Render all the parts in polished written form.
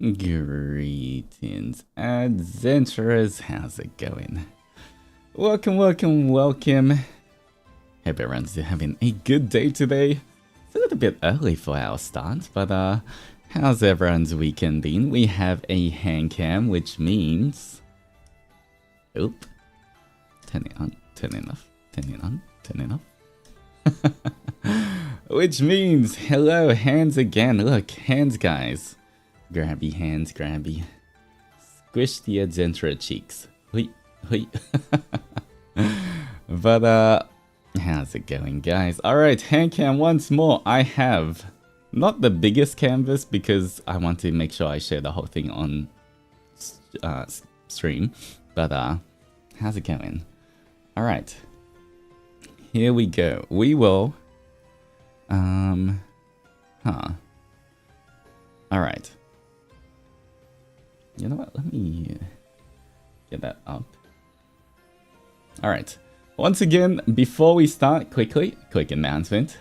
Greetings, adventurers. How's it going? Welcome. Hope everyone's having a good day today. It's a little bit early for our start, but how's everyone's weekend been? We have a Handcam, which means... Oop. Turn it on, turn it off, turn it on, turn it off. Which means, hello, hands again. Look, hands, guys. Grabby hands, grabby. Squish the adventurer cheeks. Hui. But, how's it going, guys? Alright, Handcam once more. I have not the biggest canvas because I want to make sure I share the whole thing on stream. But, how's it going? Alright. Here we go. We will... Alright. You know what? Let me get that up. Alright. Once again, before we start, quick announcement.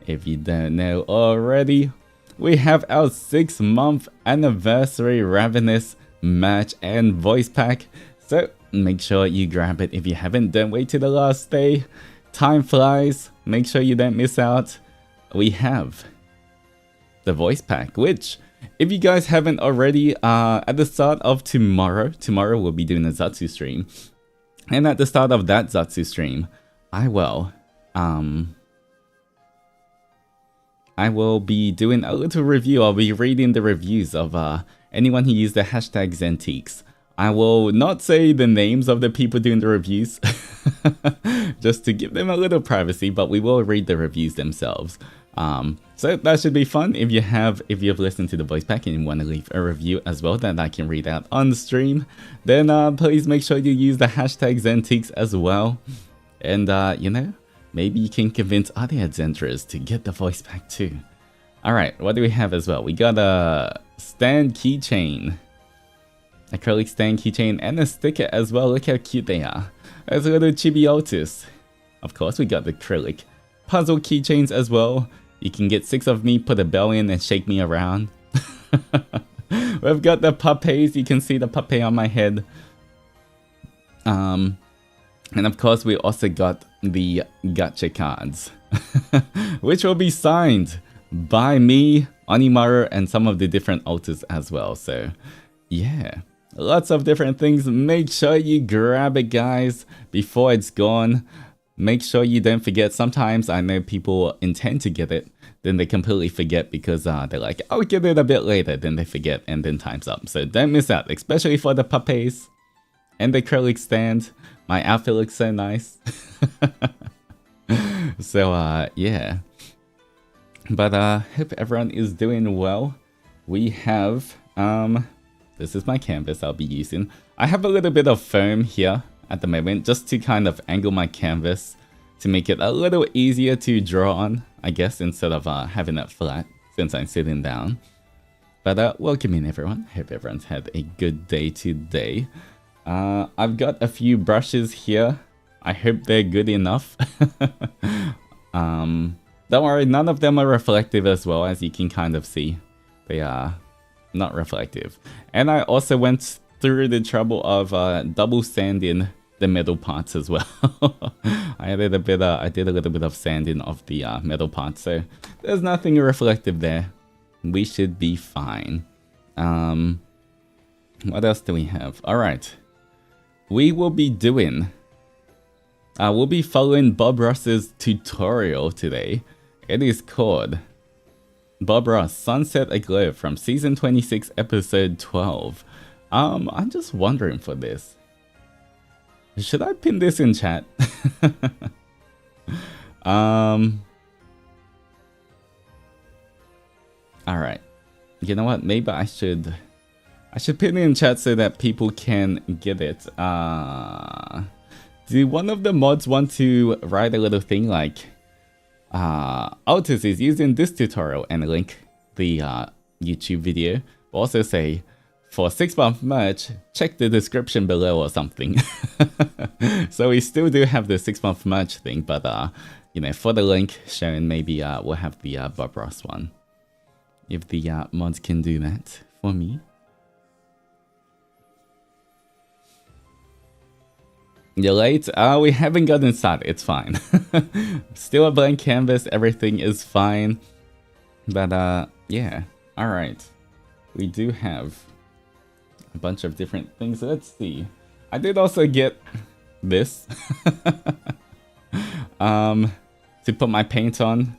If you don't know already, we have our 6-month anniversary Ravenous merch and voice pack. So make sure you grab it if you haven't. Don't wait till the last day. Time flies. Make sure you don't miss out. We have the voice pack, which... if you guys haven't already, at the start of tomorrow we'll be doing a Zatsu stream. And at the start of that Zatsu stream, I will be doing a little review. I'll be reading the reviews of anyone who used the hashtag Zenteeks. I will not say the names of the people doing the reviews, just to give them a little privacy, but we will read the reviews themselves. So that should be fun. If you've listened to the voice pack and you want to leave a review as well that I can read out on stream, then please make sure you use the hashtag Zenteeks as well. And you know, maybe you can convince other adventurers to get the voice pack too. Alright, what do we have as well? We got a stand keychain, acrylic stand keychain, and a sticker as well. Look how cute they are. There's a little chibi Altus. Of course, we got the acrylic puzzle keychains as well. You can get 6 of me, put a bell in, and shake me around. We've got the puppies. You can see the puppy on my head. And of course, we also got the gacha cards, which will be signed by me, Onimaru, and some of the different Altus as well. So, yeah, lots of different things. Make sure you grab it, guys, before it's gone. Make sure you don't forget. Sometimes I know people intend to get it, then they completely forget because they're like, I'll get it a bit later, then they forget and then time's up. So don't miss out, especially for the puppies and the acrylic stand. My outfit looks so nice. So yeah. But hope everyone is doing well. We have, this is my canvas I'll be using. I have a little bit of foam here at the moment, just to kind of angle my canvas to make it a little easier to draw on, I guess, instead of having it flat since I'm sitting down. But welcome in, everyone. Hope everyone's had a good day today. I've got a few brushes here. I hope they're good enough. Don't worry, none of them are reflective as well, as you can kind of see. They are not reflective. And I also went through the trouble of double sanding the metal parts as well. I did a little bit of sanding of the metal parts, so there's nothing reflective there. We should be fine. What else do we have? All right, we will be doing. We'll be following Bob Ross's tutorial today. It is called Bob Ross Sunset Aglow from season 26, episode 12. I'm just wondering for this. Should I pin this in chat? Alright. You know what? Maybe I should pin it in chat so that people can get it. Do one of the mods want to write a little thing like Altus is using this tutorial and link the YouTube video? Also say, for 6-month merch, check the description below or something. So we still do have the 6-month merch thing, but you know, for the link shown, maybe we'll have the Bob Ross one. If the mods can do that for me, You're late? We haven't gotten started. It's fine. Still a blank canvas. Everything is fine. But, yeah. Alright. We do have a bunch of different things. Let's see. I did also get this. To put my paint on.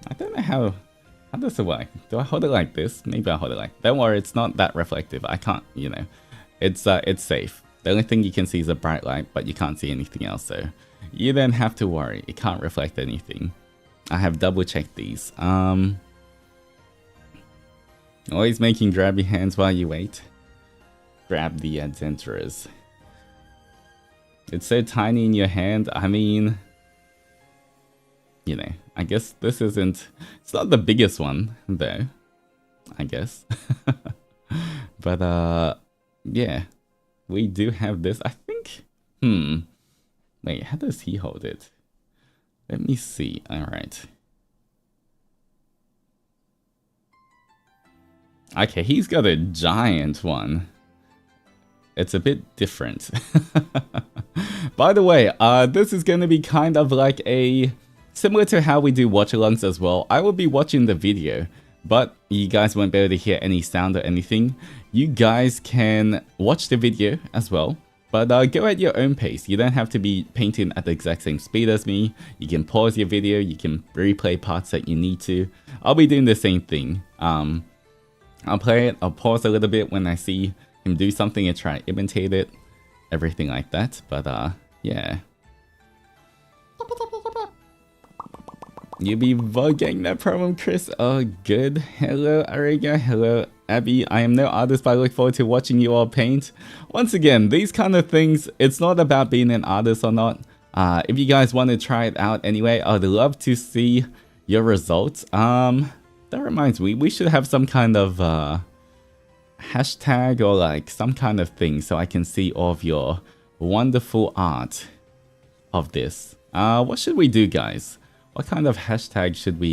I don't know how does it work? Do I hold it like this? Maybe I hold it like... Don't worry, it's not that reflective. I can't, you know. It's safe. The only thing you can see is a bright light, but you can't see anything else, so you don't have to worry. It can't reflect anything. I have double checked these. Always making grabby hands while you wait. Grab the Zentoras. It's so tiny in your hand. I mean, you know, I guess this isn't... It's not the biggest one, though. I guess. But, yeah. We do have this. I think... Wait, how does he hold it? Let me see. Alright. Okay, he's got a giant one. It's a bit different. By the way, this is going to be kind of like a... Similar to how we do watch-alongs as well. I will be watching the video, but you guys won't be able to hear any sound or anything. You guys can watch the video as well, but go at your own pace. You don't have to be painting at the exact same speed as me. You can pause your video, you can replay parts that you need to. I'll be doing the same thing. I'll play it, I'll pause a little bit when I see him do something and try to imitate it. Everything like that, but yeah. You be voguing, no problem, Chris. Oh, good. Hello, Ariga. Hello, Abby. I am no artist, but I look forward to watching you all paint. Once again, these kind of things, it's not about being an artist or not. If you guys want to try it out anyway, I'd love to see your results. That reminds me, we should have some kind of hashtag or like some kind of thing so I can see all of your wonderful art of this. What should we do, guys? What kind of hashtag should we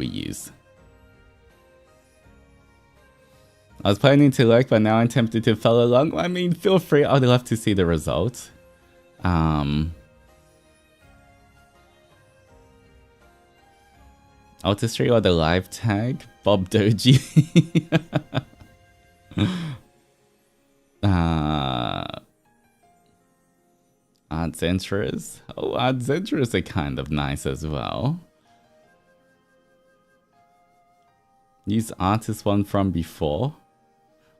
use? I was planning to like, but now I'm tempted to follow along. I mean, feel free. I'd love to see the result. Altus 3 or the live tag? Bob Doji. Art Zentoras. Oh, Art Zentoras are kind of nice as well. Use artist one from before.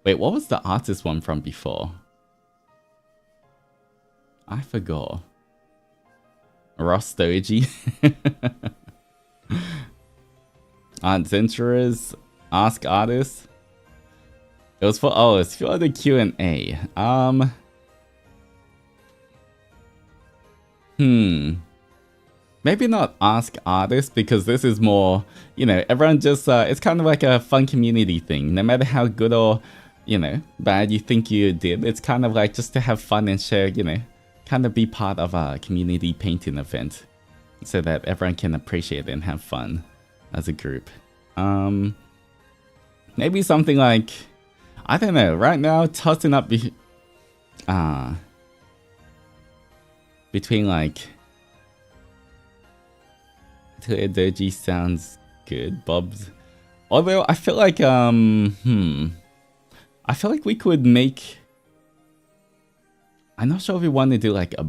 Wait, what was the artist one from before? I forgot. Ross Doji. Art Zentoras. Ask artists. It was for... Oh, it's for the Q&A. Maybe not ask artists, because this is more, you know, everyone just, it's kind of like a fun community thing. No matter how good or, you know, bad you think you did, it's kind of like just to have fun and share, you know, kind of be part of a community painting event so that everyone can appreciate it and have fun as a group. Maybe something like, I don't know, right now, tossing up between like Doji sounds good. Bob's, although I feel like I feel like we could make, I'm not sure if we want to do like a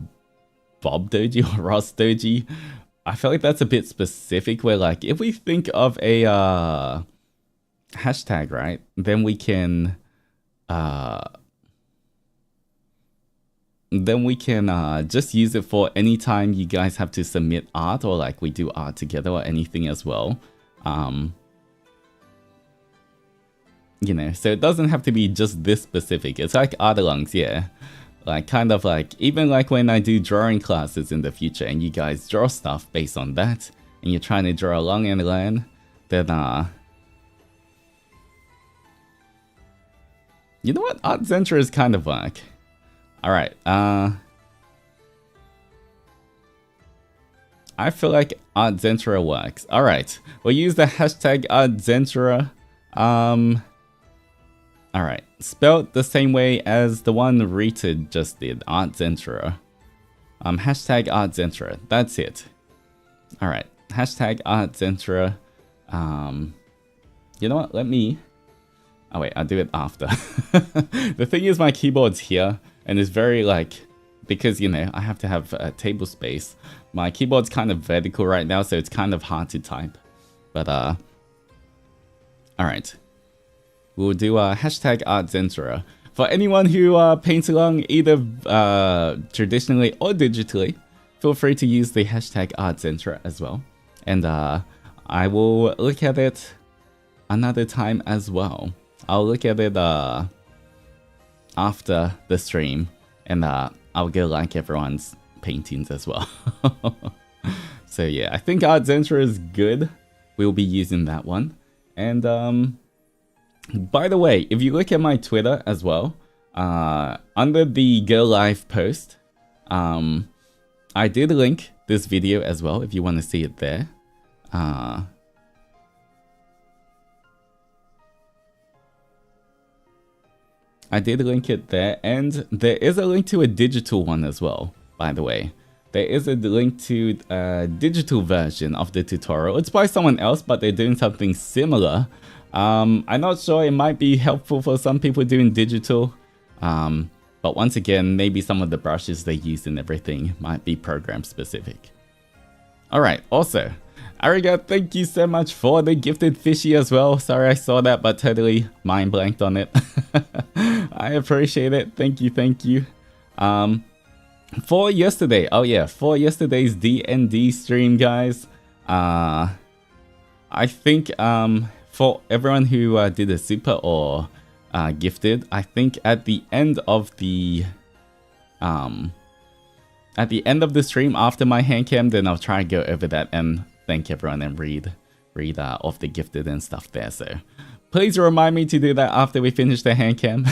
Bob Doji or Ross Doji. I feel like that's a bit specific, where like if we think of a hashtag, right, then we can just use it for any time you guys have to submit art, or like we do art together or anything as well. You know, so it doesn't have to be just this specific. It's like art-alongs, yeah. Like kind of like, even like when I do drawing classes in the future and you guys draw stuff based on that, and you're trying to draw along and learn, then you know what? Art Zentra is kind of like... Alright, I feel like Art Zentra works. Alright, we'll use the hashtag Art Zentra. Alright, spelled the same way as the one Rita just did, ArtZentra. Hashtag ArtZentra, that's it. Alright, hashtag ArtZentra. You know what, let me... Oh wait, I'll do it after. The thing is my keyboard's here, and it's very like... Because, you know, I have to have table space. My keyboard's kind of vertical right now, so it's kind of hard to type. But, alright. We'll do hashtag ArtZentra. For anyone who paints along either traditionally or digitally, feel free to use the hashtag ArtZentra as well. And I will look at it another time as well. I'll look at it after the stream, and I'll go like everyone's paintings as well. So yeah, I think ArtZentra is good. We'll be using that one. And by the way, if you look at my Twitter as well, under the Go Live post, I did link this video as well if you want to see it there. I did link it there, and there is a link to a digital one as well, by the way. There is a link to a digital version of the tutorial. It's by someone else, but they're doing something similar. I'm not sure, it might be helpful for some people doing digital. But once again, maybe some of the brushes they use and everything might be program specific. Alright, also, Ariga, thank you so much for the gifted fishy as well. Sorry I saw that, but totally mind blanked on it. I appreciate it. Thank you, thank you. For yesterday, oh yeah, for yesterday's D&D stream, guys, I think for everyone who did a super or gifted, I think at the end of the stream after my handcam, then I'll try to go over that and thank everyone and read off the gifted and stuff there. So please remind me to do that after we finish the handcam.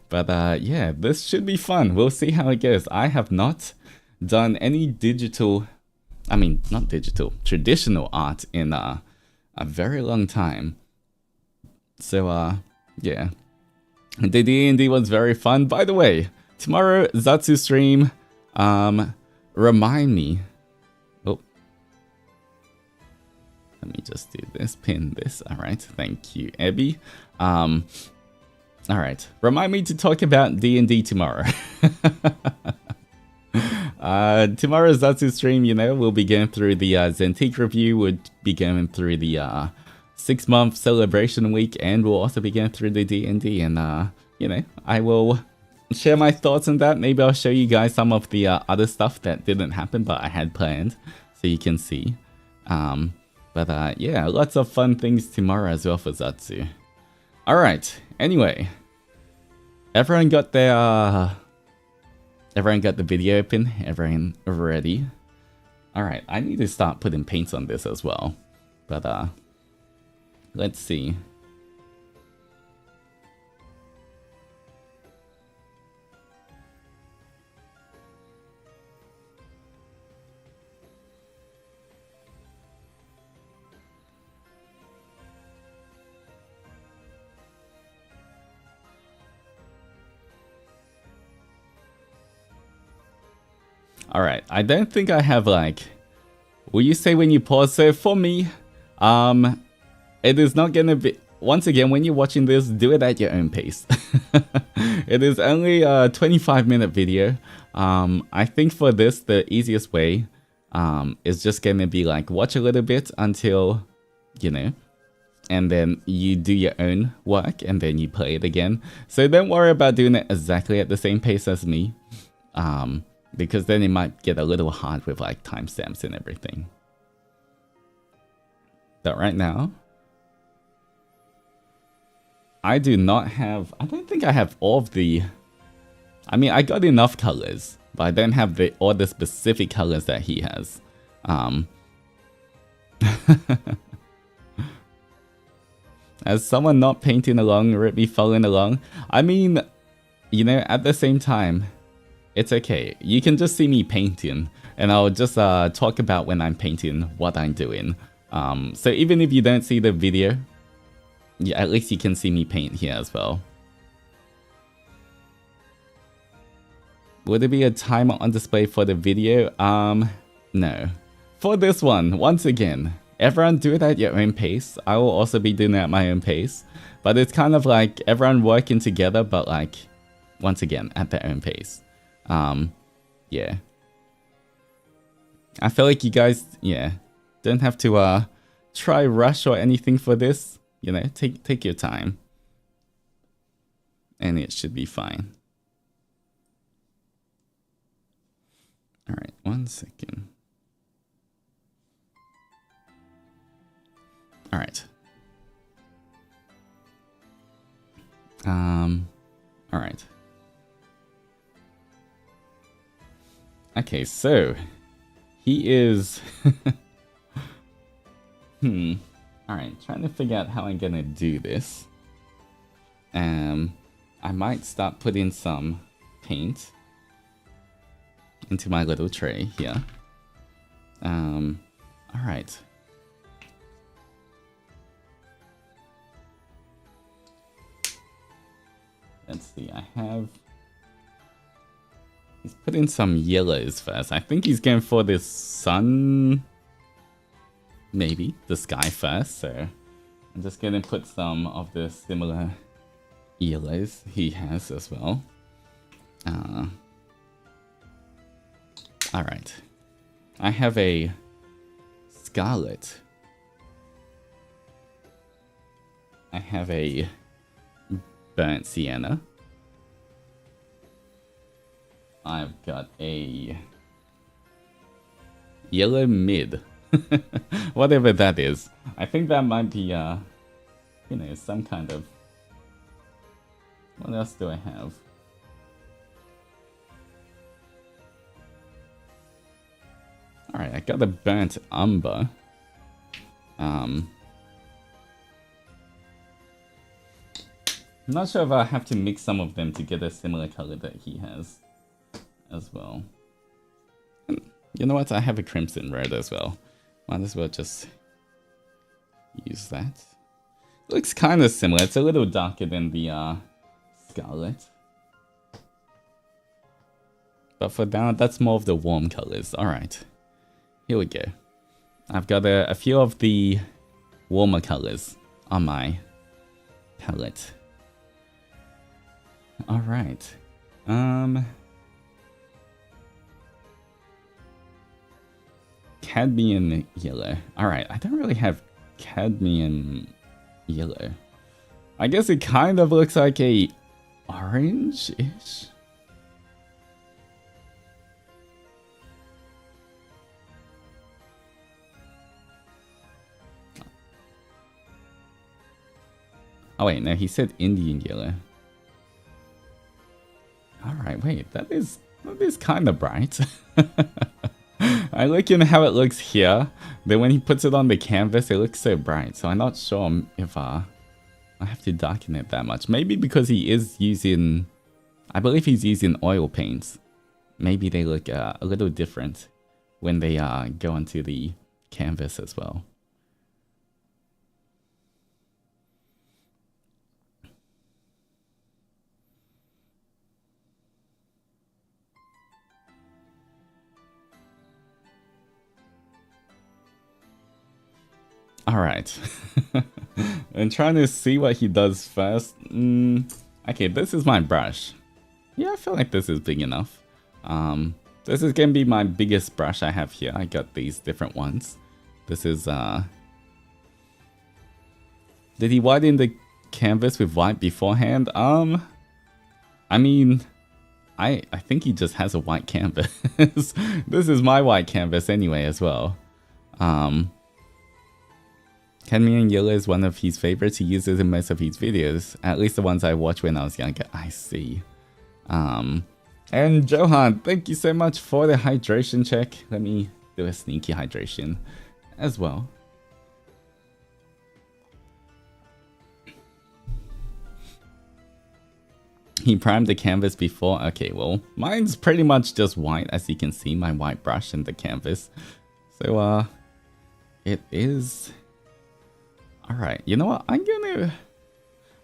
But yeah, this should be fun. We'll see how it goes. I have not done any digital, I mean, not digital, traditional art in a very long time. So yeah, the D&D was very fun. By the way, tomorrow Zatsu stream, remind me. Oh, let me just do this, pin this. All right, thank you, Abby. All right, remind me to talk about D&D tomorrow. Tomorrow's Zatsu stream, you know, we'll be going through the Zentique review. We'll be going through the 6-month celebration week, and we'll also be going through the D&D. And you know, I will share my thoughts on that. Maybe I'll show you guys some of the other stuff that didn't happen, but I had planned, so you can see. But yeah, lots of fun things tomorrow as well for Zatsu. All right. Anyway, everyone got their everyone got the video open. Everyone ready? All right. I need to start putting paints on this as well. But let's see. Alright, I don't think I have like... Will you say when you pause? So for me, it is not gonna be... Once again, when you're watching this, do it at your own pace. It is only a 25-minute video. I think for this, the easiest way is just gonna be like, watch a little bit until, you know, and then you do your own work and then you play it again. So don't worry about doing it exactly at the same pace as me. Because then it might get a little hard with like timestamps and everything. But right now, I do not have, I don't think I have all of the, I mean, I got enough colors, but I don't have all the specific colors that he has. As someone not painting along, rip me following along. I mean, you know, at the same time, it's okay. You can just see me painting, and I'll just talk about when I'm painting what I'm doing. So even if you don't see the video, Yeah, at least you can see me paint here as well. Would there be a timer on display for the video? No. For this one, once again, everyone do it at your own pace. I will also be doing it at my own pace. But it's kind of like everyone working together, but like, once again, at their own pace. Yeah. I feel like you guys, yeah, don't have to try rush or anything for this. You know, take your time. And it should be fine. Alright, 1 second. Alright. Alright. Okay, so he is Alright, trying to figure out how I'm gonna do this. I might start putting some paint into my little tray here. Alright. Let's see, he's putting some yellows first. I think he's going for this sun, maybe, the sky first. So I'm just gonna put some of the similar yellows he has as well. Alright. I have a scarlet. I have a burnt sienna. I've got a yellow mid. Whatever that is. I think that might be, you know, some kind of... What else do I have? Alright, I got a burnt umber. I'm not sure if I have to mix some of them to get a similar color that he has as well. And you know what? I have a crimson red as well. Might as well just use that. Looks kind of similar. It's a little darker than the scarlet. But for now, that's more of the warm colors. Alright. Here we go. I've got a few of the warmer colors on my palette. Alright. Cadmium yellow. Alright, I don't really have cadmium yellow. I guess it kind of looks like a orange-ish. Oh wait, no, he said Indian yellow. Alright, wait, that is kind of bright. I like how it looks here. Then when he puts it on the canvas, it looks so bright. So I'm not sure if I have to darken it that much. Maybe because he is using... I believe he's using oil paints. Maybe they look a little different when they go onto the canvas as well. Alright. I'm trying to see what he does first. Okay, this is my brush. Yeah, I feel like this is big enough. This is gonna be my biggest brush I have here. I got these different ones. This is, Did he whiten the canvas with white beforehand? I mean... I think he just has a white canvas. This is my white canvas anyway as well. Cadmium yellow is one of his favorites. He uses in most of his videos. At least the ones I watched when I was younger. I see. And Johan, thank you so much for the hydration check. Let me do a sneaky hydration as well. He primed the canvas before. Okay, well, mine's pretty much just white, as you can see, my white brush and the canvas. So, it is... Alright, you know what? I'm gonna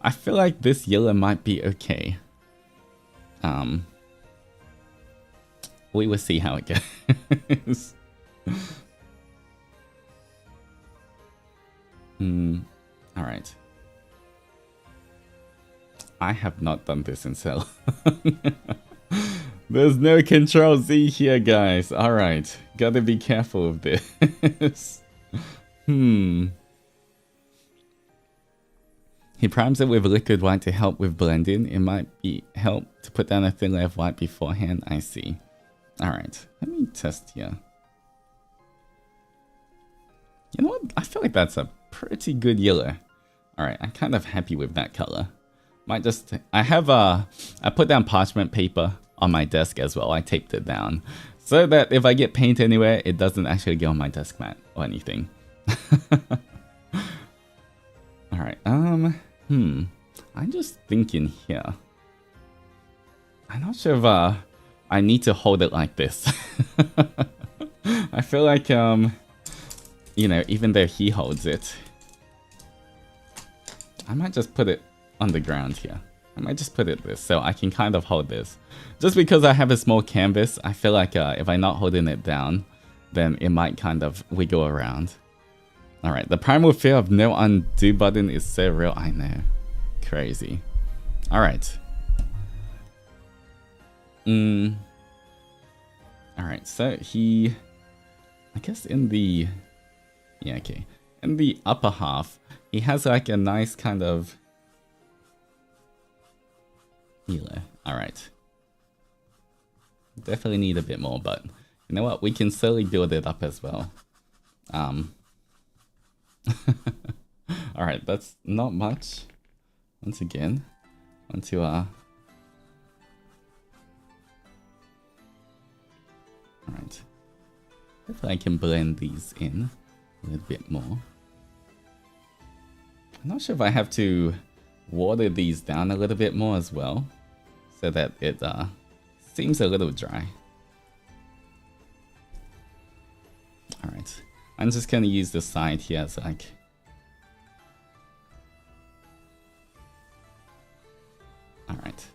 I feel like this yellow might be okay. We will see how it goes. Alright. I have not done this in so long. There's no Control Z here, guys. Alright. Gotta be careful of this. He primes it with liquid white to help with blending. It might be help to put down a thin layer of white beforehand. I see. Alright. Let me test here. You know what? I feel like that's a pretty good yellow. Alright, I'm kind of happy with that color. Might just... I put down parchment paper on my desk as well. I taped it down. So that if I get paint anywhere, it doesn't actually get on my desk mat or anything. Alright, I'm just thinking here. I'm not sure if I need to hold it like this. I feel like, you know, even though he holds it, I might just put it on the ground here. I might just put it this, so I can kind of hold this. Just because I have a small canvas, I feel like if I'm not holding it down, then it might kind of wiggle around. Alright, the primal fear of no undo button is so real. I know. Crazy. Alright. Alright, so he... I guess in the... Yeah, okay. In the upper half, he has like a nice kind of... Healer. Alright. Definitely need a bit more, but... You know what? We can slowly build it up as well. Alright, that's not much. Once again, onto Alright. Hopefully I can blend these in a little bit more. I'm not sure if I have to water these down a little bit more as well, so that it seems a little dry. Alright. I'm just gonna use the side here as like... Alright.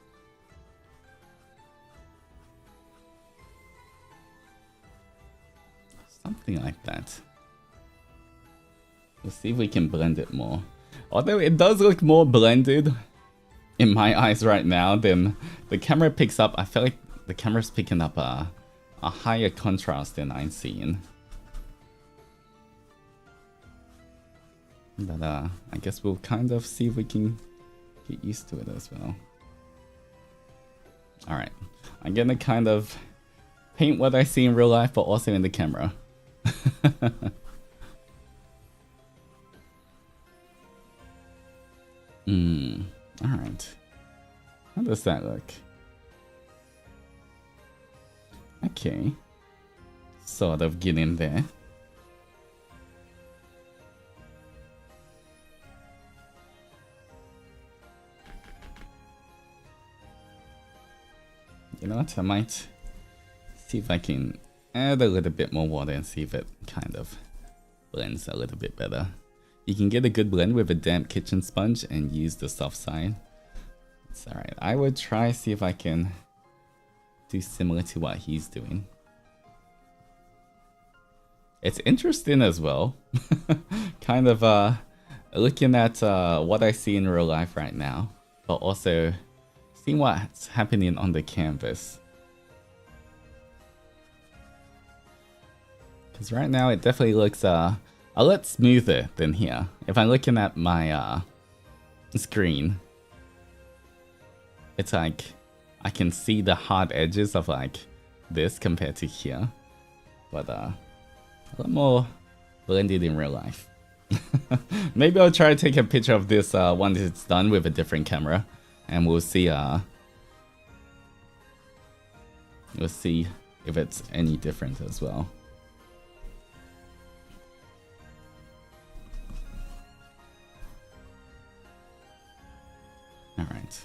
Something like that. We'll see if we can blend it more. Although it does look more blended in my eyes right now than the camera picks up. I feel like the camera's picking up a higher contrast than I'm seeing. But I guess we'll kind of see if we can get used to it as well. Alright, I'm gonna kind of paint what I see in real life, but also in the camera. Alright. How does that look? Okay. Sort of getting there. You know what, I might see if I can add a little bit more water and see if it kind of blends a little bit better. You can get a good blend with a damp kitchen sponge and use the soft side. It's alright. I would try see if I can do similar to what he's doing. It's interesting as well. Kind of looking at what I see in real life right now, but also seeing what's happening on the canvas. Because right now it definitely looks a lot smoother than here. If I'm looking at my screen, it's like I can see the hard edges of like this compared to here, but a lot more blended in real life. Maybe I'll try to take a picture of this once it's done with a different camera, and we'll see if it's any different as well. All right.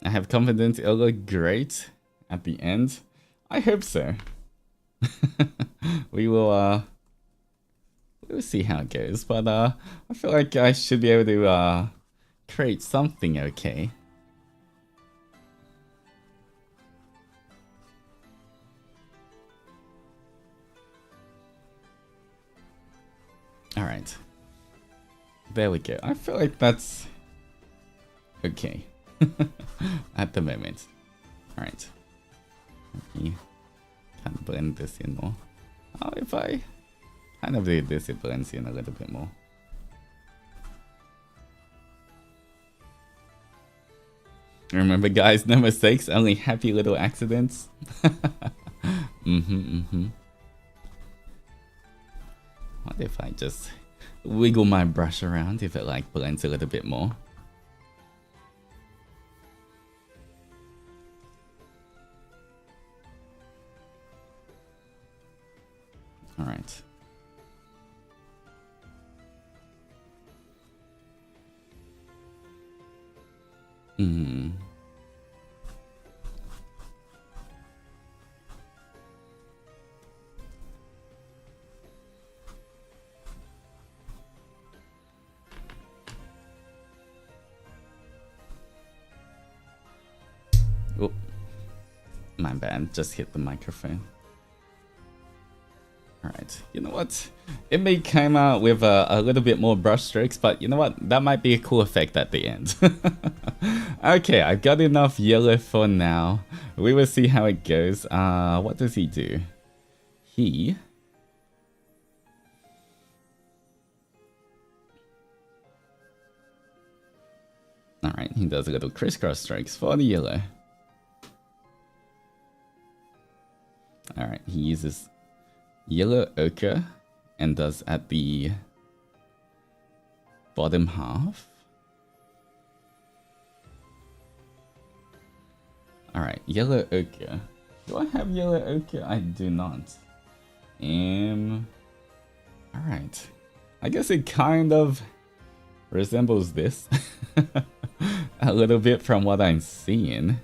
I have confidence it'll look great at the end? I hope so. We'll see how it goes, but I feel like I should be able to create something okay. Alright. There we go. I feel like that's okay at the moment. Alright. Let me kind of blend this in more. Oh, if I kind of do this, it blends in a little bit more. Remember, guys, no mistakes, only happy little accidents. What if I just wiggle my brush around if it like blends a little bit more? All right. Oh, my bad, just hit the microphone. Alright, you know what? It may come out with a little bit more brush strokes, but you know what? That might be a cool effect at the end. Okay, I've got enough yellow for now. We will see how it goes. What does he do? He... Alright, he does a little crisscross strokes for the yellow. Alright, he uses yellow ochre and does at the bottom half. Alright, yellow ochre. Do I have yellow ochre? I do not. Alright. I guess it kind of resembles this. A little bit from what I'm seeing.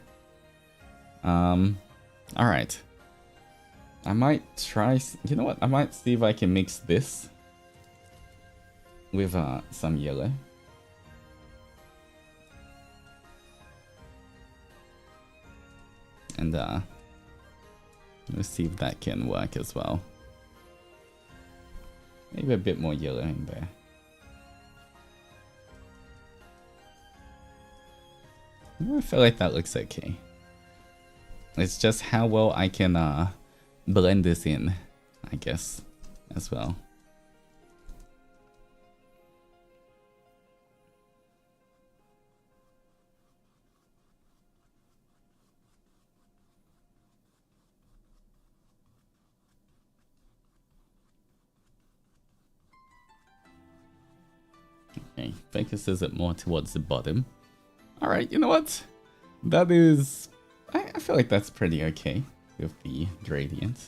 Alright. I might try, you know what, I might see if I can mix this with some yellow. And let's see if that can work as well. Maybe a bit more yellow in there. I feel like that looks okay. It's just how well I can blend this in, I guess, as well. Okay, focuses it more towards the bottom. Alright, you know what? That is... I feel like that's pretty okay with the gradient.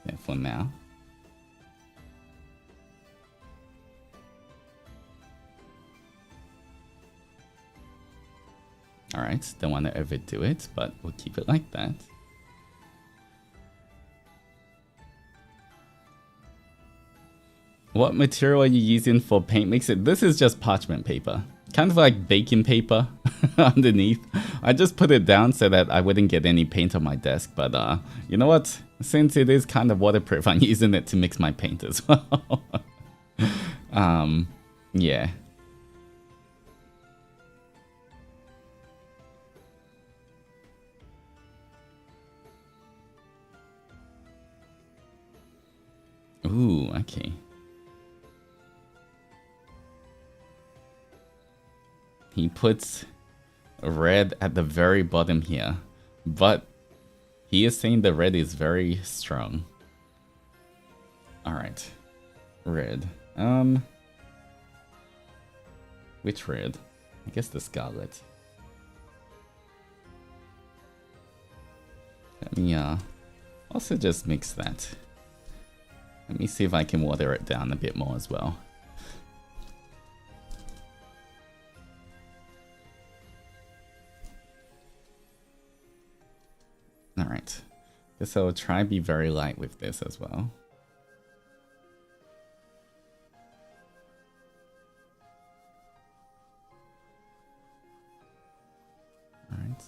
Yeah, for now. Alright, don't want to overdo it, but we'll keep it like that. What material are you using for paint mixer? This is just parchment paper. Kind of like baking paper underneath. I just put it down so that I wouldn't get any paint on my desk, but you know what? Since it is kind of waterproof, I'm using it to mix my paint as well. Yeah. Ooh, okay. He puts red at the very bottom here, but he is saying the red is very strong. Alright. Red. Which red? I guess the scarlet. Let me also just mix that. Let me see if I can water it down a bit more as well. Alright. Guess I'll try be very light with this as well. Alright.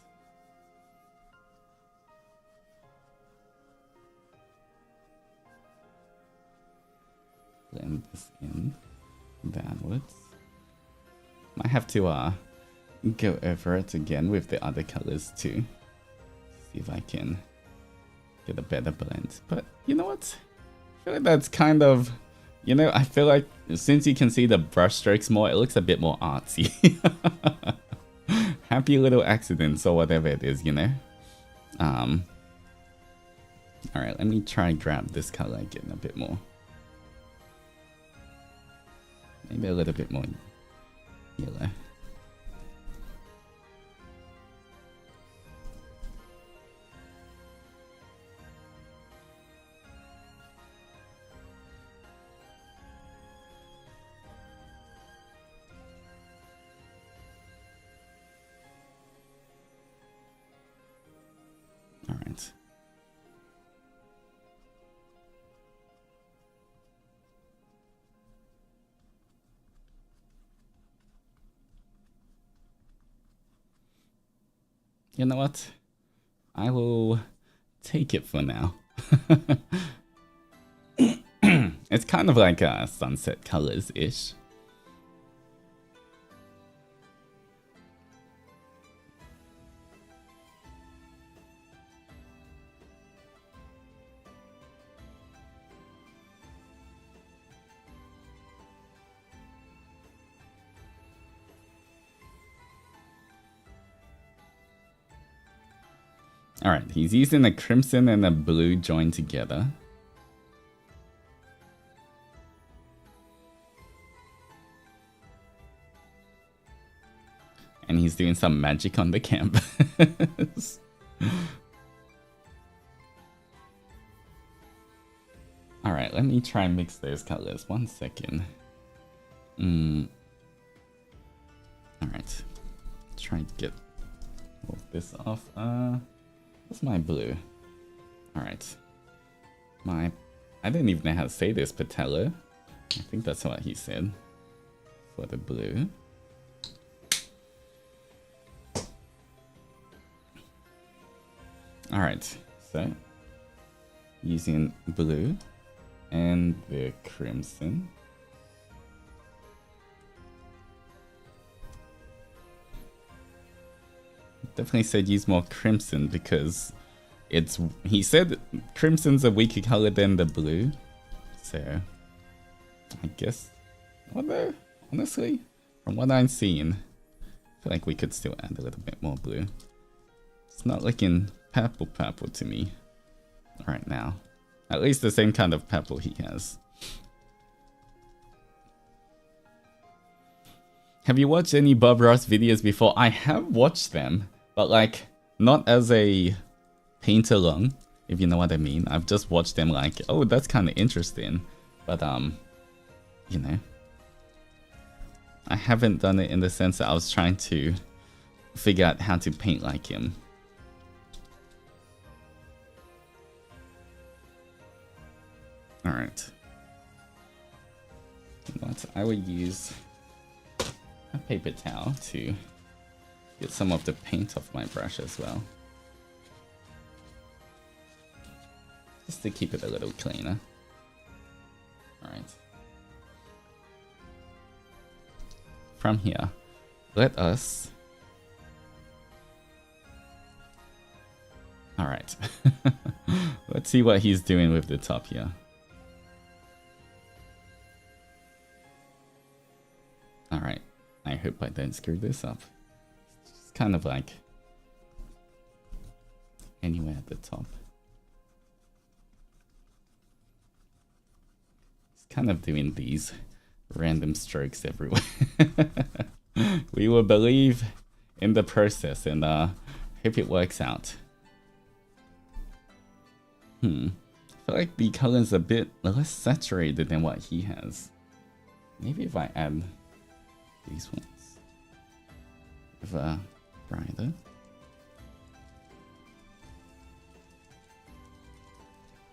Blend this in downwards. Might have to go over it again with the other colors too. See if I can get a better blend. But you know what? I feel like that's kind of, you know, I feel like since you can see the brush strokes more, it looks a bit more artsy. Happy little accidents or whatever it is, you know? Alright, let me try and grab this color again a bit more. Maybe a little bit more yellow. All right. You know what? I will take it for now. It's kind of like sunset colors-ish. Alright, he's using a crimson and a blue joined together. And he's doing some magic on the canvas. Alright, let me try and mix those colors. 1 second. Alright. Try and get all of this off. What's my blue? Alright. I didn't even know how to say this, patella. I think that's what he said. For the blue. Alright, so using blue and the crimson. Definitely said use more crimson because he said crimson's a weaker color than the blue. So I guess, although honestly, from what I'm seeing, I feel like we could still add a little bit more blue. It's not looking purple to me right now. At least the same kind of purple he has. Have you watched any Bob Ross videos before? I have watched them, but like not as a paint along, if you know what I mean. I've just watched them like, oh, that's kind of interesting. But you know, I haven't done it in the sense that I was trying to figure out how to paint like him. Alright. What I will use a paper towel to get some of the paint off my brush as well. Just to keep it a little cleaner. Alright. From here, let us... Alright. Let's see what he's doing with the top here. Alright, I hope I don't screw this up. It's kind of like anywhere at the top. It's kind of doing these random strokes everywhere. We will believe in the process and hope it works out. I feel like the color's a bit less saturated than what he has. Maybe if I add these ones with brighter.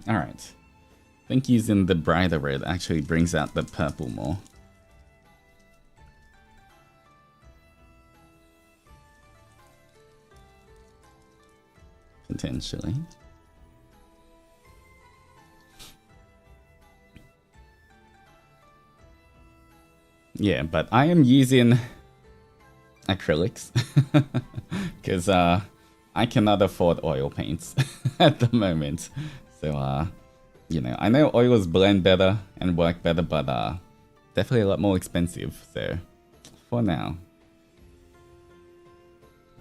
Alright. I think using the brighter red actually brings out the purple more. Potentially. Yeah, but I am using acrylics because I cannot afford oil paints at the moment. So you know, I know oils blend better and work better, but definitely a lot more expensive. So for now,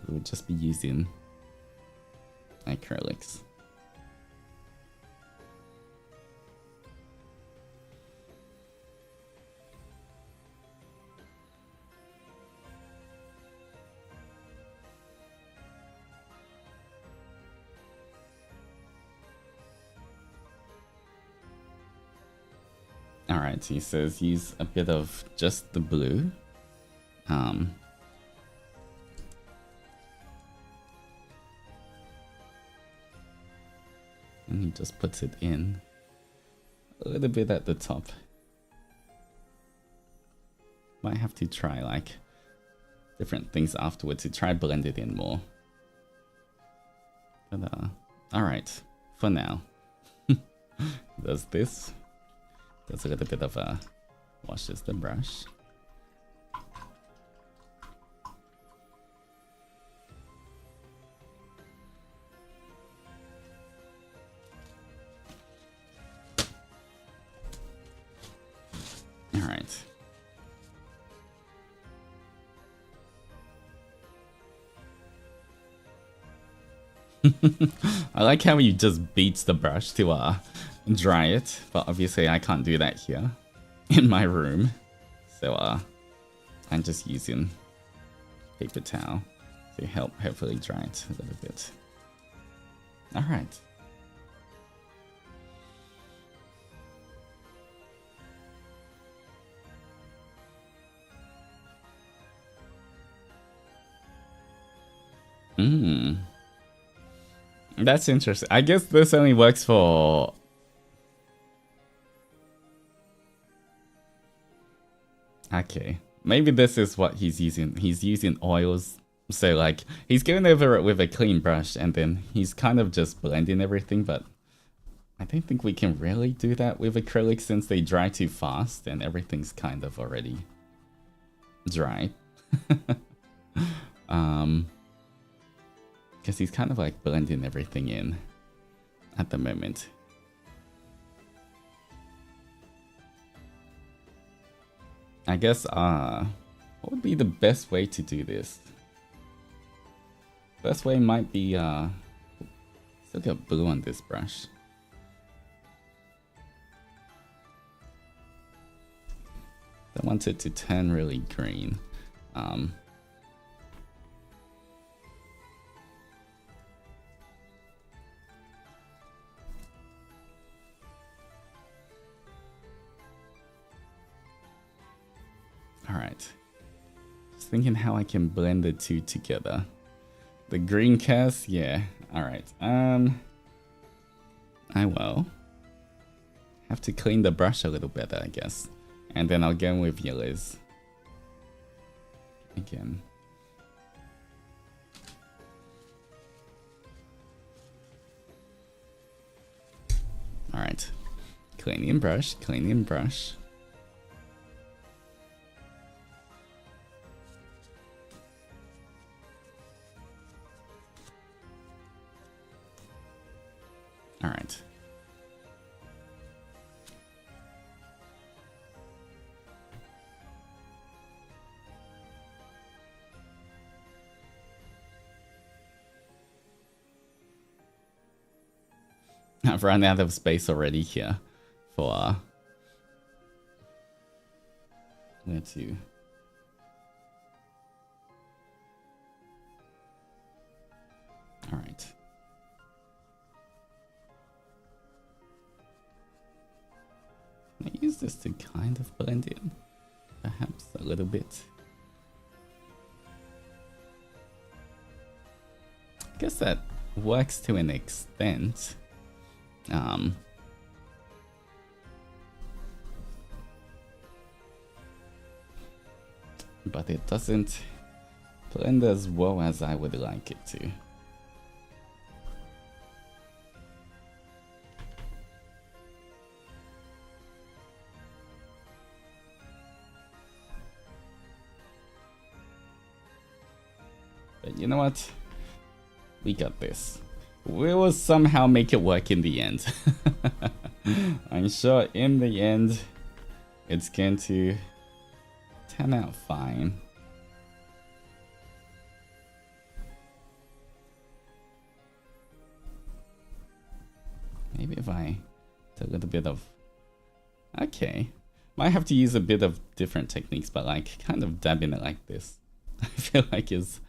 we'll just be using acrylics. Alright, he says use a bit of just the blue. And he just puts it in a little bit at the top. Might have to try like different things afterwards to try blend it in more. But alright, for now. Does this. Does a little bit of washes the brush. All right. I like how he just beats the brush to dry it, but obviously I can't do that here in my room. So I'm just using paper towel to hopefully dry it a little bit. All right. That's interesting. I guess this only works for... Okay. Maybe this is what he's using. He's using oils. So, like, he's going over it with a clean brush, and then he's kind of just blending everything, but I don't think we can really do that with acrylics since they dry too fast, and everything's kind of already dry. Because he's kind of like blending everything in at the moment. I guess, what would be the best way to do this? Best way might be, still got blue on this brush. I want it to turn really green. Alright. Just thinking how I can blend the two together. The green cast, yeah. Alright. I will have to clean the brush a little better, I guess. And then I'll go with yellows. Again. Alright. Cleaning brush, cleaning brush. All right. I've run out of space already here for where to. All right. I use this to kind of blend in, perhaps a little bit. I guess that works to an extent. but it doesn't blend as well as I would like it to. But you know what? We got this. We will somehow make it work in the end. I'm sure in the end, it's going to turn out fine. Maybe if I do a little bit of... Okay. Might have to use a bit of different techniques, but like kind of dabbing it like this. I feel like it's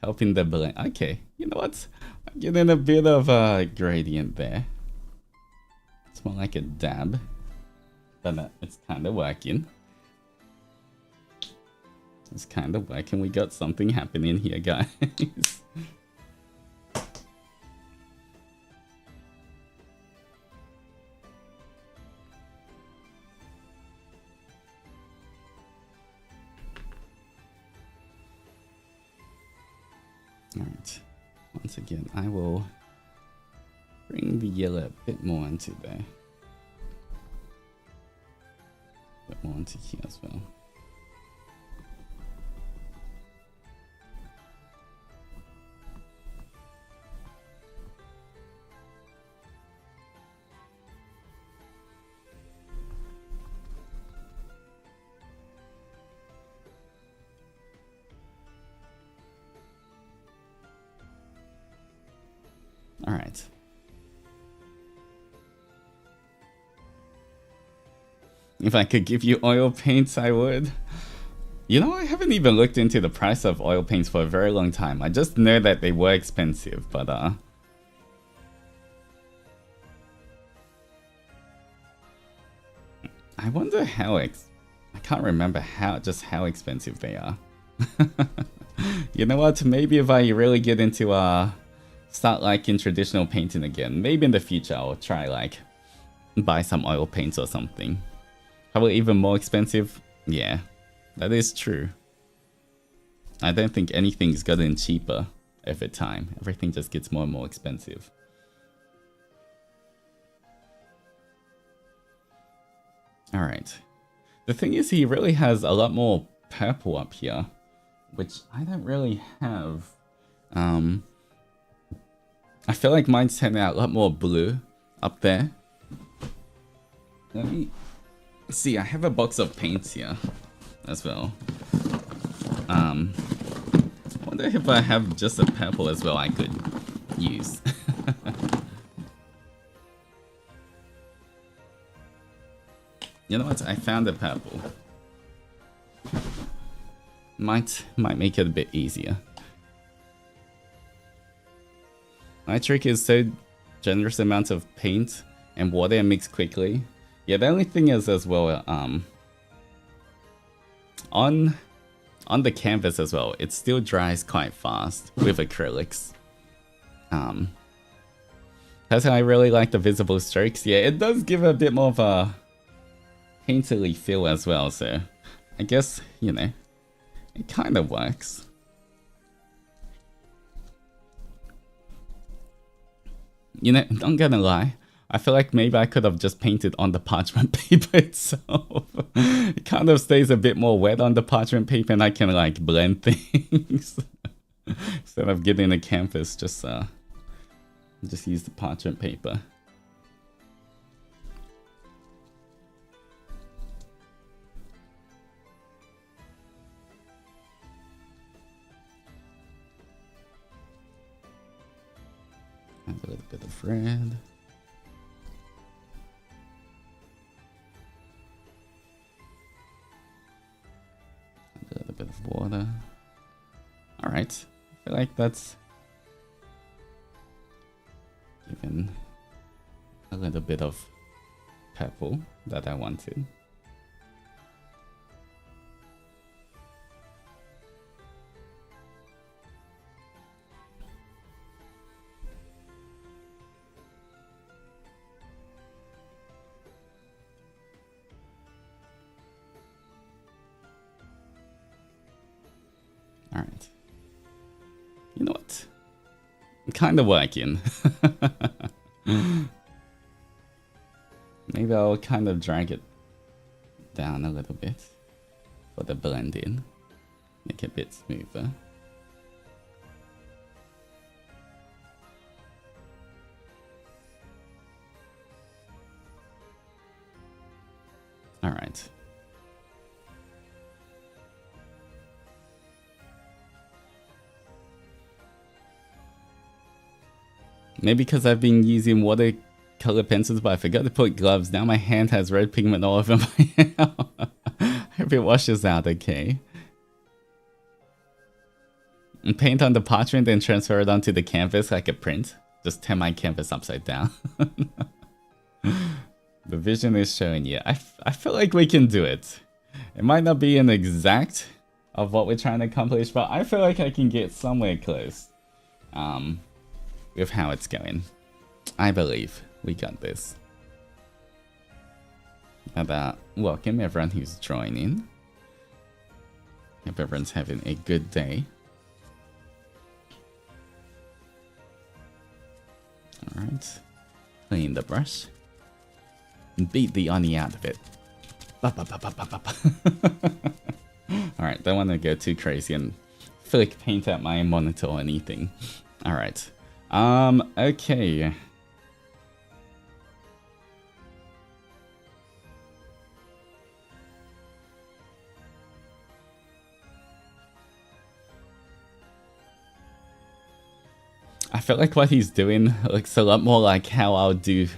helping the blend. Okay, you know what? I'm getting a bit of a gradient there. It's more like a dab, but it's kind of working. It's kind of working. We got something happening here, guys. Alright, once again, I will bring the yellow a bit more into there. A bit more into here as well. Alright. If I could give you oil paints, I would. You know, I haven't even looked into the price of oil paints for a very long time. I just know that they were expensive, but I wonder how I can't remember just how expensive they are. You know what? Maybe if I really get into start liking traditional painting again, maybe in the future I'll try like buy some oil paints or something. Probably even more expensive. Yeah, that is true. I don't think anything's gotten cheaper over time. Everything just gets more and more expensive. Alright. The thing is, he really has a lot more purple up here, which I don't really have. I feel like mine's turning out a lot more blue up there. Let me see, I have a box of paints here as well. I wonder if I have just a purple as well I could use. You know what? I found a purple. Might make it a bit easier. My trick is so generous amounts of paint and water and mix quickly. Yeah, the only thing is as well, on the canvas as well, it still dries quite fast with acrylics. That's how I really like the visible strokes. Yeah, it does give a bit more of a painterly feel as well, so I guess, you know, it kind of works. You know, not gonna lie, I feel like maybe I could have just painted on the parchment paper itself. It kind of stays a bit more wet on the parchment paper and I can like blend things. Instead of getting a canvas, just use the parchment paper. Add a little bit of red. Add a little bit of water. Alright. I feel like that's given a little bit of purple that I wanted. Alright. You know what? Kind of working. Maybe I'll kind of drag it down a little bit for the blend in. Make it a bit smoother. Alright. Maybe because I've been using watercolor pencils, but I forgot to put gloves. Now my hand has red pigment all over my hand. I hope it washes out okay. And paint on the parchment and transfer it onto the canvas like a print. Just turn my canvas upside down. The vision is showing you. I feel like we can do it. It might not be an exact of what we're trying to accomplish, but I feel like I can get somewhere close. With how it's going. I believe we got this. Welcome everyone who's joining. Hope everyone's having a good day. Alright. Clean the brush. Beat the Oni out of it. Alright, don't want to go too crazy and flick paint at my monitor or anything. Alright. Okay. I feel like what he's doing looks a lot more like how I'll do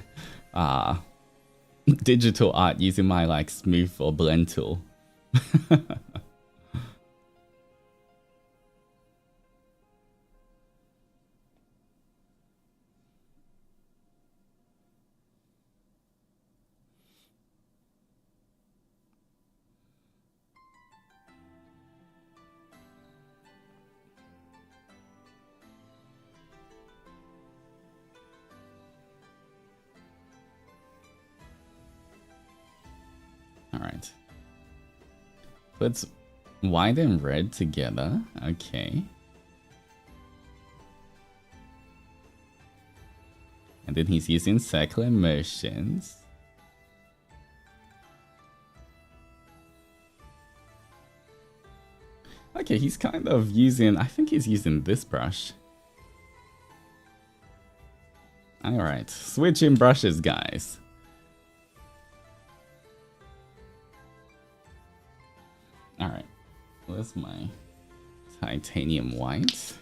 digital art using my like smooth or blend tool. Alright. Let's white and red together. Okay. And then he's using circular motions. Okay, he's kind of using... I think he's using this brush. Alright, switching brushes, guys. Alright, where's my titanium white?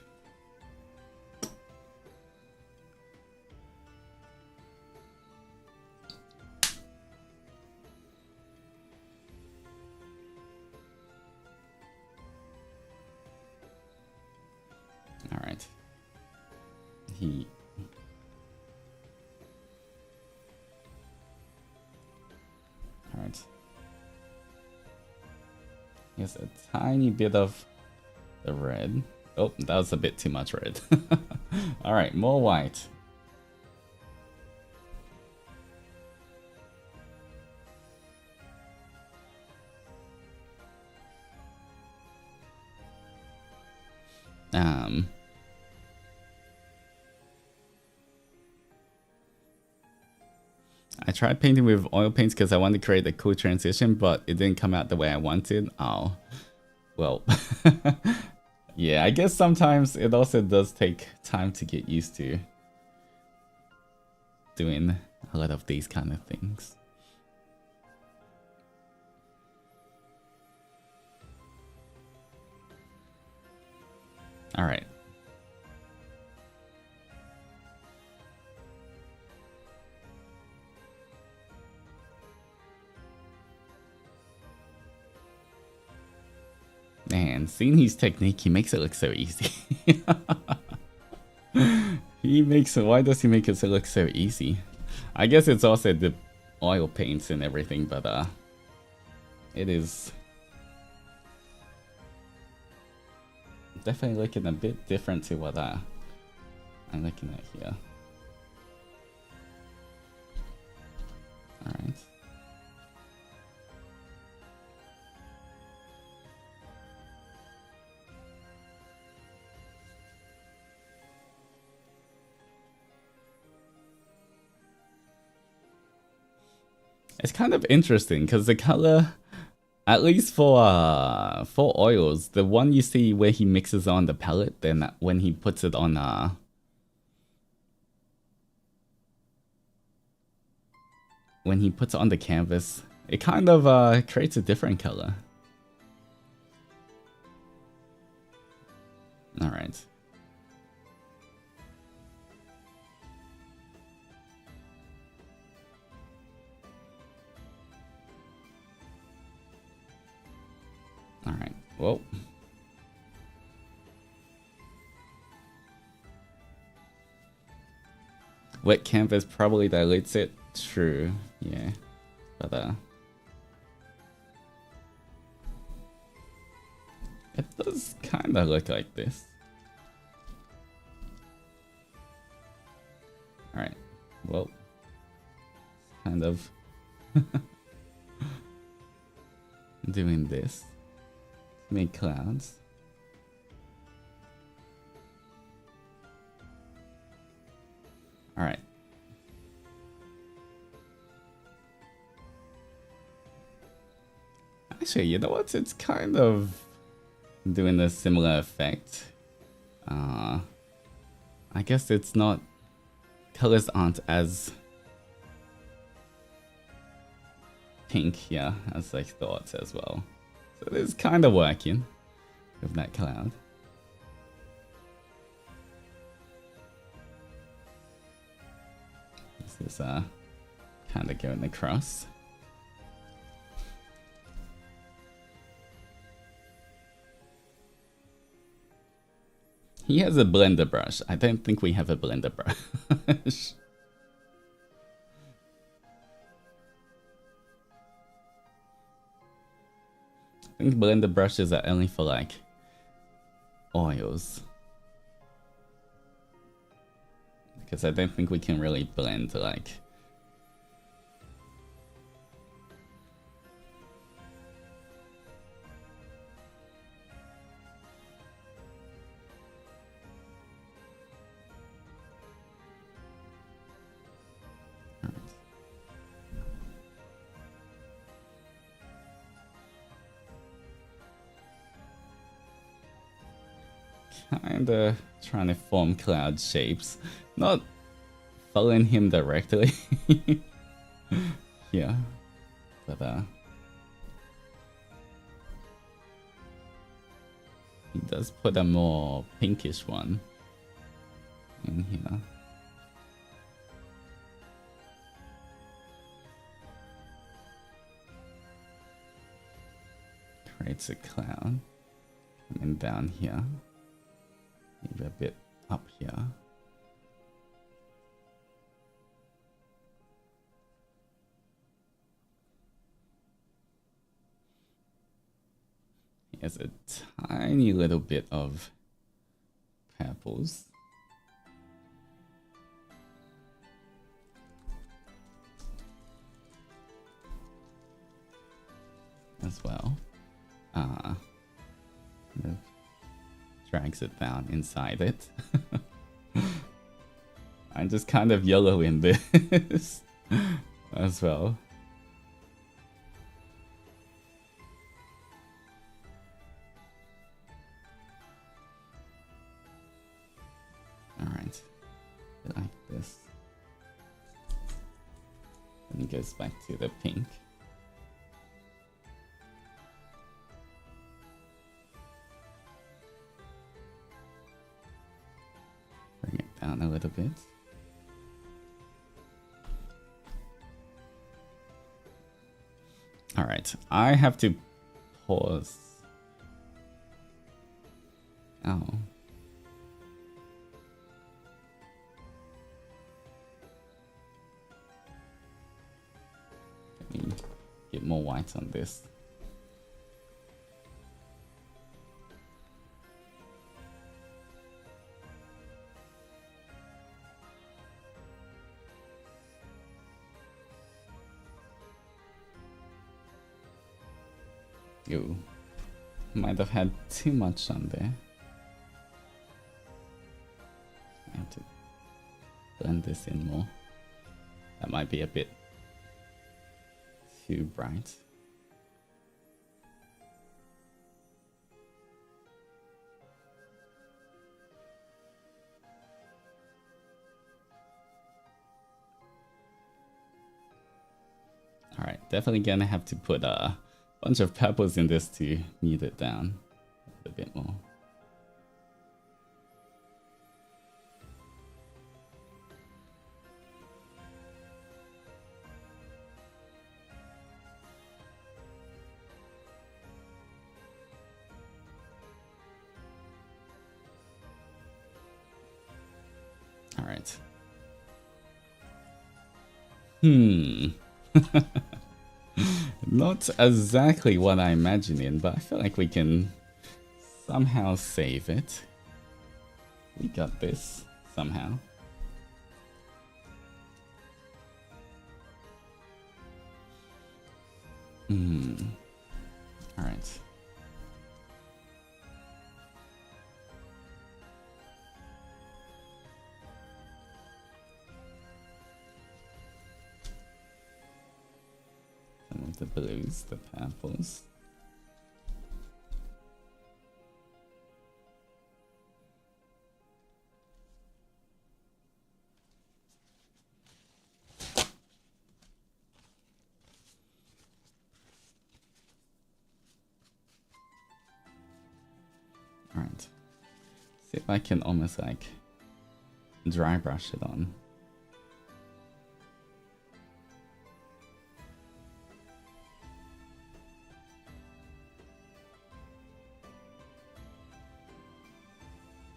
Alright. Alright. Yes, a tiny bit of the red. Oh, that was a bit too much red. Alright, more white. I tried painting with oil paints because I wanted to create a cool transition, but it didn't come out the way I wanted. Oh, well. Yeah, I guess sometimes it also does take time to get used to doing a lot of these kind of things. All right. Man, seeing his technique, he makes it look so easy. Why does he make it look so easy? I guess it's also the oil paints and everything, but it is definitely looking a bit different to what I'm looking at here. Alright. It's kind of interesting because the color, at least for oils, the one you see where he mixes on the palette, then when he puts it on when he puts it on the canvas, it kind of creates a different color. All right. All right. Well. Wet canvas probably dilutes it. True. Yeah. But it does kind of look like this. All right. Well. Kind of doing this. Make clouds. All right. Actually, you know what? It's kind of doing a similar effect. I guess it's not, colors aren't as pink here as I thought as well. So it is kind of working with that cloud. This is kind of going across. He has a blender brush. I don't think we have a blender brush. I think blender brushes are only for like oils. Because I don't think we can really blend like kinda trying to form cloud shapes, not following him directly. Yeah, but he does put a more pinkish one in here. Creates a cloud, and then down here. Maybe a bit up here. He has a tiny little bit of purples. As well. Drags it down inside it. I'm just kind of yellow in this as well. Alright, like this. And it goes back to the pink. Bring it down a little bit. All right, I have to pause. Oh. Let me get more white on this. You might have had too much on there. I have to blend this in more. That might be a bit too bright. Alright, definitely gonna have to put a bunch of purples in this to mute it down a bit more. Alright. Not exactly what I imagined, but I feel like we can somehow save it. We got this somehow. Alright. Some of the blues, the purples. Alright. See if I can almost like dry brush it on.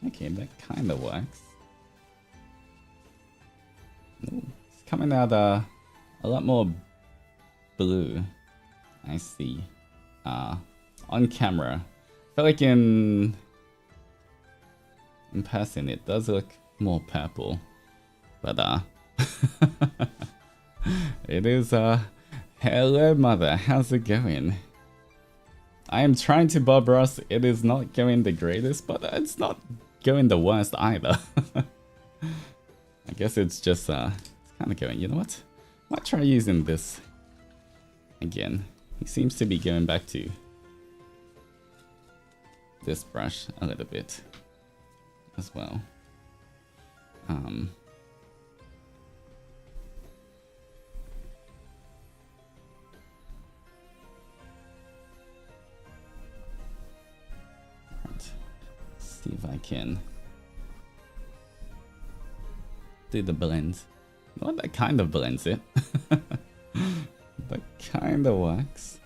Okay, that kind of works. Ooh, it's coming out a lot more blue. I see. On camera. I feel like in person it does look more purple. But it is hello mother, how's it going? I am trying to Bob Ross. It is not going the greatest, but it's not going the worst either. I guess it's just it's kind of going, you know what? Might try using this again. He seems to be going back to this brush a little bit as well. See if I can do the blend. Well, that kind of blends it. That kind of works.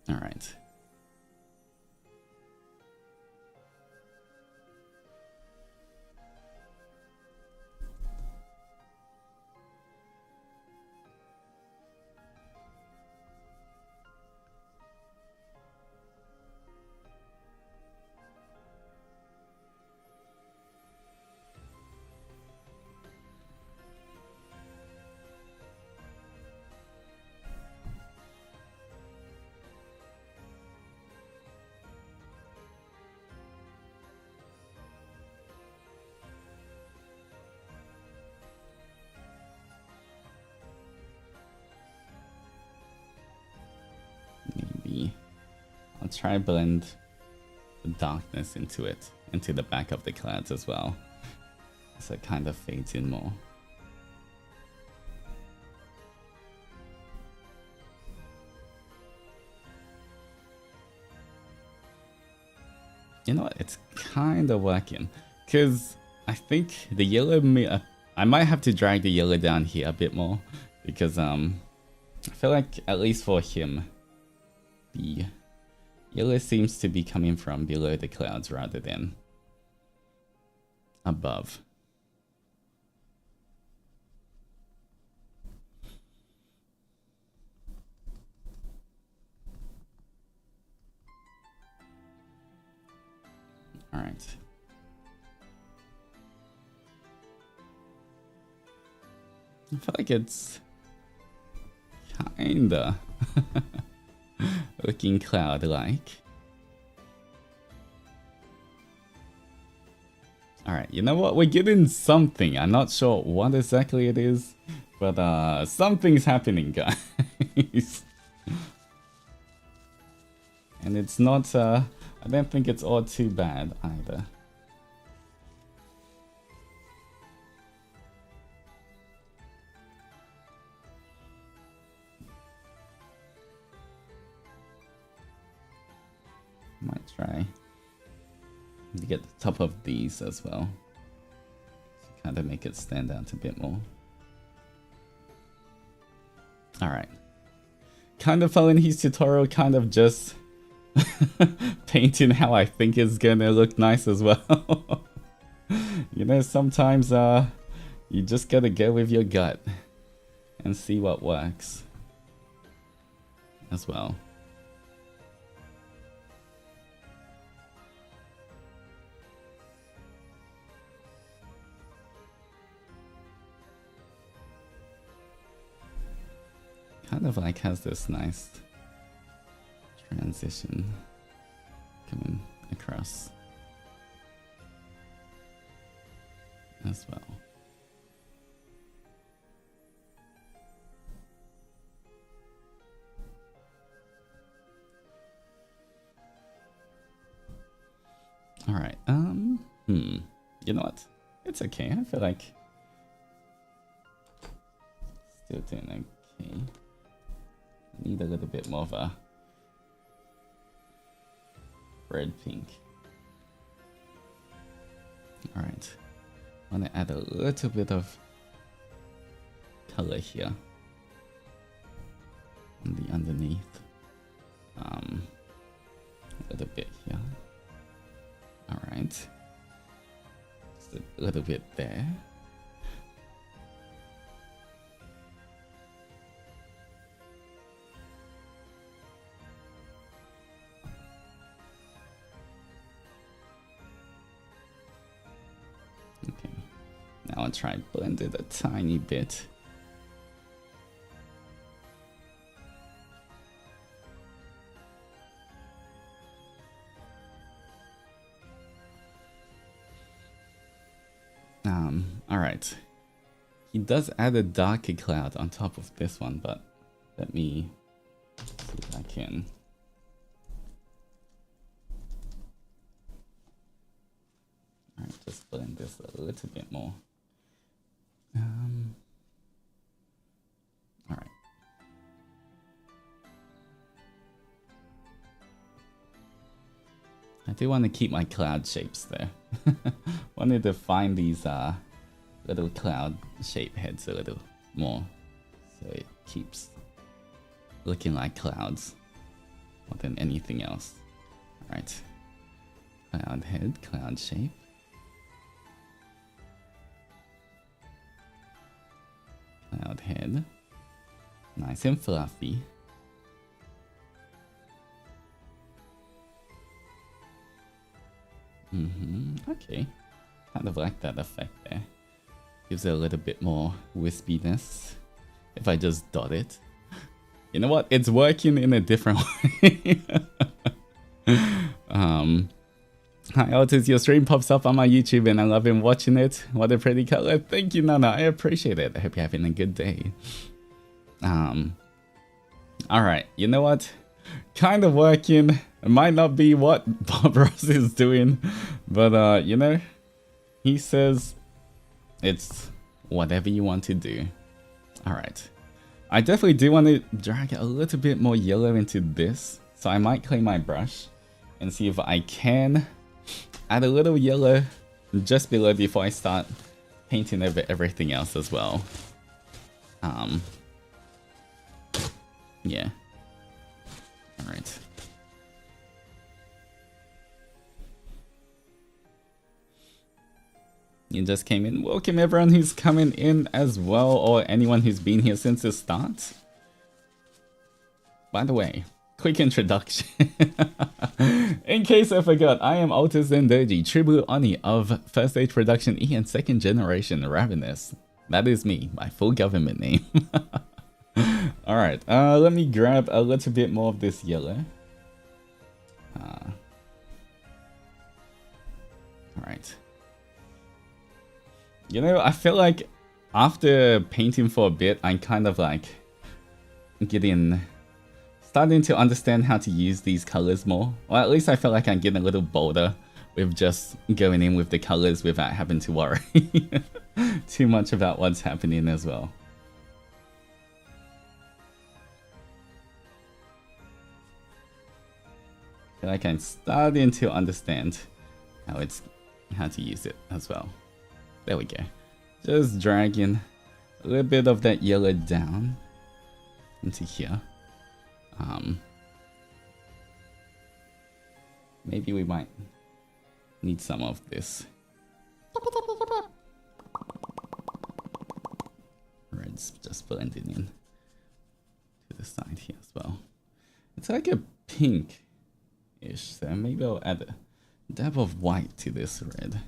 All right. Maybe I'll try blend the darkness into it, into the back of the clouds as well, so it kind of fades in more. You know what? It's kind of working, because I think the yellow, I might have to drag the yellow down here a bit more, because I feel like at least for him, the yellow seems to be coming from below the clouds rather than above. All right. I feel like it's kinda looking cloud-like. Alright, you know what? We're getting something. I'm not sure what exactly it is, but something's happening, guys. And it's not, I don't think it's all too bad either. Might try to get the top of these as well, to kind of make it stand out a bit more. Alright. Kind of following his tutorial, kind of just painting how I think it's gonna look nice as well. You know, sometimes you just gotta go with your gut and see what works as well. Kind of like has this nice transition coming across as well. All right. You know what? It's okay. I feel like still doing okay. Need a little bit more of a red pink. Alright. I want to add a little bit of color here on the underneath. A little bit here. Alright. Just a little bit there. Okay, now I'll try and blend it a tiny bit. Alright. He does add a darker cloud on top of this one, but let me see if I can. Alright, just blend this a little bit more. Alright. I do want to keep my cloud shapes there. Wanted to find these little cloud shape heads a little more, so it keeps looking like clouds more than anything else. Alright. Cloud head, cloud shape. Cloud head. Nice and fluffy. Okay. Kind of like that effect there. Gives it a little bit more wispiness. If I just dot it. You know what? It's working in a different way. Hi Altus, your stream pops up on my YouTube and I love him watching it. What a pretty color. Thank you, Nana. I appreciate it. I hope you're having a good day. Alright, you know what? Kind of working. It might not be what Bob Ross is doing, but you know, he says it's whatever you want to do. Alright. I definitely do want to drag a little bit more yellow into this, so I might clean my brush and see if I can add a little yellow just below before I start painting over everything else as well. Yeah. Alright. You just came in. Welcome everyone who's coming in as well, or anyone who's been here since the start. By the way, quick introduction. In case I forgot, I am Altus Zendoji, True Blue Oni of First Age Production E and Second Generation Ravenous. That is me, my full government name. Alright, let me grab a little bit more of this yellow. Alright. You know, I feel like after painting for a bit, I'm kind of like starting to understand how to use these colors more. Or at least I feel like I'm getting a little bolder with just going in with the colors without having to worry too much about what's happening as well. I feel like I'm starting to understand how to use it as well. There we go. Just dragging a little bit of that yellow down into here. Maybe we might need some of this. Red's just blending in to the side here as well. It's like a pink-ish, so maybe I'll add a dab of white to this red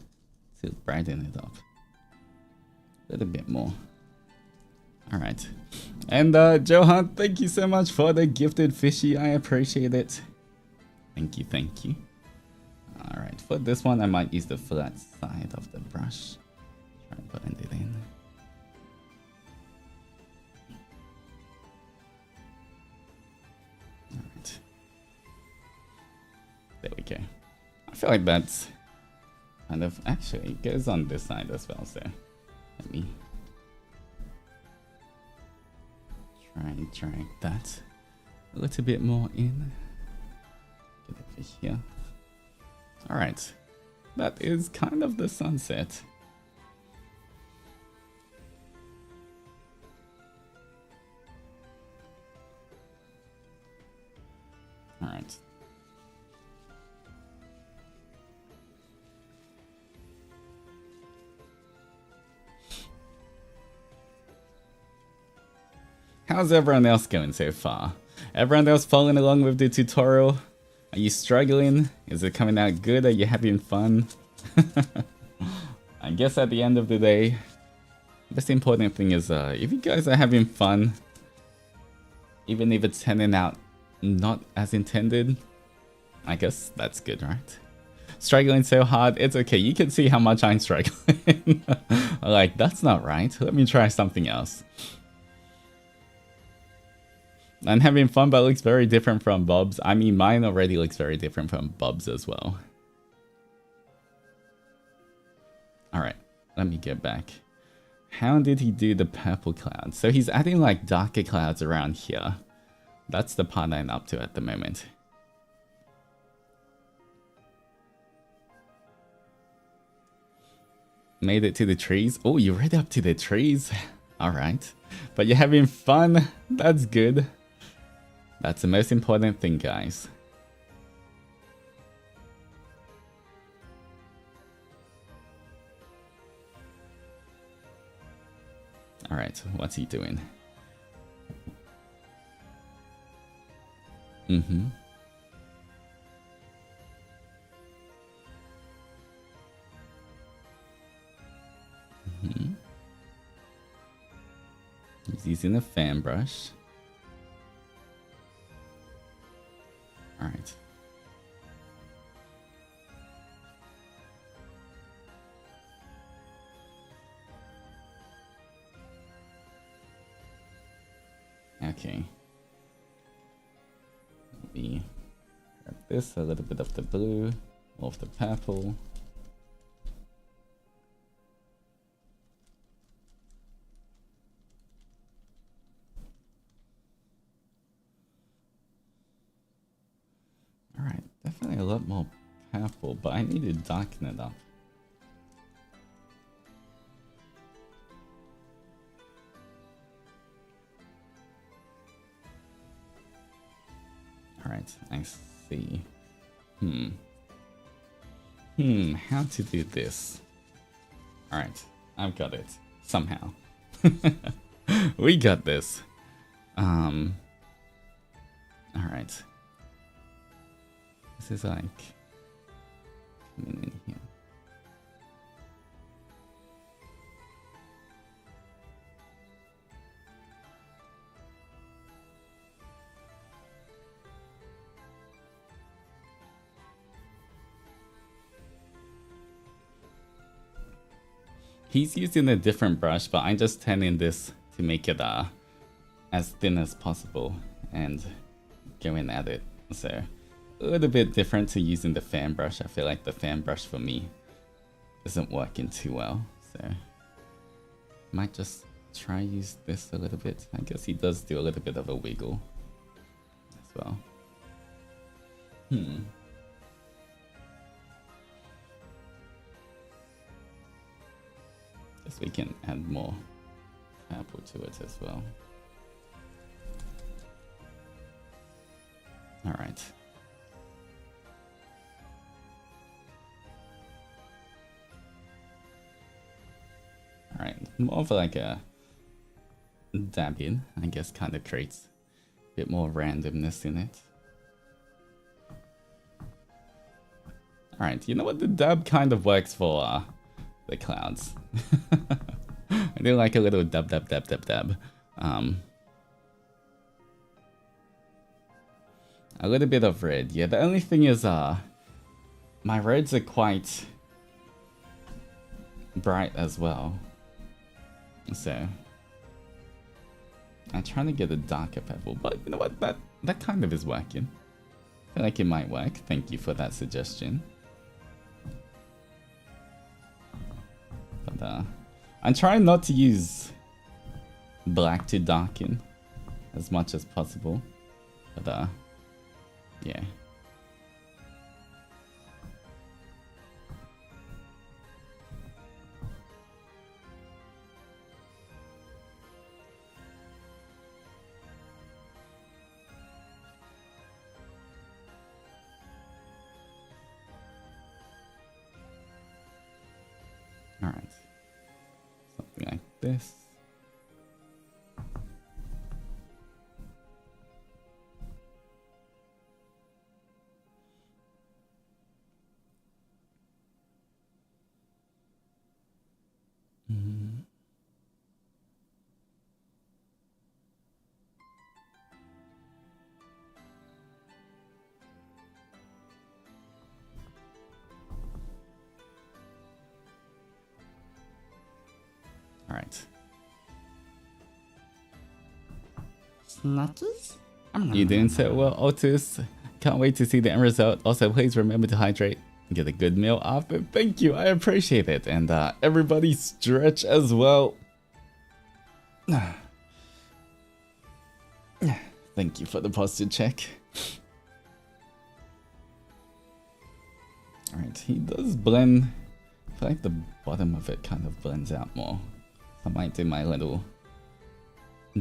to brighten it up a little bit more. Alright. And Johan, thank you so much for the gifted fishy. I appreciate it. Thank you, thank you. Alright, for this one I might use the flat side of the brush. Try and blend it in. Alright. There we go. I feel like that's kind of actually it goes on this side as well, so let me try and drag that a little bit more in. Get over here. Alright. That is kind of the sunset. Alright. How's everyone else going so far? Everyone else following along with the tutorial? Are you struggling? Is it coming out good? Are you having fun? I guess at the end of the day, the most important thing is if you guys are having fun, even if it's turning out not as intended, I guess that's good, right? Struggling so hard, it's okay. You can see how much I'm struggling. Like, that's not right. Let me try something else. I'm having fun, but it looks very different from Bob's. I mean, mine already looks very different from Bob's as well. Alright, let me get back. How did he do the purple clouds? So he's adding like darker clouds around here. That's the part I'm up to at the moment. Made it to the trees. Oh, you're right up to the trees. Alright. But you're having fun. That's good. That's the most important thing, guys. Alright, what's he doing? Mm-hmm. Mm-hmm. He's using a fan brush. Alright. Okay. Let me grab this, a little bit of the blue, more of the purple. Alright, definitely a lot more purple, but I need to darken it up. Alright, I see. How to do this? Alright, I've got it. Somehow. We got this. Alright. This is like coming in here. He's using a different brush, but I'm just turning this to make it as thin as possible and going at it. So a little bit different to using the fan brush. I feel like the fan brush for me isn't working too well. So might just try use this a little bit. I guess he does do a little bit of a wiggle as well. Guess we can add more purple to it as well. All right. All right, more of like a dab in, I guess, kind of creates a bit more randomness in it. All right, you know what? The dab kind of works for the clouds. I do like a little dab, dab, dab, dab, dab. A little bit of red. Yeah, the only thing is, my reds are quite bright as well. So I'm trying to get a darker purple, but you know what? That kind of is working. I feel like it might work. Thank you for that suggestion. But I'm trying not to use black to darken as much as possible. But yeah. All right. Something like this. All right. Snatches? You're doing so well, Altus. Can't wait to see the end result. Also, please remember to hydrate and get a good meal after. Thank you, I appreciate it. And everybody stretch as well. Thank you for the posture check. Alright, he does blend. I feel like the bottom of it kind of blends out more. I might do my little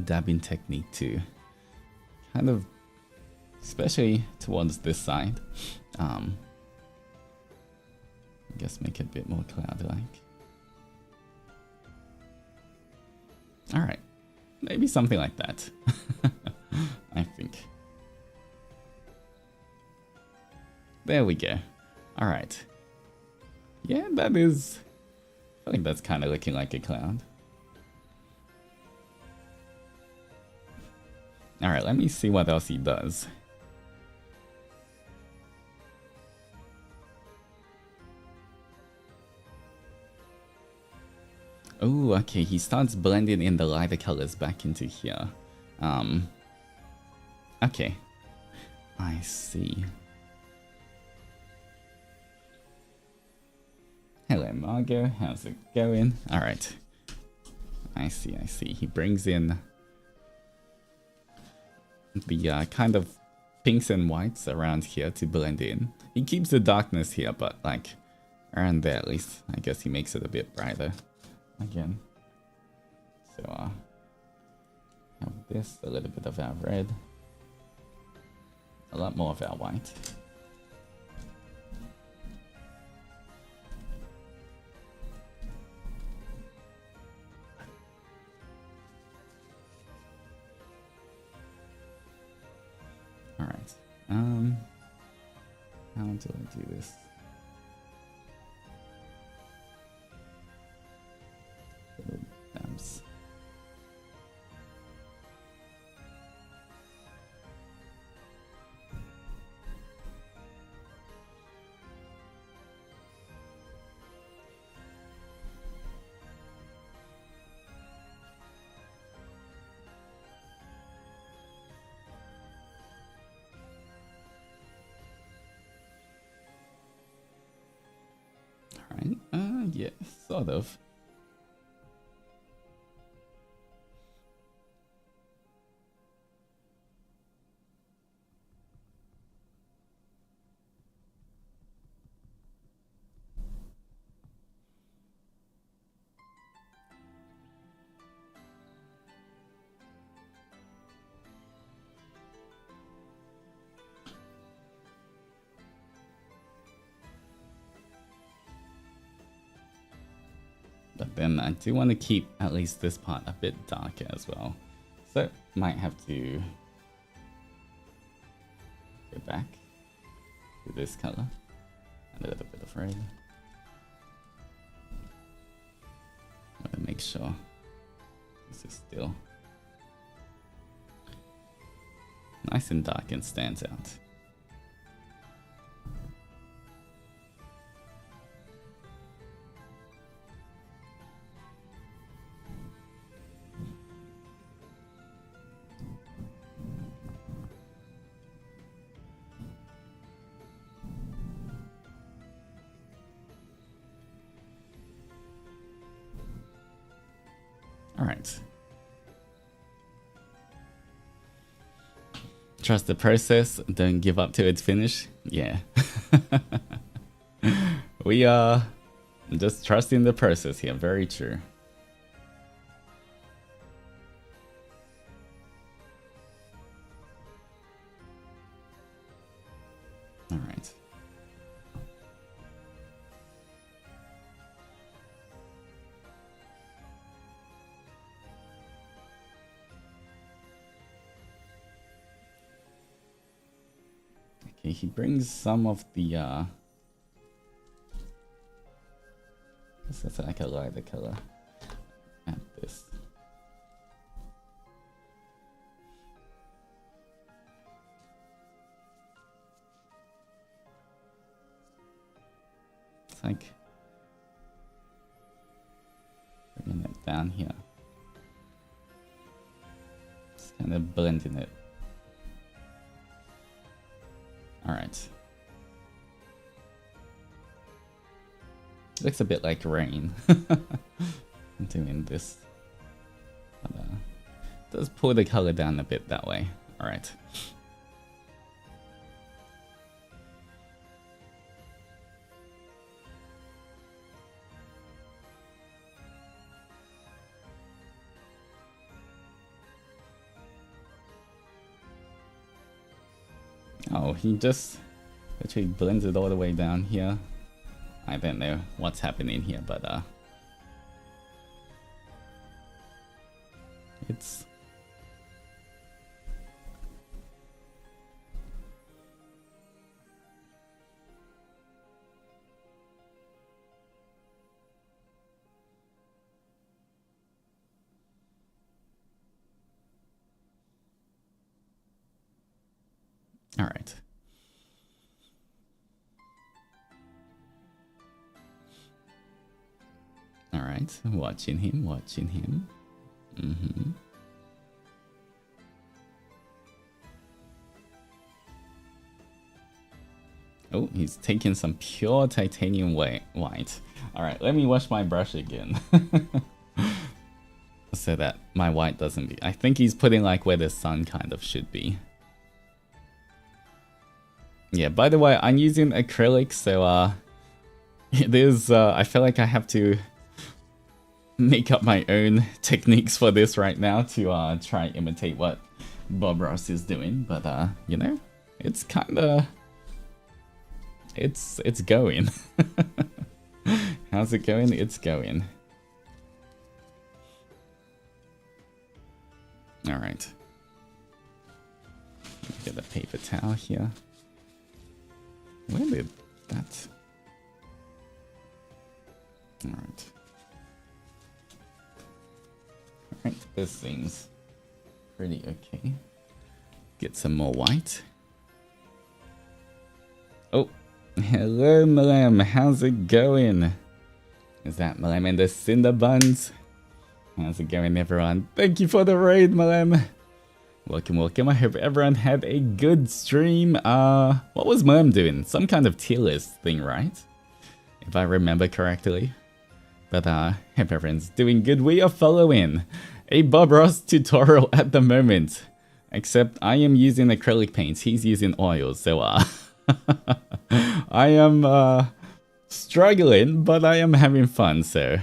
dabbing technique too. Kind of, especially towards this side. I guess make it a bit more cloud-like. Alright, maybe something like that. I think. There we go. Alright. Yeah, that is... I think that's kind of looking like a cloud. Alright, let me see what else he does. Oh, okay, he starts blending in the lighter colors back into here. Okay. I see. Hello, Margot. How's it going? Alright. I see, I see. He brings in the kind of pinks and whites around here to blend in. He keeps the darkness here, but like around there at least. I guess he makes it a bit brighter again. So have this, a little bit of our red, a lot more of our white. Alright, how do I do this? Little dabs. Yeah, sort of. But then I do want to keep at least this part a bit darker as well. So might have to go back to this color and a little bit of red. I want to make sure this is still nice and dark and stands out. Alright. Trust the process, don't give up till it's finished. Yeah. We are just trusting the process here, very true. Alright. Okay, he brings some of the that's like a lighter color at this. It's like bringing it down here. Just kind of blending it. Alright. Looks a bit like rain. Doing this. But, does pull the color down a bit that way. Alright. Oh, he just actually blends it all the way down here. I don't know what's happening here, but it's all right. All right, watching him, watching him. Mm-hmm. Oh, he's taking some pure titanium white. All right, let me wash my brush again. So that my white doesn't be... I think he's putting like where the sun kind of should be. Yeah, by the way, I'm using acrylic, so it is, I feel like I have to make up my own techniques for this right now to try and imitate what Bob Ross is doing, but you know, it's kinda, it's going. How's it going? It's going. Alright. Get a paper towel here. Where did that... Alright. Alright, this seems pretty okay. Get some more white. Oh, hello Malem, how's it going? Is that Malem and the Cinder Buns? How's it going everyone? Thank you for the raid, Malem. Welcome, welcome. I hope everyone had a good stream. What was Malem doing? Some kind of tier list thing, right? If I remember correctly. But hey friends, doing good. We are following a Bob Ross tutorial at the moment. Except I am using acrylic paints, he's using oils, so I am struggling, but I am having fun, so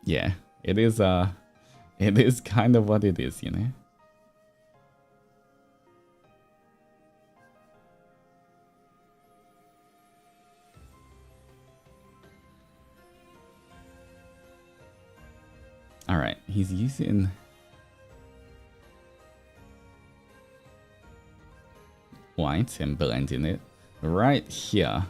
yeah, it is kind of what it is, you know. Alright, he's using white and blending it right here.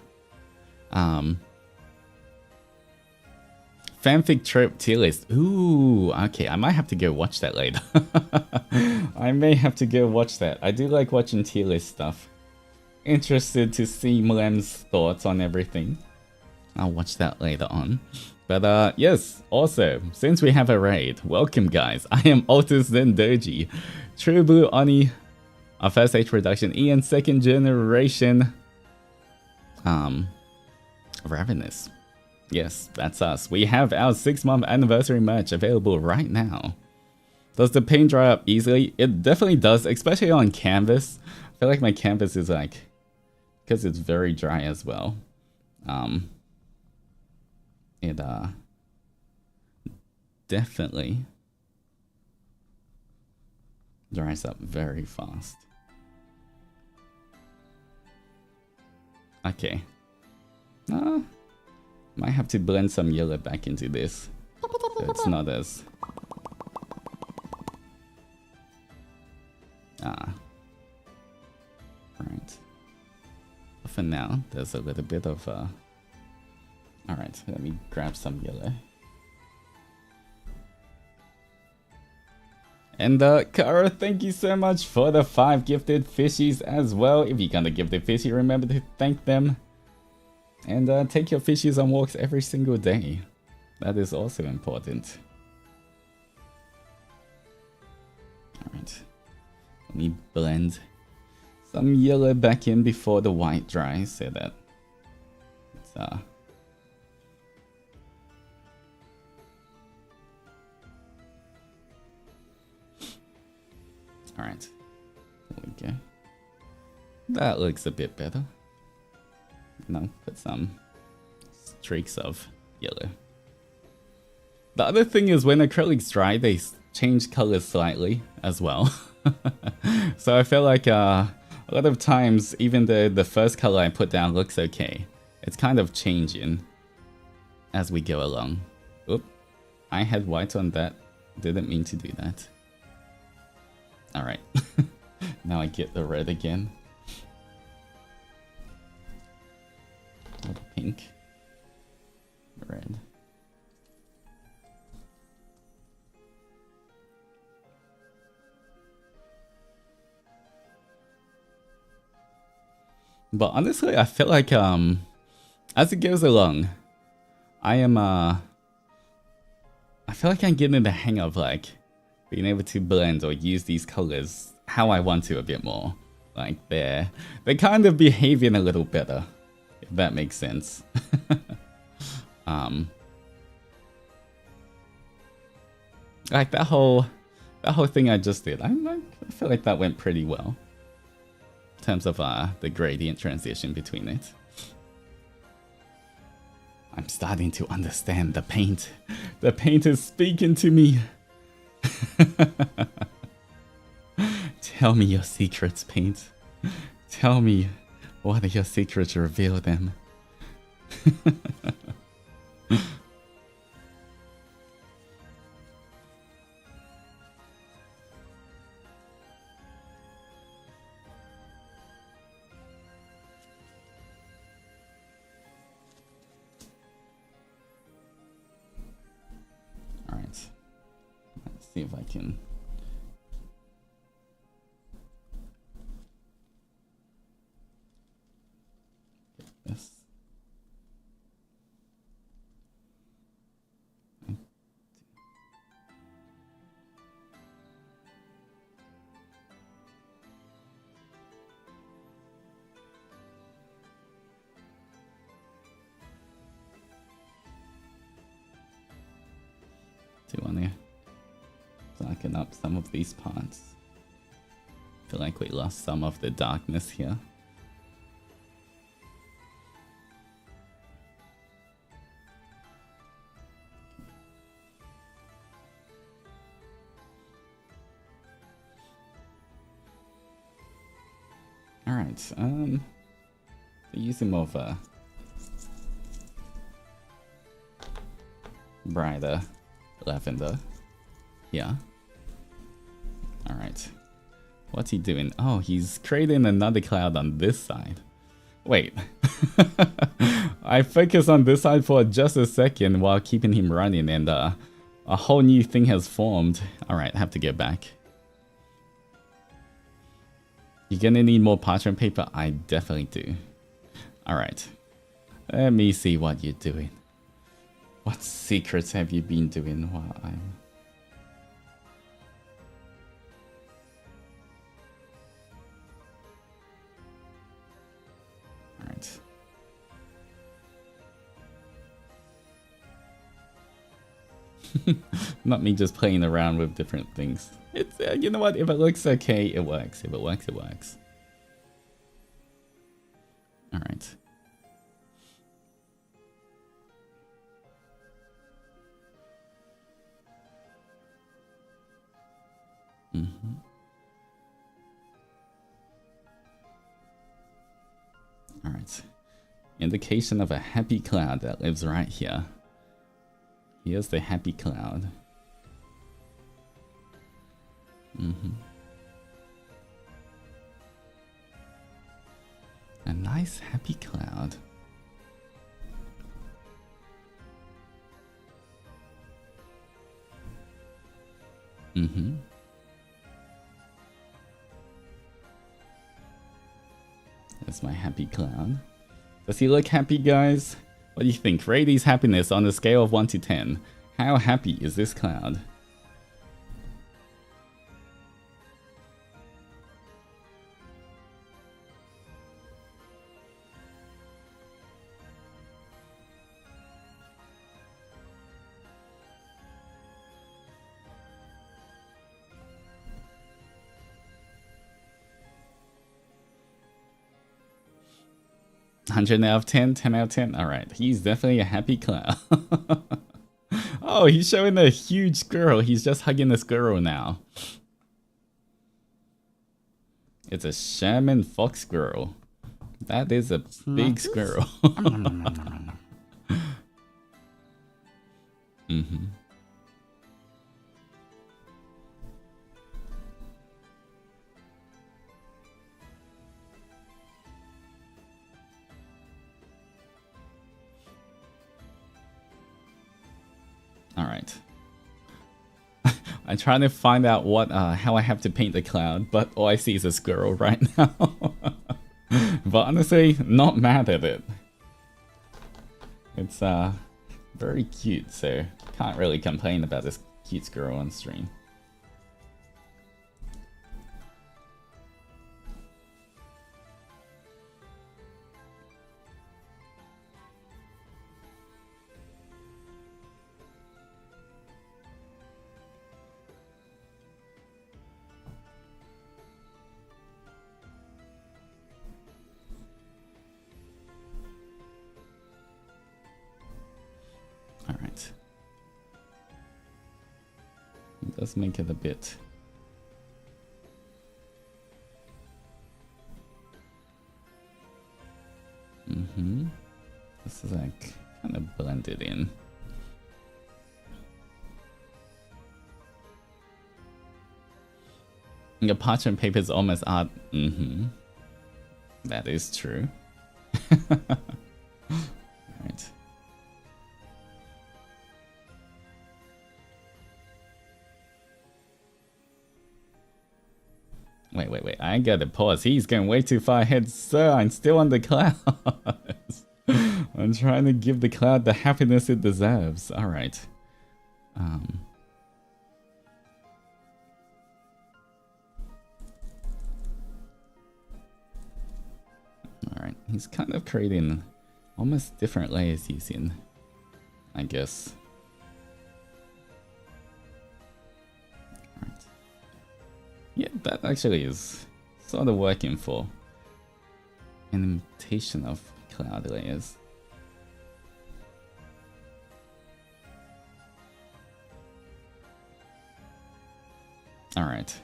Fanfic trope tier list. Ooh, okay, I might have to go watch that later. I may have to go watch that. I do like watching tier list stuff. Interested to see Mlem's thoughts on everything. I'll watch that later on. But yes, also, since we have a raid, welcome guys. I am Altus Zendoji, True Blue Oni, our first age production, Ian second generation, Ravenous. Yes, that's us. We have our 6-month anniversary merch available right now. Does the paint dry up easily? It definitely does, especially on canvas. I feel like my canvas is like, because it's very dry as well. It definitely dries up very fast. Okay. Might have to blend some yellow back into this, so it's not as right. For now, there's a little bit of alright, let me grab some yellow. And Kara, thank you so much for the 5 gifted fishies as well. If you're gonna give the fishy, remember to thank them. And take your fishies on walks every single day. That is also important. Alright. Let me blend some yellow back in before the white dries so that it's alright. There we go. That looks a bit better. No, put some streaks of yellow. The other thing is when acrylics dry, they change colors slightly as well. So I feel like a lot of times, even the first color I put down looks okay. It's kind of changing as we go along. Oop, I had white on that. Didn't mean to do that. Alright, now I get the red again. Pink, red. But honestly, I feel like as it goes along, I feel like I'm getting the hang of like being able to blend or use these colors how I want to a bit more. Like they're kind of behaving a little better. If that makes sense. Like that whole thing I just did, I feel like that went pretty well in terms of the gradient transition between it. I'm starting to understand the paint. The paint is speaking to me. Tell me your secrets, paint. Tell me. What are your secrets? Reveal them. Alright. Let's see if I can... Yes. Do you want to darken up some of these parts? Feel like we lost some of the darkness here. Alright, using more of a brighter lavender. Yeah. Alright. What's he doing? Oh, he's creating another cloud on this side. Wait. I focused on this side for just a second while keeping him running, and a whole new thing has formed. Alright, I have to get back. You're gonna need more parchment paper? I definitely do. Alright. Let me see what you're doing. What secrets have you been doing while I'm... Alright. Not me just playing around with different things. It's, you know what, if it looks okay, it works. If it works, it works. Alright. Alright. Indication of a happy cloud that lives right here. Here's the happy cloud. A nice happy cloud. That's my happy cloud. Does he look happy, guys? What do you think? Rate his happiness on a scale of 1 to 10. How happy is this cloud? $100 out of 10, 10 out of 10. Alright, he's definitely a happy clown. Oh, he's showing a huge squirrel. He's just hugging the squirrel now. It's a shaman fox squirrel. That is a big squirrel. Alright. I'm trying to find out what how I have to paint the cloud, but all I see is a squirrel right now. But honestly, not mad at it. It's very cute, so can't really complain about this cute squirrel on stream. Alright. It does make it a bit... This is like kind of blended in. Your parchment paper is almost art. That is true. Alright. Wait. I gotta pause. He's going way too far ahead, sir. I'm still on the clouds. I'm trying to give the cloud the happiness it deserves. Alright. Alright. He's kind of creating almost different layers using, I guess. that actually is sort of working for an imitation of cloud layers. Alright.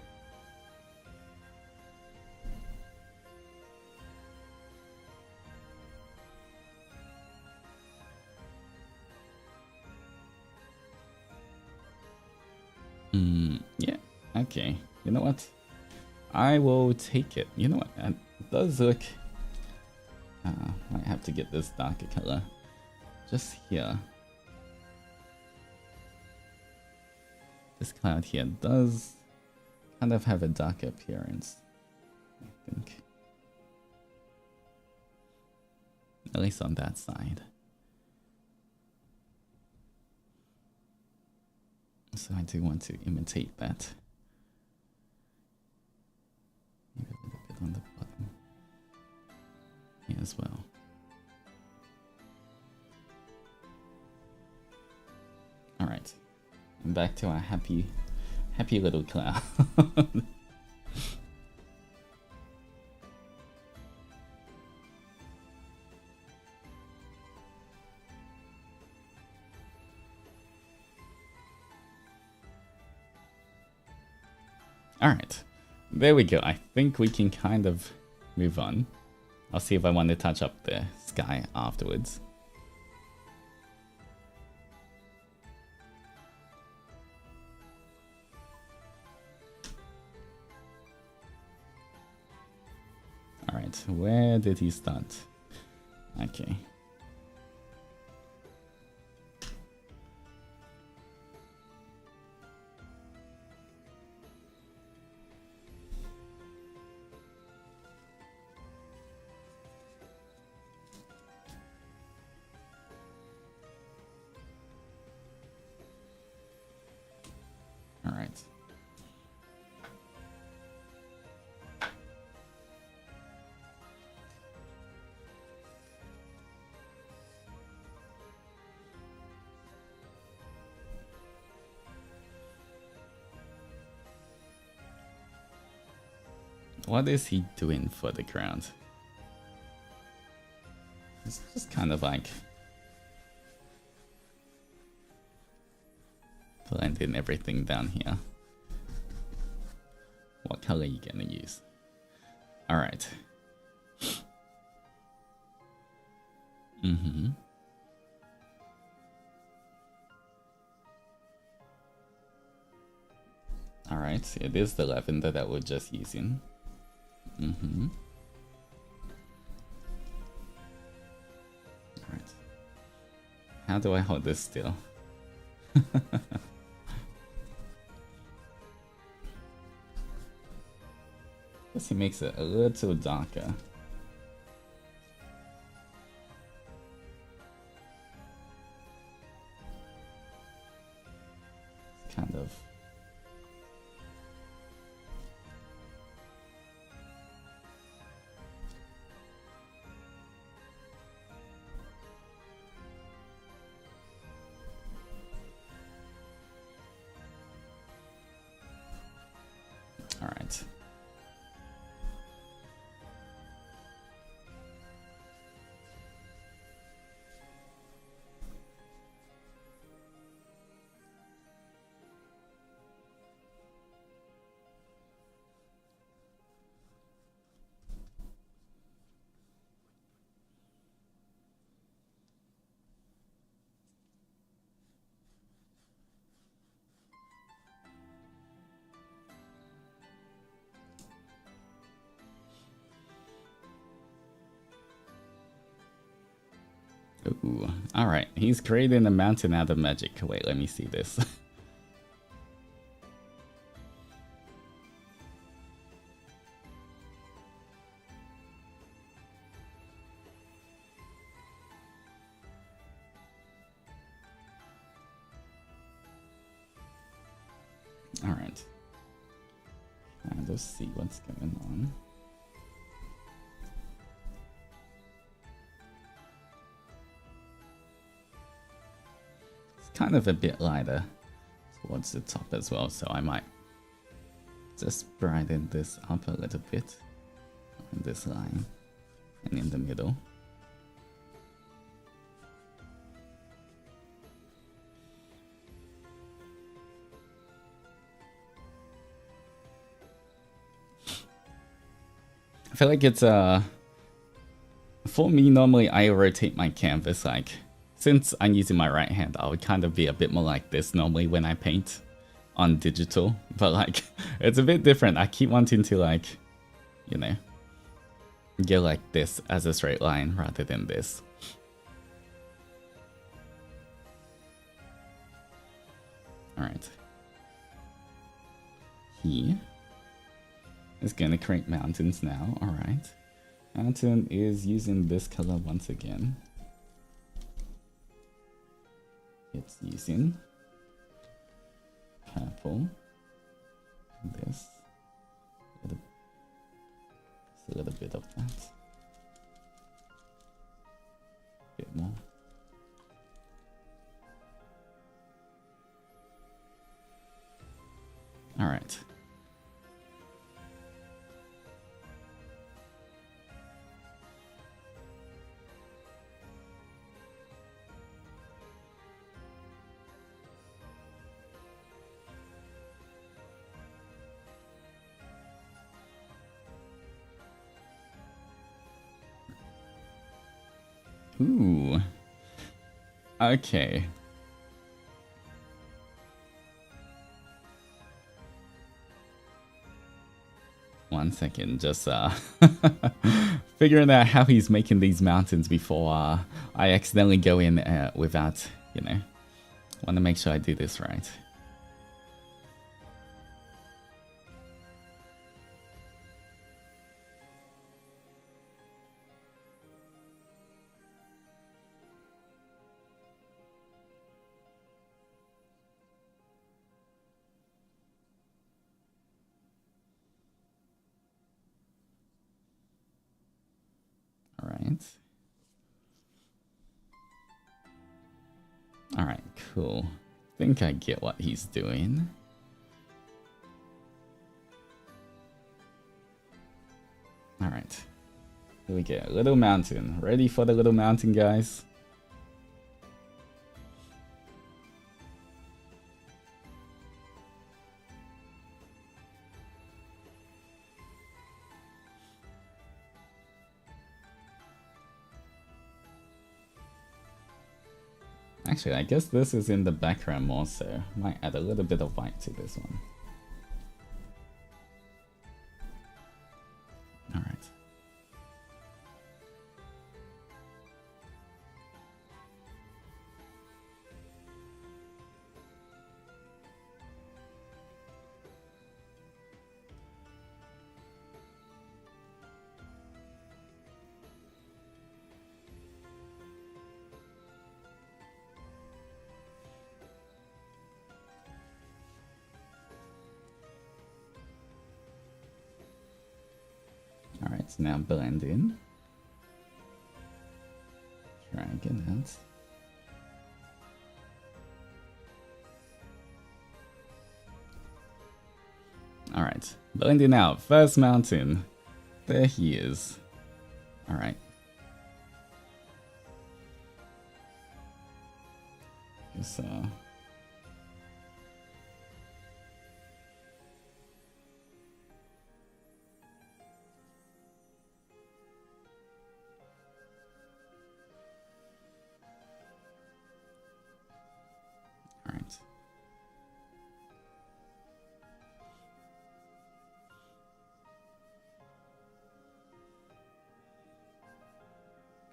Yeah, okay. You know what? I will take it. You know what? It does look... might have to get this darker color. Just here. This cloud here does kind of have a darker appearance, I think. At least on that side. So I do want to imitate that. Maybe a little bit on the bottom here as well. Alright. And back to our happy little cloud. Alright, there we go. I think we can kind of move on. I'll see if I want to touch up the sky afterwards. Alright, where did he start? Okay. Alright. What is he doing for the ground? It's just kind of like blending everything down here. What color are you gonna use? Alright. Alright, it is the lavender that we're just using. Alright. How do I hold this still? Guess he makes it a little darker. It's kind of... Alright. Ooh, alright, he's creating a mountain out of magic. Wait, let me see this. Alright. Let's see what's going on. Kind of a bit lighter towards the top as well, so I might Just brighten this up a little bit on this line and in the middle. I feel like it's for me, normally I rotate my canvas, like since I'm using my right hand, I would kind of be a bit more like this normally when I paint on digital, but like it's a bit different. I keep wanting to, like, you know, go like this as a straight line rather than this. All right, he is gonna create mountains now. All right, mountain is using this color once again. It's using purple. This, a little bit of that. A bit more. All right. Ooh. Okay. One second, just figuring out how he's making these mountains before I accidentally go in without, you know, want to make sure I do this right. Alright, cool. Think I get what he's doing. Alright. Here we go. Little mountain. Ready for the little mountain, guys? Actually, I guess this is in the background more, so might add a little bit of white to this one. Alright. Alright, so now blend in. Drag it out. Alright, blending out. First mountain. There he is. Alright. Just,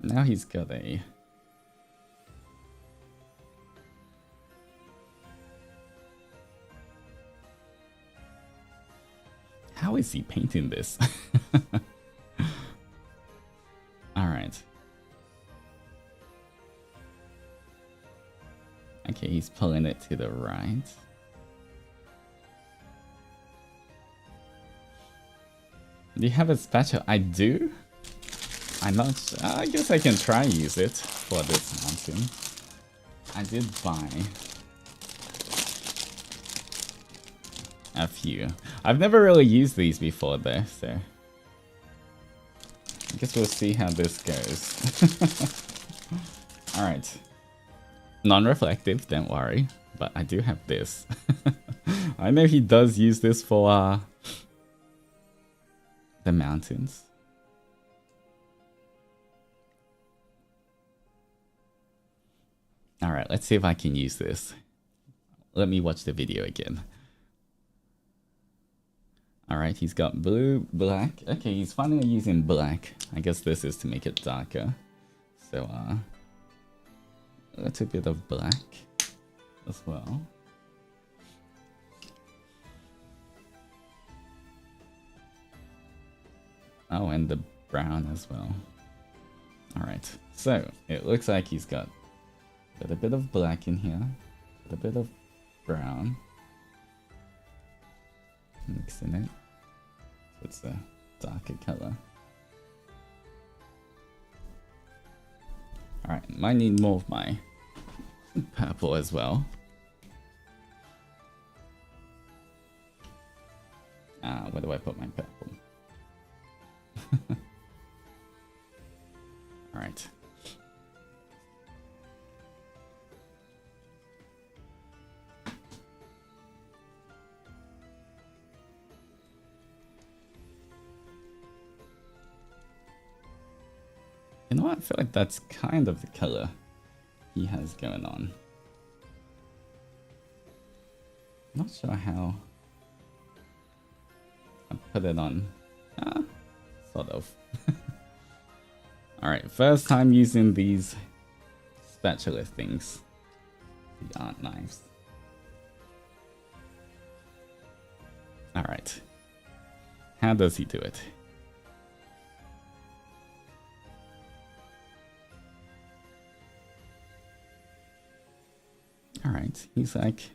now he's got a... How is he painting this? Alright. Okay, he's pulling it to the right. Do you have a spatula? I do? I'm not sure. I guess I can try use it for this mountain. I did buy a few. I've never really used these before though, so I guess we'll see how this goes. Alright. Non-reflective, don't worry. But I do have this. I know he does use this for the mountains. Alright, let's see if I can use this. Let me watch the video again. Alright, he's got blue, black. Okay, he's finally using black. I guess this is to make it darker. So, a little bit of black as well. Oh, and the brown as well. Alright, so it looks like he's got a bit of black in here, a bit of brown. Mixing it. So it's a darker color. Alright, might need more of my purple as well. Where do I put my purple? Alright. You know what? I feel like that's kind of the color he has going on. Not sure how I put it on. Sort of. Alright, first time using these spatula things. The art knives. Alright. How does he do it? Alright, he's like...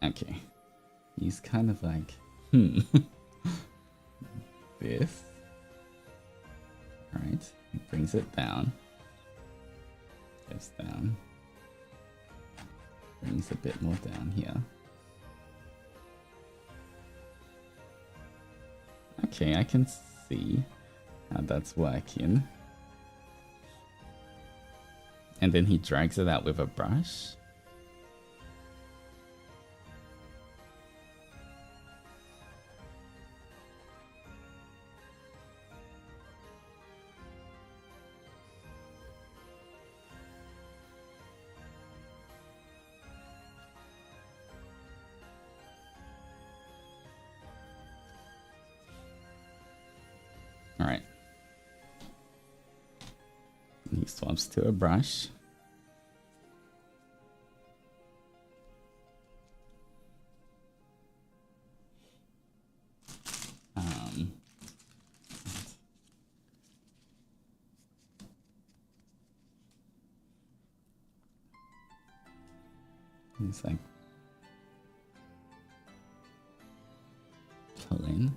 Okay, he's kind of like, this. Alright, he brings it down. Goes down. Brings a bit more down here. Okay, I can see how that's working. And then he drags it out with a brush. Alright. He swaps to a brush. He's like pulling.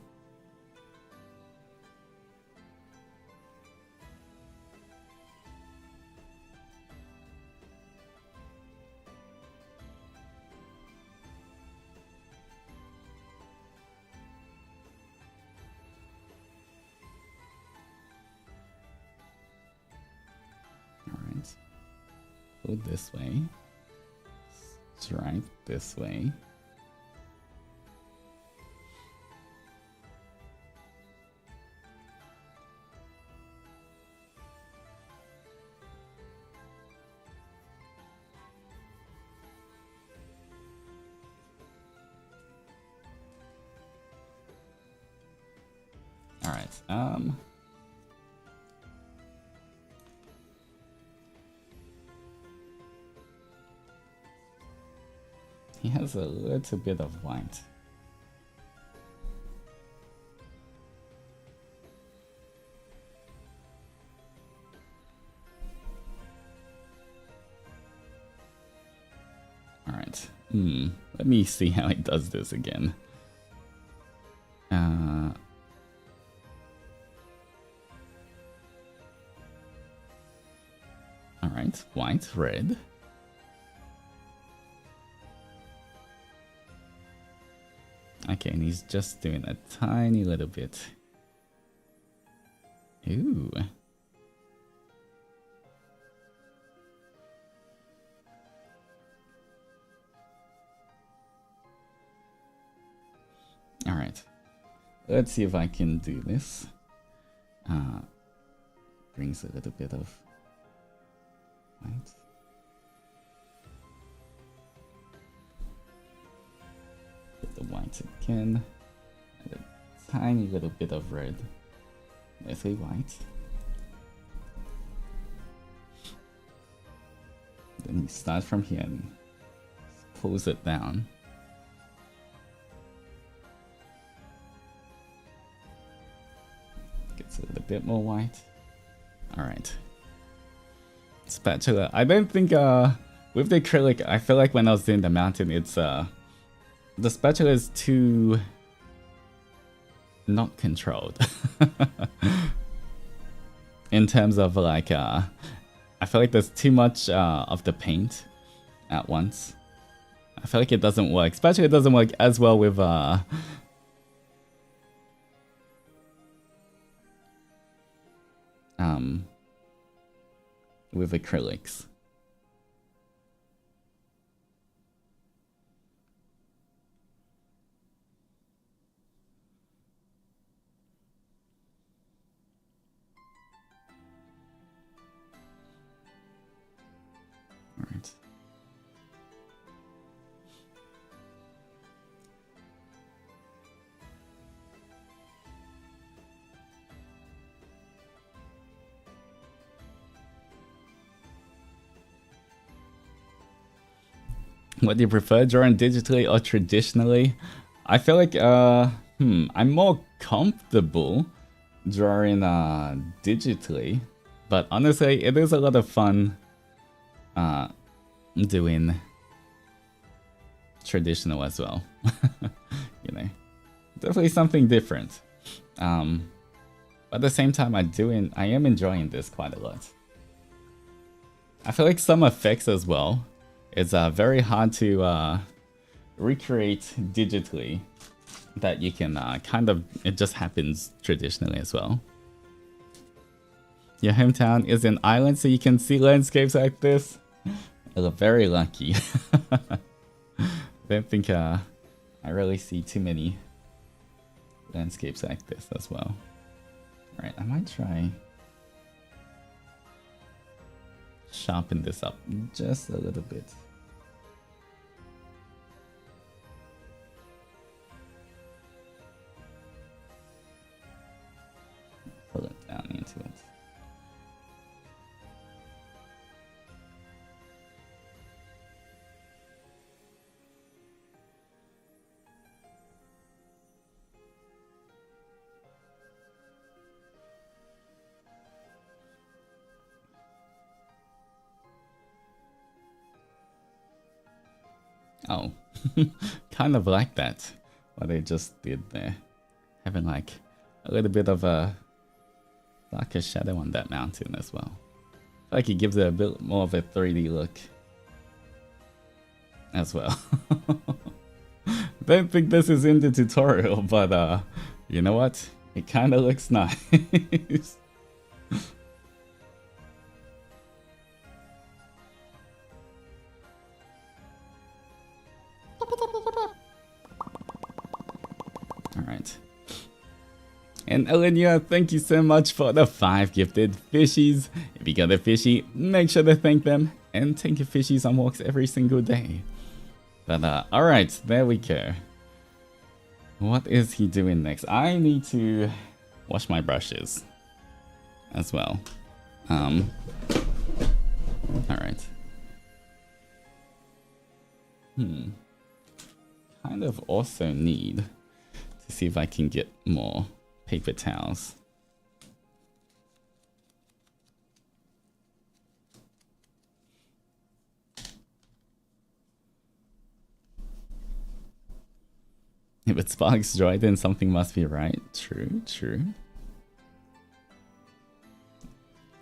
Alright. Pull this way. Stripe this way. Alright, he has a little bit of white. Alright. Alright. Let me see how it does this again. Alright, white, red. Okay, and he's just doing a tiny little bit. Ooh. Alright. Let's see if I can do this. Brings a little bit of white. Get the white again. And a tiny little bit of red. Mostly white. Then you start from here and pulls it down. Gets a little bit more white. Alright. Spatula. I don't think with the acrylic, I feel like when I was doing the mountain, it's the spatula is too not controlled. In terms of like I feel like there's too much of the paint at once. I feel like it doesn't work. Spatula doesn't work as well with with acrylics. All right. What do you prefer, drawing digitally or traditionally? I feel like I'm more comfortable drawing digitally, but honestly, it is a lot of fun doing traditional as well. You know, definitely something different. But at the same time, I am enjoying this quite a lot. I feel like some effects as well. It's very hard to recreate digitally that you can it just happens traditionally as well. Your hometown is an island, so you can see landscapes like this. You're very lucky. I don't think I really see too many landscapes like this as well. Alright, I might try sharpen this up just a little bit. Pull it down into it. Oh, kind of like that, what I just did there. Having like a little bit of a darker shadow on that mountain as well. I feel like it gives it a bit more of a 3D look as well. Don't think this is in the tutorial, but you know what? It kind of looks nice. Alright. And Elenia, thank you so much for the 5 gifted fishies. If you got a fishy, make sure to thank them and take your fishies on walks every single day. But alright, there we go. What is he doing next? I need to wash my brushes as well. Alright. Kind of also need to see if I can get more paper towels. If it sparks joy, then something must be right. True, true.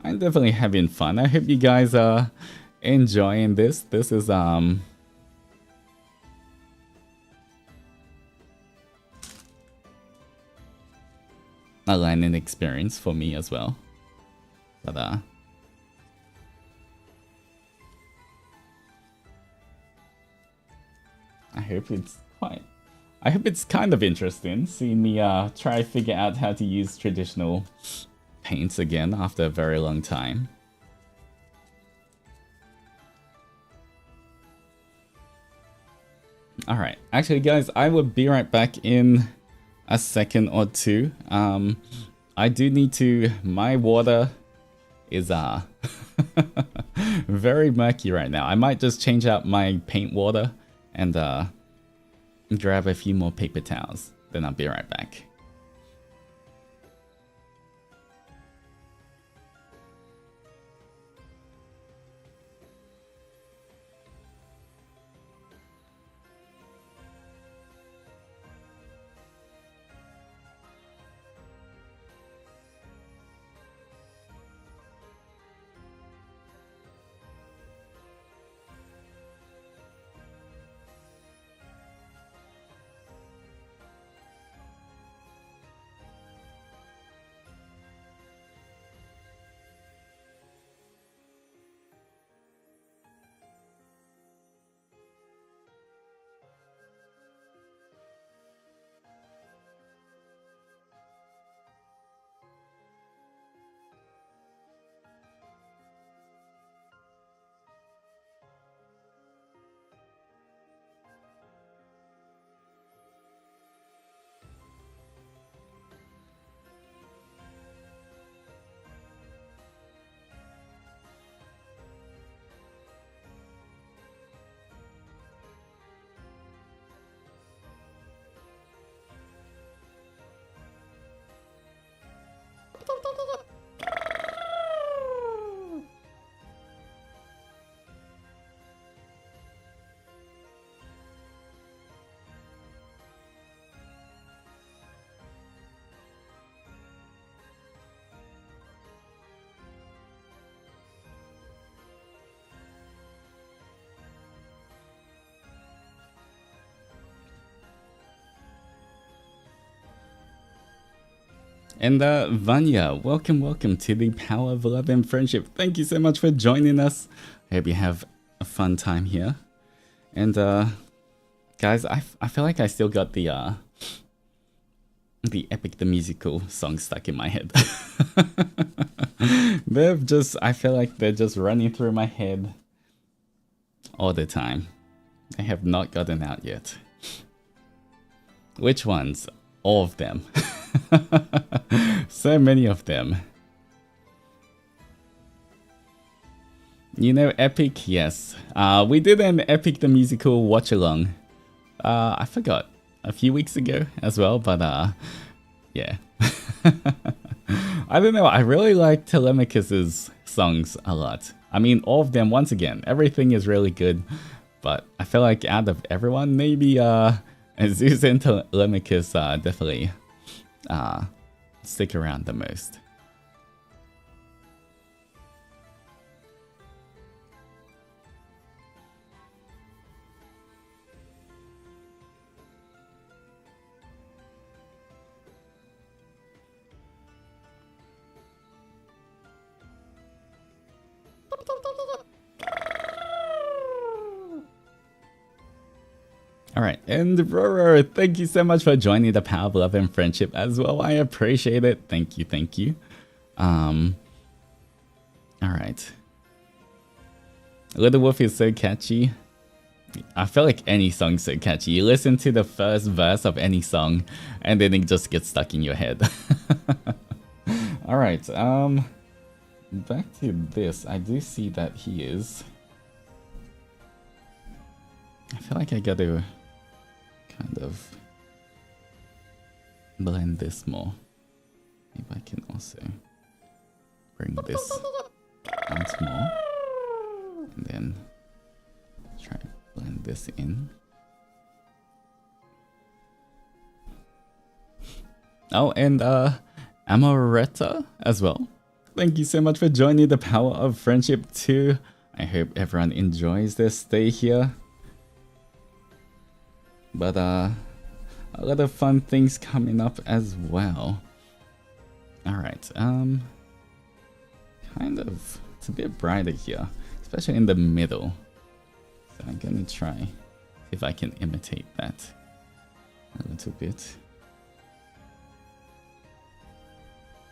I'm definitely having fun. I hope you guys are enjoying this. This is a learning experience for me as well. But I hope it's kind of interesting seeing me try to figure out how to use traditional paints again after a very long time. Alright, actually guys, I will be right back in a second or two. I do need to, my water is very murky right now. I might just change out my paint water and grab a few more paper towels. Then I'll be right back. And Vanya, welcome to the Power of Love and Friendship. Thank you so much for joining us. I hope you have a fun time here. And guys, I feel like I still got the Epic the Musical song stuck in my head. I feel like they're just running through my head all the time. They have not gotten out yet. Which ones? All of them. So many of them. You know Epic? Yes. We did an Epic the Musical watch along. I forgot. A few weeks ago as well, but yeah. I don't know, I really like Telemachus's songs a lot. I mean, all of them, once again, everything is really good, but I feel like out of everyone, maybe Zeus and Telemachus definitely stick around the most. Alright, and Roro, thank you so much for joining the Power of Love and Friendship as well. I appreciate it. Thank you, thank you. Alright. Little Wolf is so catchy. I feel like any song's so catchy. You listen to the first verse of any song, and then it just gets stuck in your head. Alright, back to this. I do see that he is... I feel like I gotta kind of blend this more. Maybe I can also bring this once more. And then try to blend this in. Oh, and Amoretta as well. Thank you so much for joining the Power of Friendship too. I hope everyone enjoys their stay here. But a lot of fun things coming up as well. Alright, kind of, it's a bit brighter here, especially in the middle. So I'm gonna try, see if I can imitate that a little bit.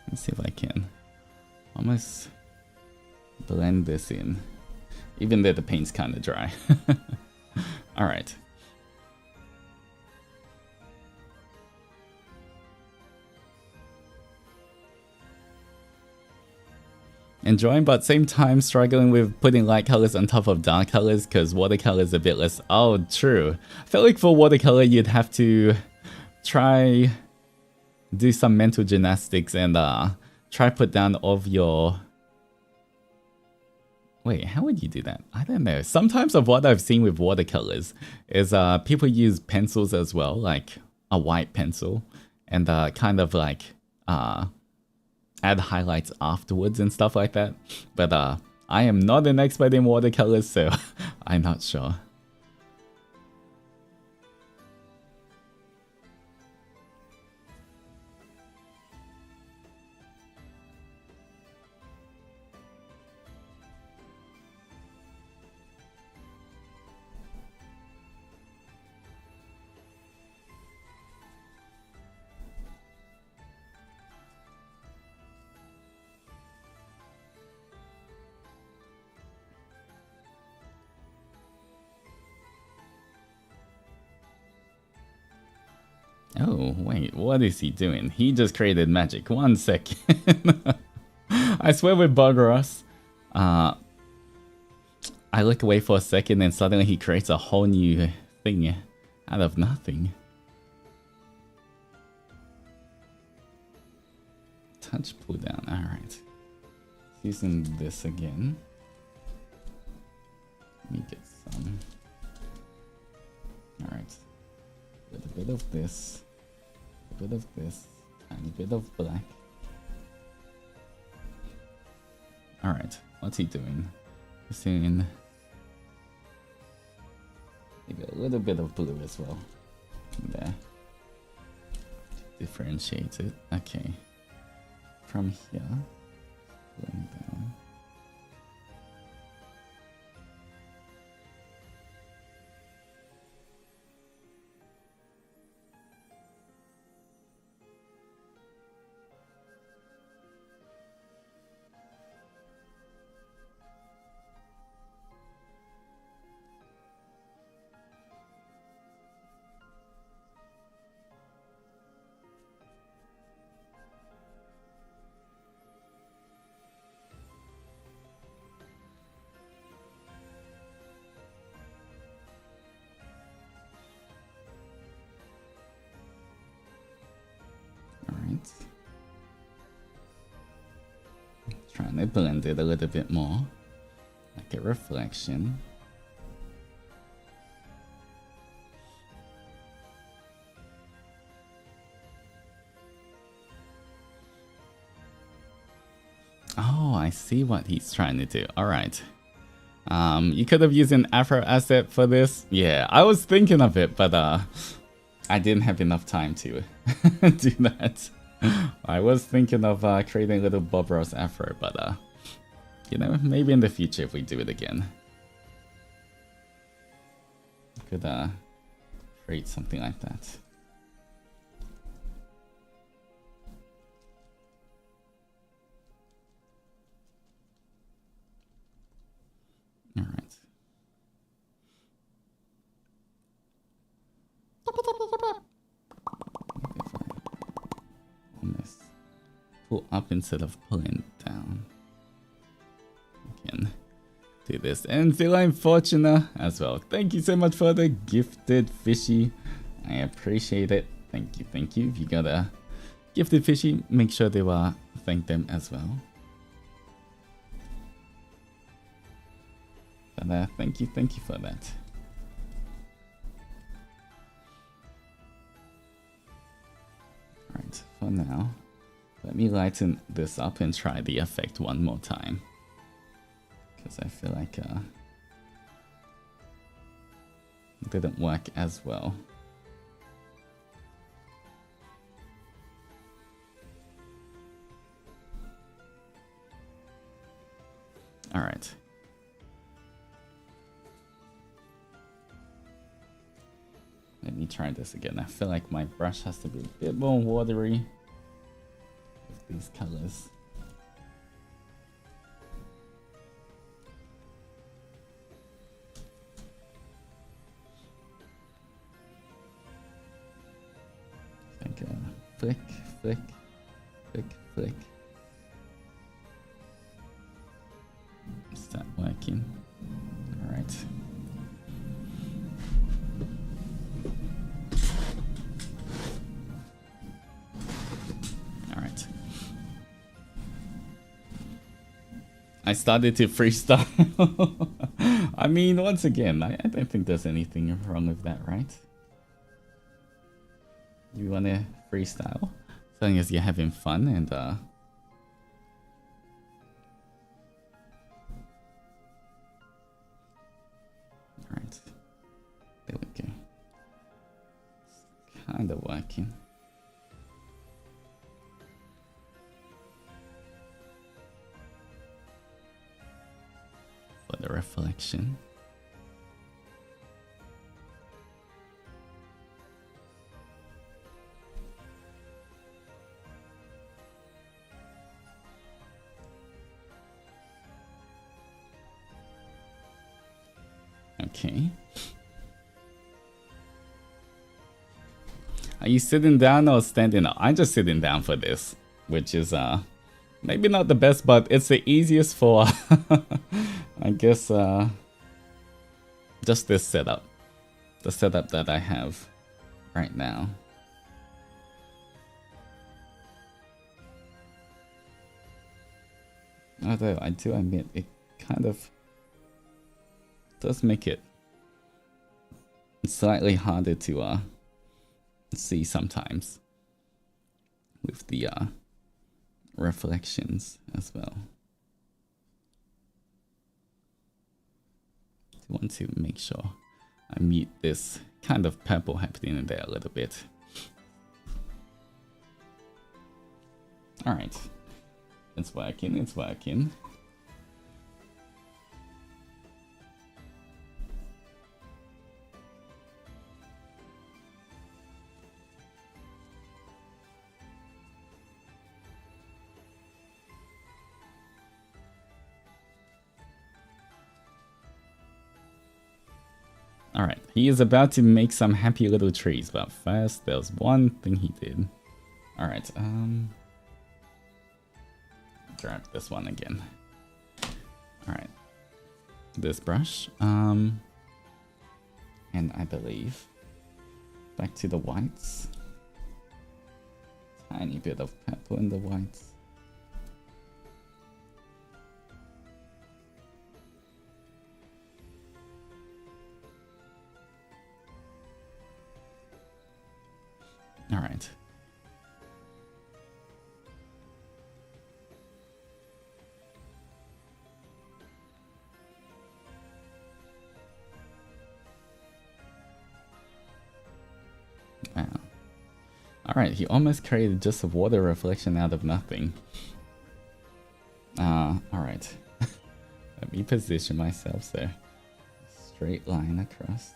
Let's see if I can almost blend this in, even though the paint's kind of dry. Alright. Enjoying, but same time struggling with putting light colors on top of dark colors because watercolor is a bit less. Oh, true. I feel like for watercolor you'd have to try do some mental gymnastics and try put down all of your. Wait, how would you do that? I don't know. Sometimes of what I've seen with watercolors is people use pencils as well, like a white pencil, and kind of like add highlights afterwards and stuff like that. But I am not an expert in watercolors, so I'm not sure. Oh, wait, what is he doing? He just created magic. 1 second. I swear with Buggeros, I look away for a second and suddenly he creates a whole new thing out of nothing. Touch pull down, alright. Using this again. Let me get some. Alright. A bit of this. A bit of this, tiny bit of black. Alright, what's he doing? He's doing maybe a little bit of blue as well. There. Differentiate it. Okay. From here, going down. Trying to blend it a little bit more, like a reflection. Oh, I see what he's trying to do. All right. You could have used an Afro asset for this. Yeah, I was thinking of it, but I didn't have enough time to do that. I was thinking of creating a little Bob Ross Afro, but you know, maybe in the future if we do it again. Could create something like that. All right. Almost pull up instead of pulling down. We can do this. And Feline Fortuna as well. Thank you so much for the gifted fishy. I appreciate it. Thank you, thank you. If you got a gifted fishy, make sure to thank them as well. But thank you for that. Alright. for now. Let me lighten this up and try the effect one more time. Because I feel like it didn't work as well. Alright. Let me try this again. I feel like my brush has to be a bit more watery with these colors. Like a flick, flick, flick, flick. Is that working? All right. All right. I started to freestyle. I mean, once again, I don't think there's anything wrong with that, right? You want to freestyle as long as you're having fun and Alright, there we go. It's kind of working. For the reflection. Okay. Are you sitting down or standing up? I'm just sitting down for this, which is maybe not the best, but it's the easiest for I guess just this setup. The setup that I have right now. Although I do admit it kind of does make it slightly harder to see sometimes with the reflections as well. I want to make sure I mute this kind of purple happening in there a little bit. Alright, it's working, it's working. Alright, he is about to make some happy little trees, but first there's one thing he did. Alright, grab this one again. Alright, this brush, and I believe back to the whites. Tiny bit of purple in the whites. All right. Wow. All right, he almost created just a water reflection out of nothing. All right. Let me position myself there. Straight line across.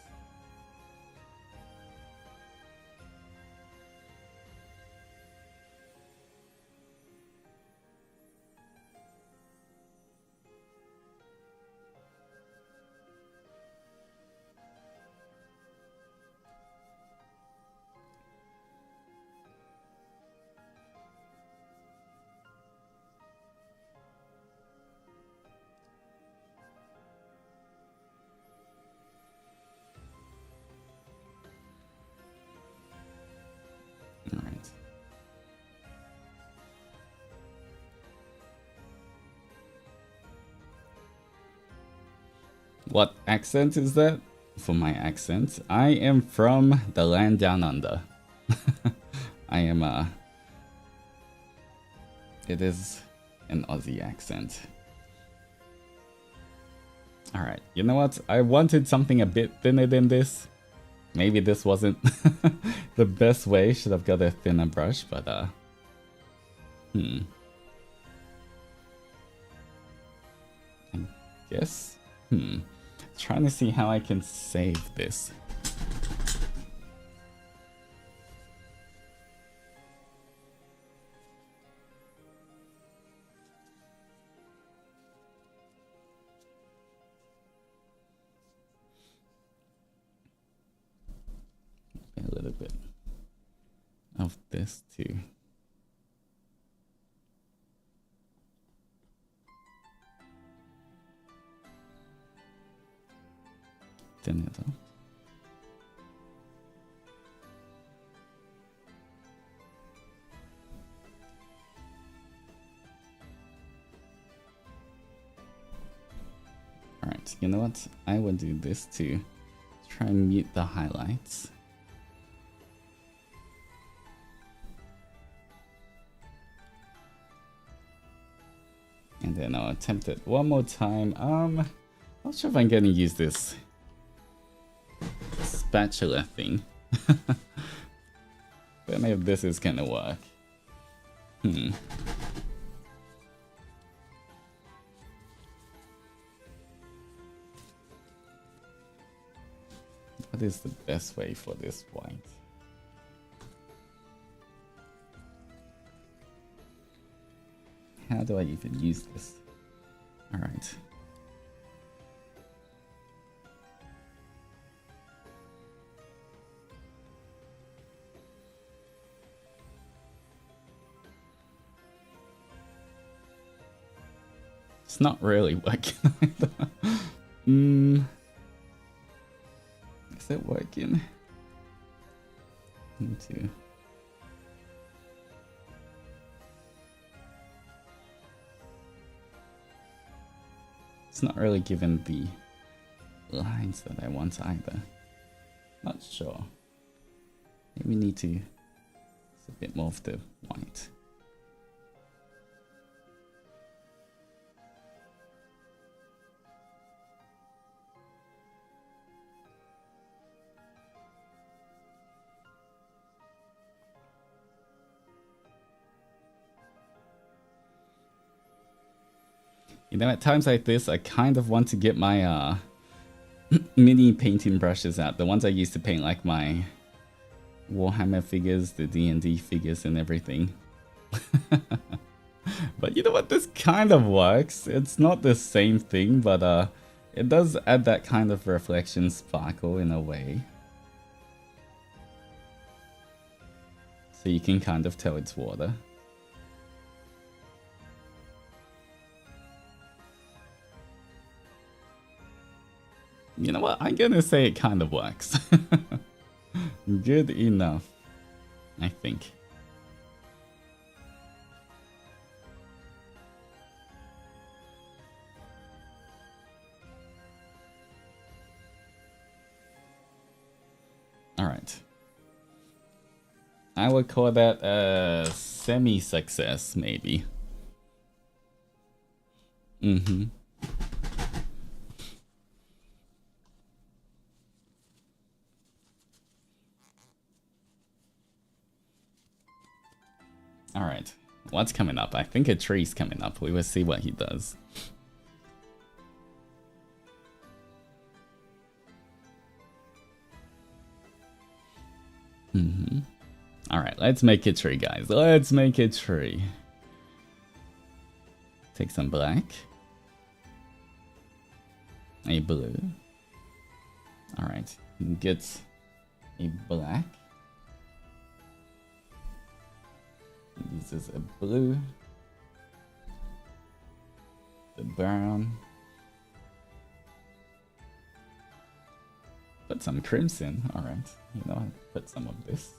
What accent is that? For my accent, I am from the land down under. I am it is an Aussie accent. Alright, you know what? I wanted something a bit thinner than this. Maybe this wasn't the best way. Should have got a thinner brush, but I guess. Trying to see how I can save this. A little bit of this too. Then it up. Alright, you know what? I will do this too. Try and mute the highlights. And then I'll attempt it one more time. Not sure if I'm gonna use this spatula thing. Don't know if this is gonna work. What is the best way for this white? How do I even use this? Alright. It's not really working either. Is it working? Me too. It's not really given the lines that I want either. Not sure. Maybe we need to use a bit more of the white. You know, at times like this, I kind of want to get my mini painting brushes out. The ones I used to paint like my Warhammer figures, the D&D figures and everything. But you know what? This kind of works. It's not the same thing, but it does add that kind of reflection sparkle in a way. So you can kind of tell it's water. You know what? I'm gonna say it kind of works. Good enough, I think. Alright. I would call that a semi-success, maybe. Alright, what's coming up? I think a tree's coming up. We will see what he does. Alright, let's make a tree, guys. Let's make a tree. Take some black. A blue. Alright, get a black. This is a blue, the brown, put some crimson. All right, you know, I'll put some of this.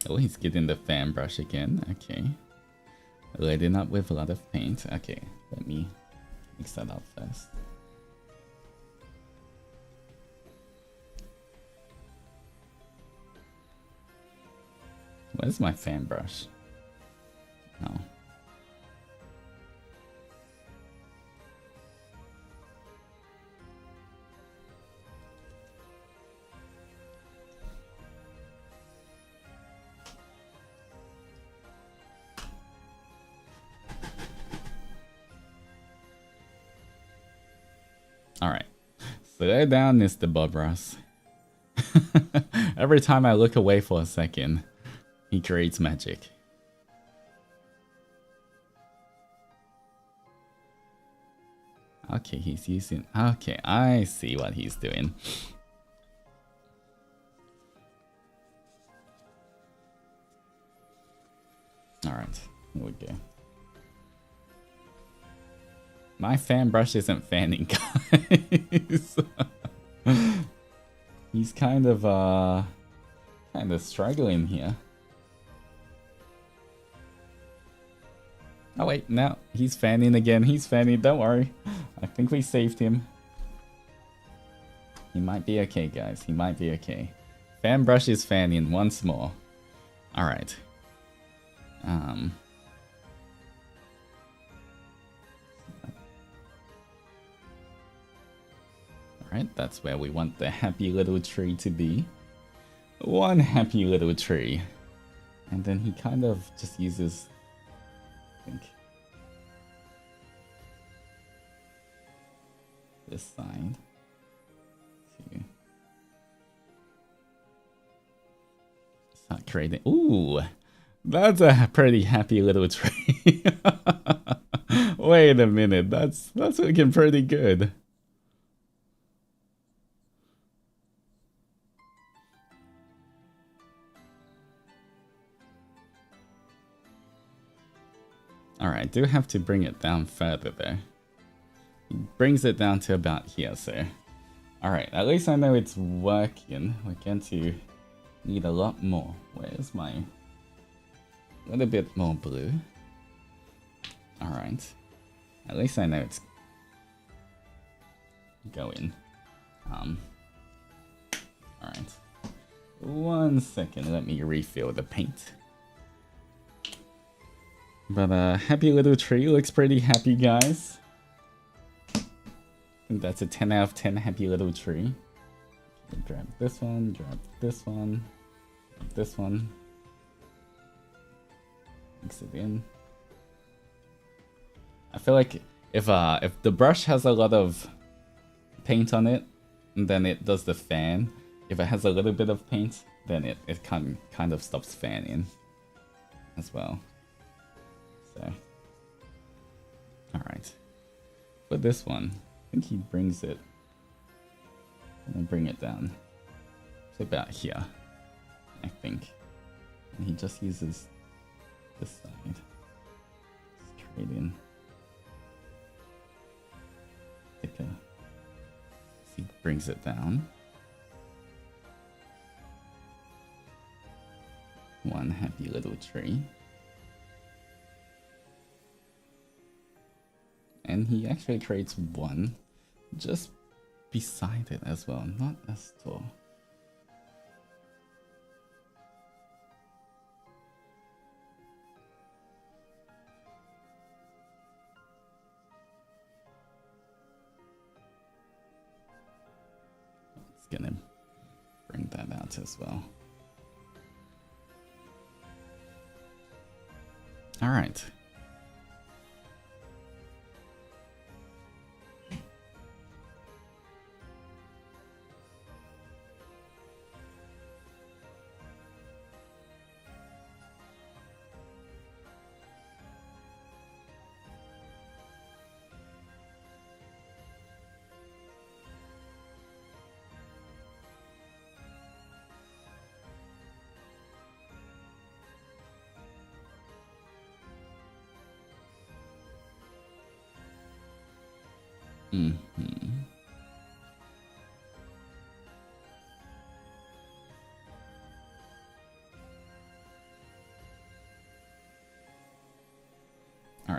Oh, he's getting the fan brush again. Okay. Lighten up with a lot of paint. Okay, let me mix that up first. Where's my fan brush? Oh. Alright. Slow down, Mr. Bob Ross. Every time I look away for a second, he creates magic. Okay, he's using... Okay, I see what he's doing. Alright, here we go. My fan brush isn't fanning, guys. He's kind of struggling here. Oh wait, no, he's fanning again. He's fanning, don't worry. I think we saved him. He might be okay, guys. He might be okay. Fan brush is fanning once more. Alright. Alright, that's where we want the happy little tree to be. One happy little tree. And then he kind of just uses... I think... this side to start creating... Ooh! That's a pretty happy little tree. Wait a minute, that's looking pretty good. Alright, do have to bring it down further though. He brings it down to about here, so... Alright, at least I know it's working. We're going to need a lot more. Where's my... a little bit more blue. Alright. At least I know it's going. Alright. 1 second, let me refill the paint. But happy little tree, looks pretty happy, guys. I think that's a 10 out of 10 happy little tree. Grab this one, grab this one, grab this one. Mix it in. I feel like if the brush has a lot of paint on it, then it does the fan. If it has a little bit of paint, then it kind of stops fanning as well. So, alright. For this one, I think he brings it, and then bring it down to about here, I think. And he just uses this side, straight in. Thicker. He brings it down. One happy little tree. And he actually creates one just beside it as well, not as tall. It's gonna bring that out as well. All right.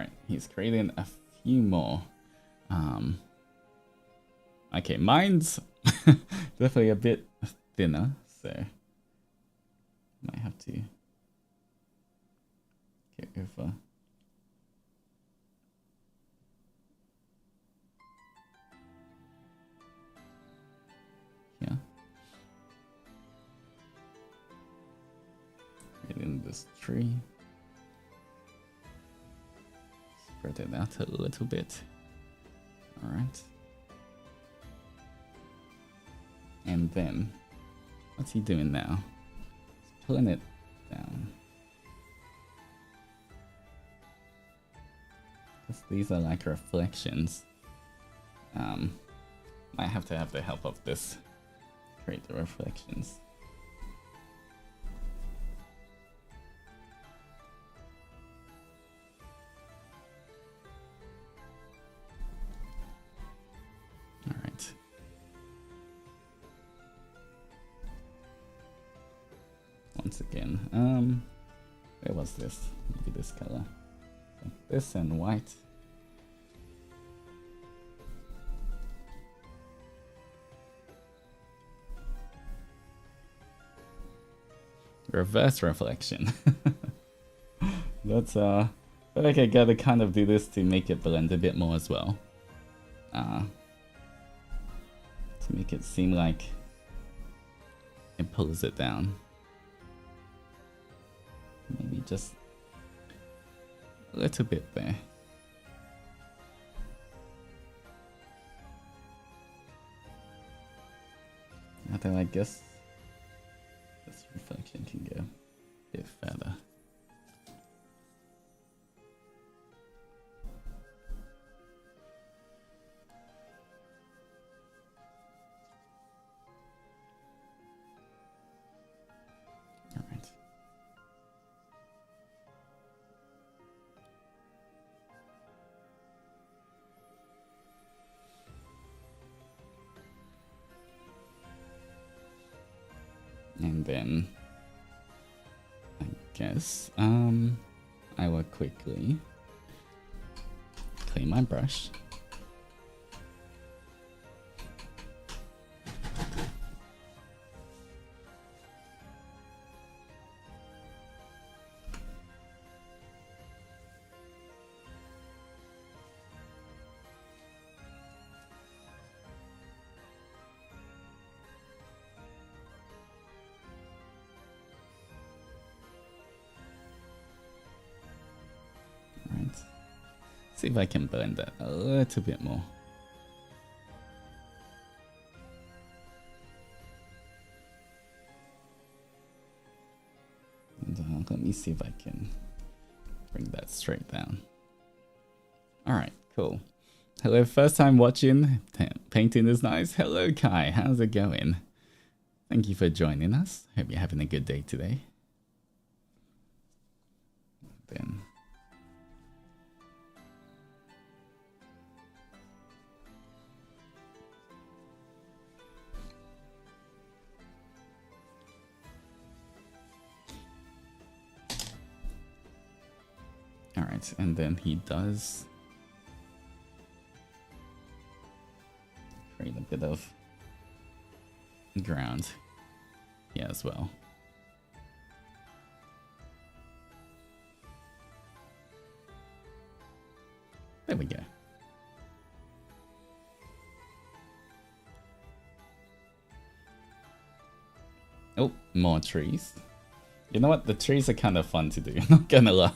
Alright, he's creating a few more. Okay, mine's definitely a bit thinner, so might have to get over. Yeah. Creating this tree. Spread it out a little bit. Alright. And then, what's he doing now? He's pulling it down. Because these are like reflections. Might have to have the help of this. Create the reflections. Alright. Once again, where was this? Maybe this color. Like this and white. Reverse reflection. That's I feel like I gotta kind of do this to make it blend a bit more as well. To make it seem like it pulls it down. Maybe just a little bit there. Although I guess this reflection can go a bit further. And then I guess I will quickly clean my brush. See if I can blend that a little bit more. And let me see if I can bring that straight down. Alright, cool. Hello, first time watching. Painting is nice. Hello, Kai. How's it going? Thank you for joining us. Hope you're having a good day today. Then alright, and then he does create a bit of ground here as well. There we go. Oh, more trees. You know what? The trees are kind of fun to do, not gonna lie.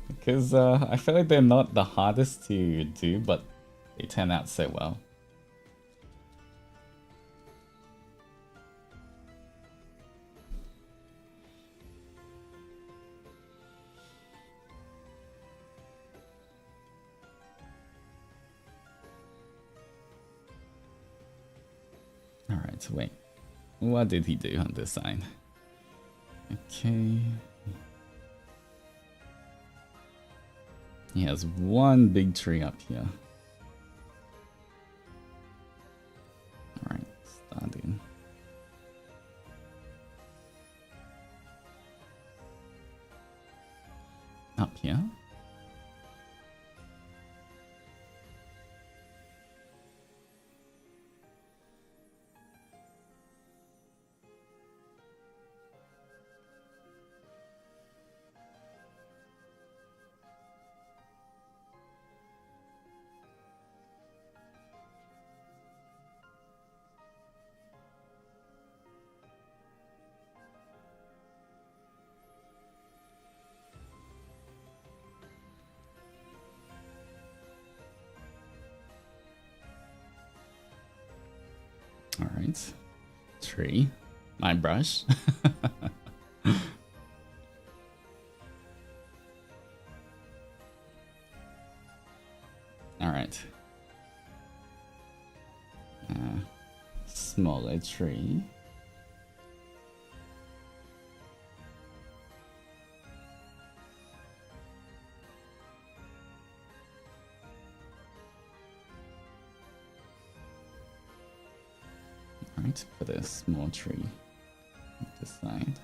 Because I feel like they're not the hardest to do, but they turn out so well. Alright, wait. What did he do on this side? Okay. He has one big tree up here. Alright, starting. Up here. All right, tree, my brush. All right, smaller tree. Alright, put a small tree on this side.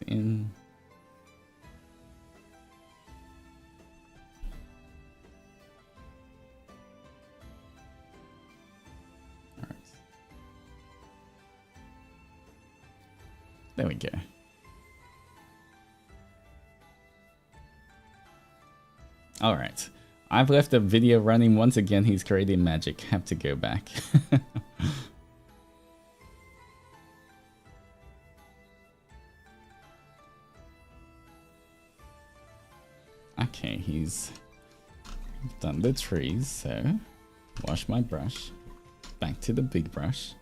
In. All right. There we go. All right. I've left the video running once again. He's creating magic. Have to go back. Okay, he's done the trees, so wash my brush. Back to the big brush.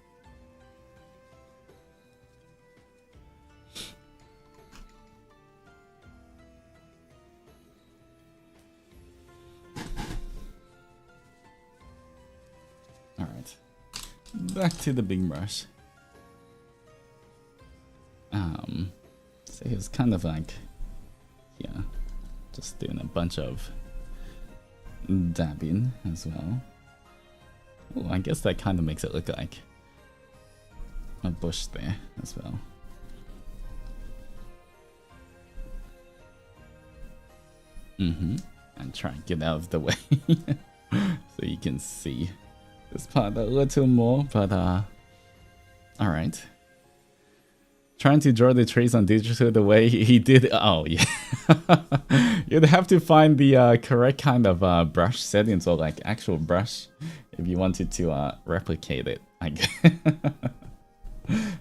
Alright, back to the big brush. So it was kind of like, yeah. Just doing a bunch of dabbing as well. Oh, I guess that kind of makes it look like a bush there as well. And try and get out of the way so you can see this part a little more, but alright. Trying to draw the trees on digital the way he did. Oh, yeah. You'd have to find the correct kind of brush settings, or like actual brush, if you wanted to replicate it, I guess.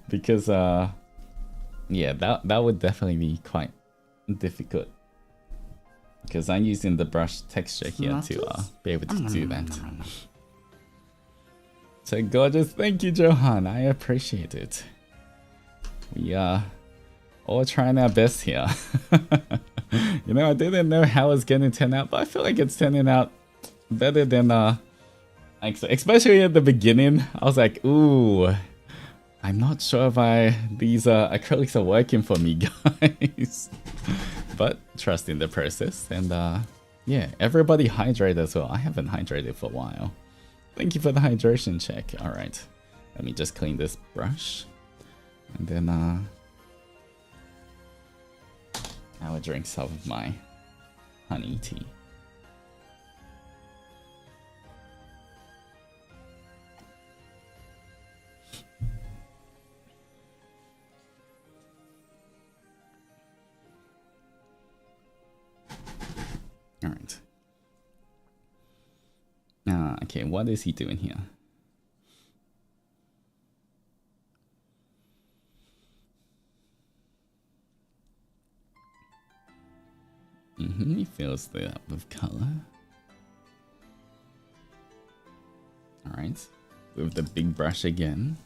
Because, yeah, that would definitely be quite difficult. Because I'm using the brush texture here to be able to do that. So gorgeous. Thank you, Johan. I appreciate it. We are all trying our best here. You know, I didn't know how it's going to turn out, but I feel like it's turning out better than especially at the beginning. I was like, ooh, I'm not sure if these acrylics are working for me, guys. But trust in the process, and yeah, everybody hydrate as well. I haven't hydrated for a while. Thank you for the hydration check. All right, let me just clean this brush. And then I will drink some of my honey tea. All right. Okay, what is he doing here? He fills that up with color. Alright, with the big brush again.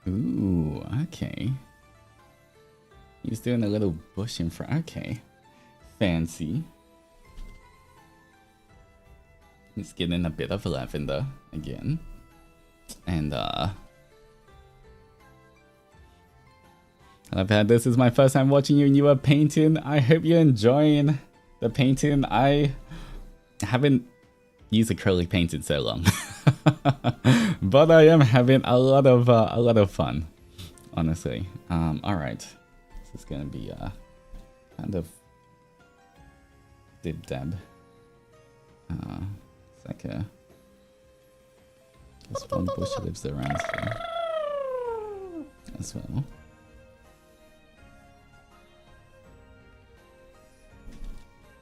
Ooh, okay. He's doing a little bush in front. Okay. Fancy. He's getting a bit of lavender again. And I've had this is my first time watching you and you are painting. I hope you're enjoying the painting. I haven't used acrylic paint in so long. But I am having a lot of fun, honestly. All right, this is gonna be kind of dib dab. It's like a this one bush lives around here as well.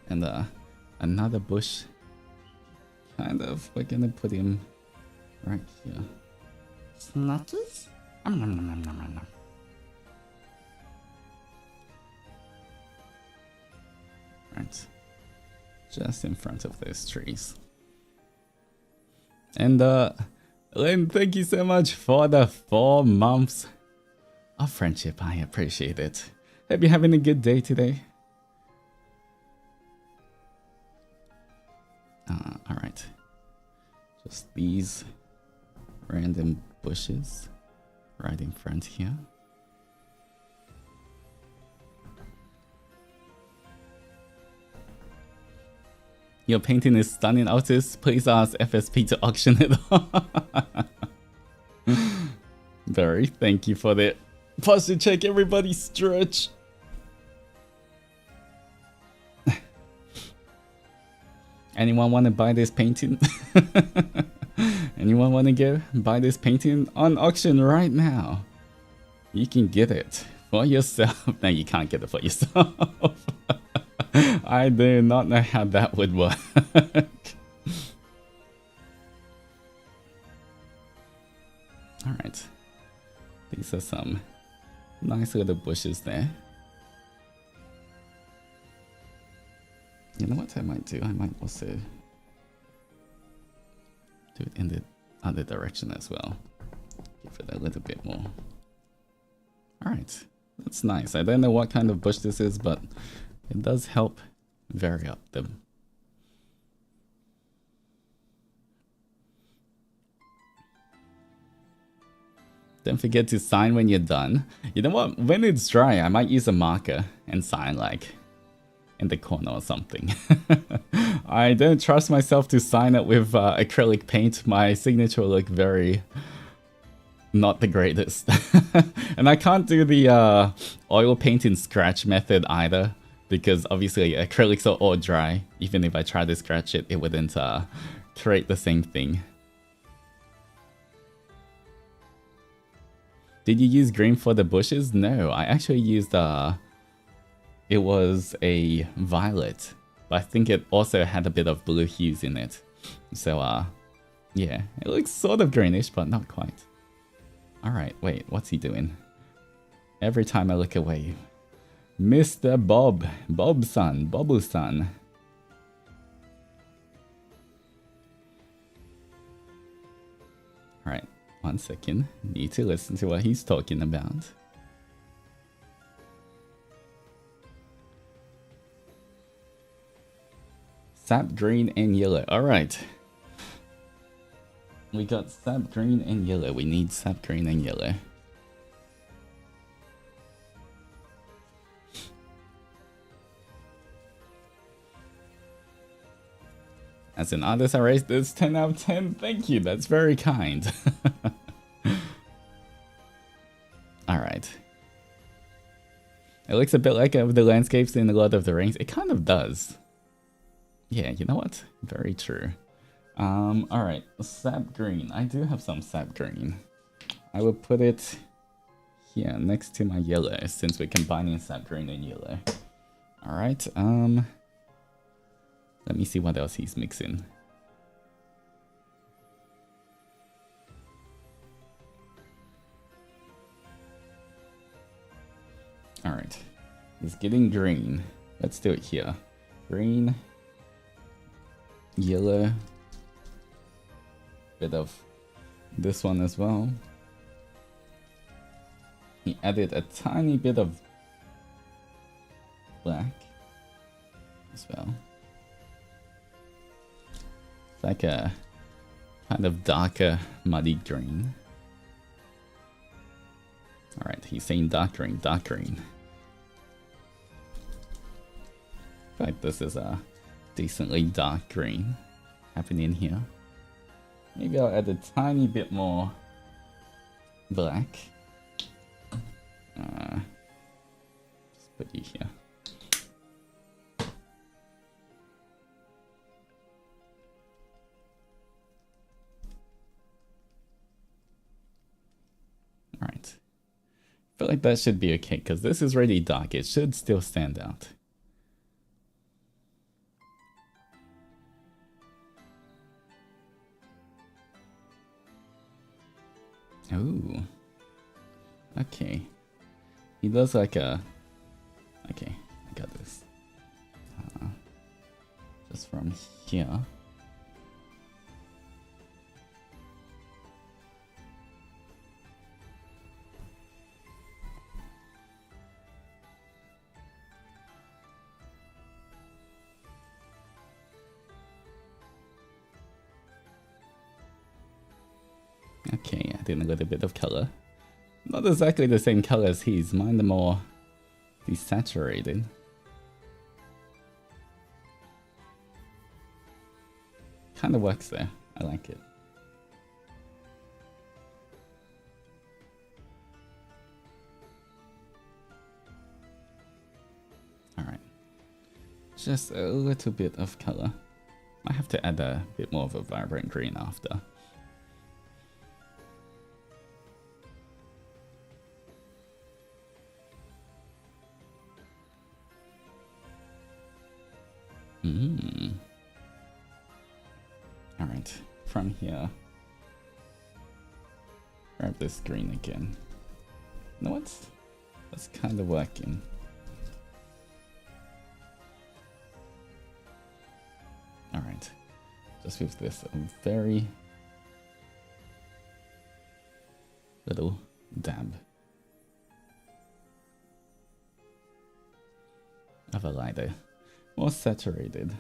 And another bush. Kind of, we're gonna put him right here. Snatches? Right. Just in front of those trees. And Lynn, thank you so much for the 4 months of friendship. I appreciate it. Hope you're having a good day today. Alright. Just these random bushes right in front here. Your painting is stunning, Altus. Please ask FSP to auction it off. Very, thank you for the posture check, everybody. Stretch. Anyone want to buy this painting? Anyone want to go buy this painting on auction right now? You can get it for yourself. No, you can't get it for yourself. I do not know how that would work. Alright. These are some nice little bushes there. You know what I might do? I might also do it in the other direction as well. Give it a little bit more. Alright, that's nice. I don't know what kind of bush this is, but it does help vary up them. Don't forget to sign when you're done. You know what? When it's dry, I might use a marker and sign like in the corner or something. I don't trust myself to sign it with acrylic paint. My signature will look very not the greatest. And I can't do the oil paint and scratch method either, because obviously acrylics are all dry. Even if I try to scratch it, it wouldn't create the same thing. Did you use green for the bushes? No, I actually used it was a violet, but I think it also had a bit of blue hues in it. So yeah, it looks sort of greenish, but not quite. Alright, wait, what's he doing? Every time I look away. Mr. Bob. Bob-san. Bobu-san. Alright, 1 second. Need to listen to what he's talking about. Sap green and yellow. Alright. We got sap green and yellow. We need sap green and yellow. As an artist, I raised this 10 out of 10. Thank you. That's very kind. Alright. It looks a bit like the landscapes in The Lord of the Rings. It kind of does. Yeah, you know what? Very true. Alright, sap green. I do have some sap green. I will put it here next to my yellow, since we're combining sap green and yellow. Alright, let me see what else he's mixing. Alright, he's getting green. Let's do it here. Green, yellow, bit of this one as well. He added a tiny bit of black as well. It's like a kind of darker, muddy green. Alright, he's saying dark green, dark green. I feel like this is a decently dark green happening here. Maybe I'll add a tiny bit more black. Just put you here. Alright. I feel like that should be okay, because this is really dark. It should still stand out. Ooh. Okay. He does like a... Okay, I got this. Just from here. Okay, add in a little bit of color. Not exactly the same color as his, mine are more desaturated. Kind of works there, I like it. Alright, just a little bit of color. I have to add a bit more of a vibrant green after. Alright, from here, grab this green again. You know what? That's kind of working. Alright, just with this a very little dab of a lighter. More saturated.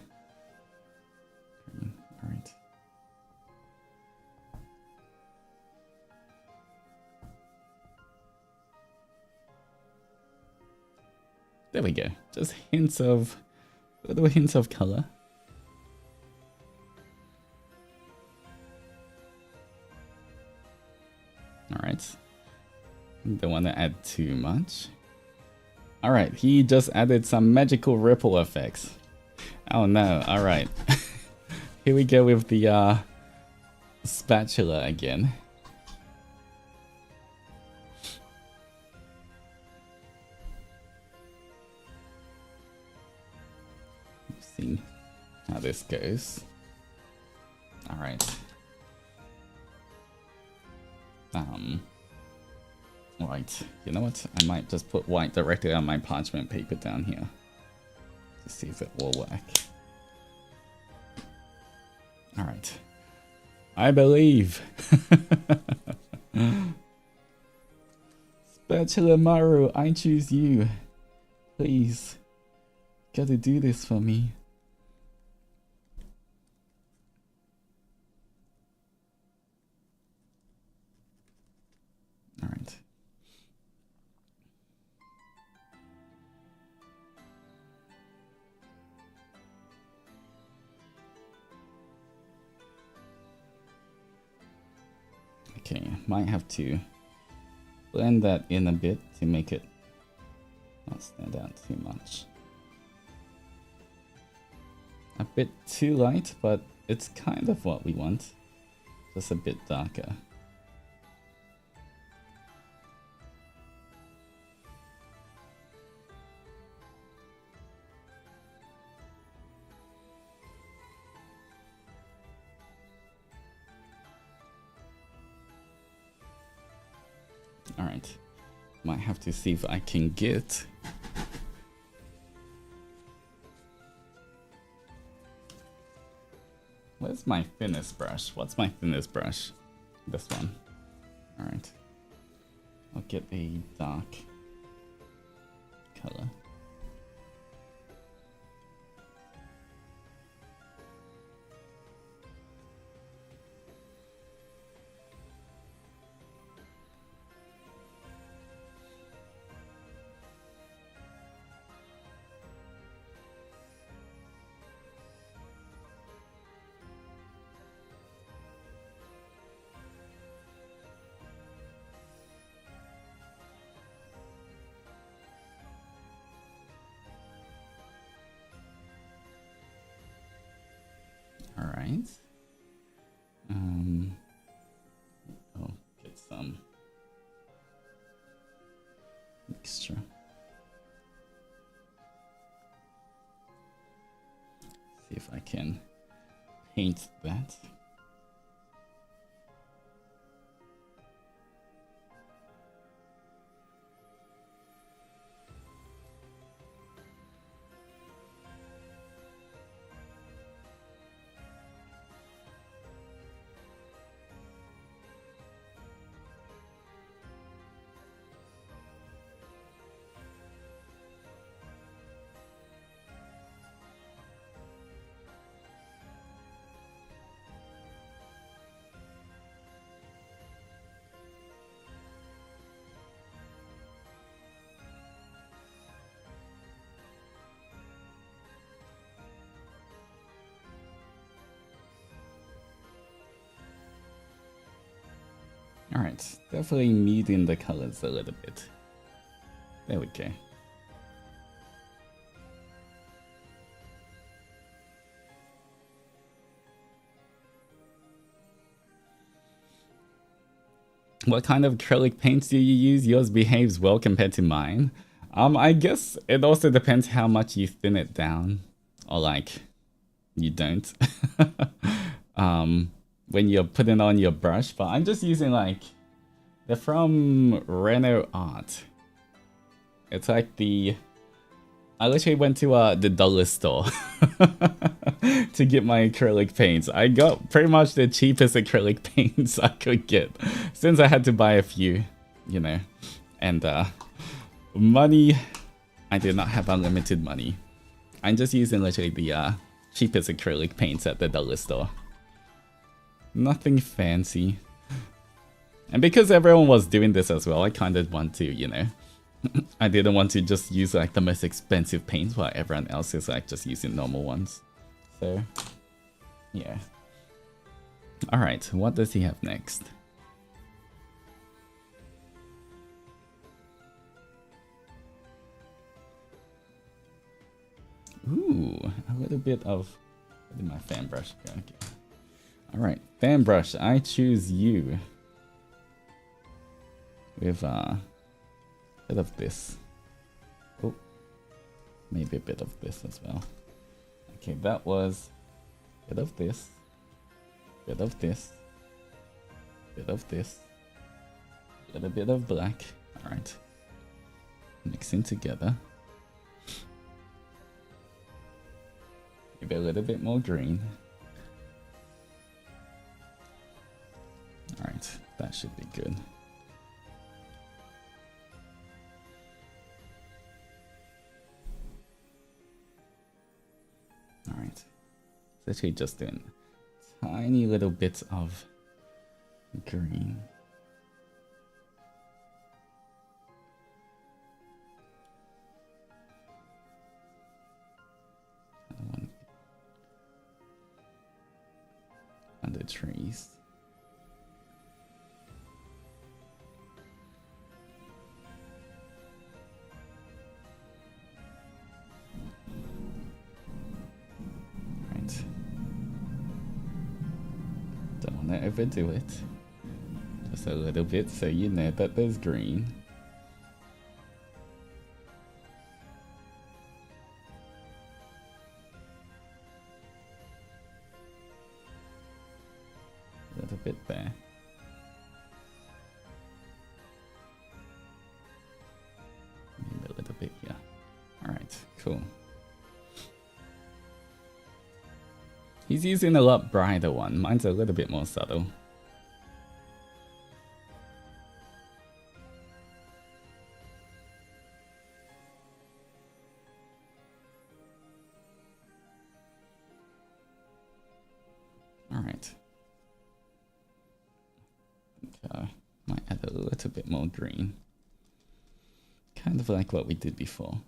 Alright. There we go. Just hints of... little hints of color. Alright. Don't want to add too much. Alright, he just added some magical ripple effects. Oh no, alright. Here we go with the spatula again. Let's see how this goes. Alright. Right, you know what? I might just put white directly on my parchment paper down here to see if it will work. Alright. I believe. Spatula Maru, I choose you. Please. Gotta do this for me. Alright. Okay, might have to blend that in a bit to make it not stand out too much. A bit too light, but it's kind of what we want. Just a bit darker. Alright, might have to see if I can get... Where's my thinnest brush? What's my thinnest brush? This one. Alright. I'll get a dark color. Alright. I'll get some mixture. See if I can paint that. Alright, definitely muting the colors a little bit. There we go. What kind of acrylic paints do you use? Yours behaves well compared to mine. I guess it also depends how much you thin it down. Or like, you don't. When you're putting on your brush, but I'm just using like, they're from Reno Art. It's like I literally went to the dollar store to get my acrylic paints. I got pretty much the cheapest acrylic paints I could get, since I had to buy a few, you know, and money, I did not have unlimited money. I'm just using literally the cheapest acrylic paints at the dollar store. Nothing fancy. And because everyone was doing this as well, I kind of want to, you know, I didn't want to just use like the most expensive paints while everyone else is like just using normal ones. So, yeah. Alright, what does he have next? Ooh, a little bit of... Where did my fan brush go? Okay. Alright, fan brush, I choose you. With a bit of this. Oh, maybe a bit of this as well. Okay, that was a bit of this, bit of this, bit of this, a little bit of black. Alright, mixing together. Maybe a little bit more green. Alright, that should be good. Alright, it's actually just doing tiny little bits of green. And the trees. Right. Don't want to overdo it. Just a little bit so you know that there's green. A little bit there. Maybe a little bit here. Alright, cool. He's using a lot brighter one. Mine's a little bit more subtle. Alright. Might add a little bit more green. Kind of like what we did before.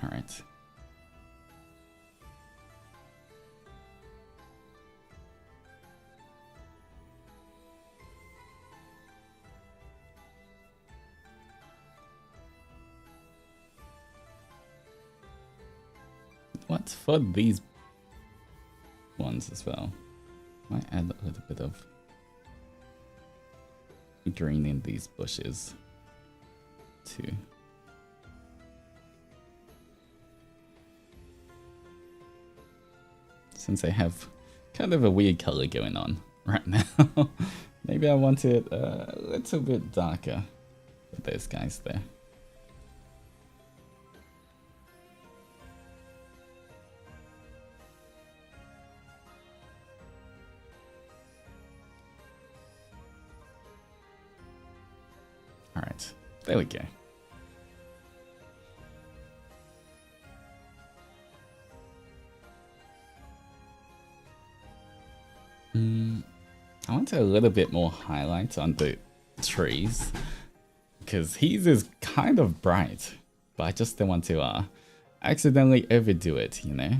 Alright. What for these ones as well? Might add a little bit of green in these bushes too. Since I have kind of a weird color going on right now. Maybe I want it a little bit darker for those guys there. Alright, there we go. I want a little bit more highlight on the trees because his is kind of bright, but I just don't want to accidentally overdo it, you know?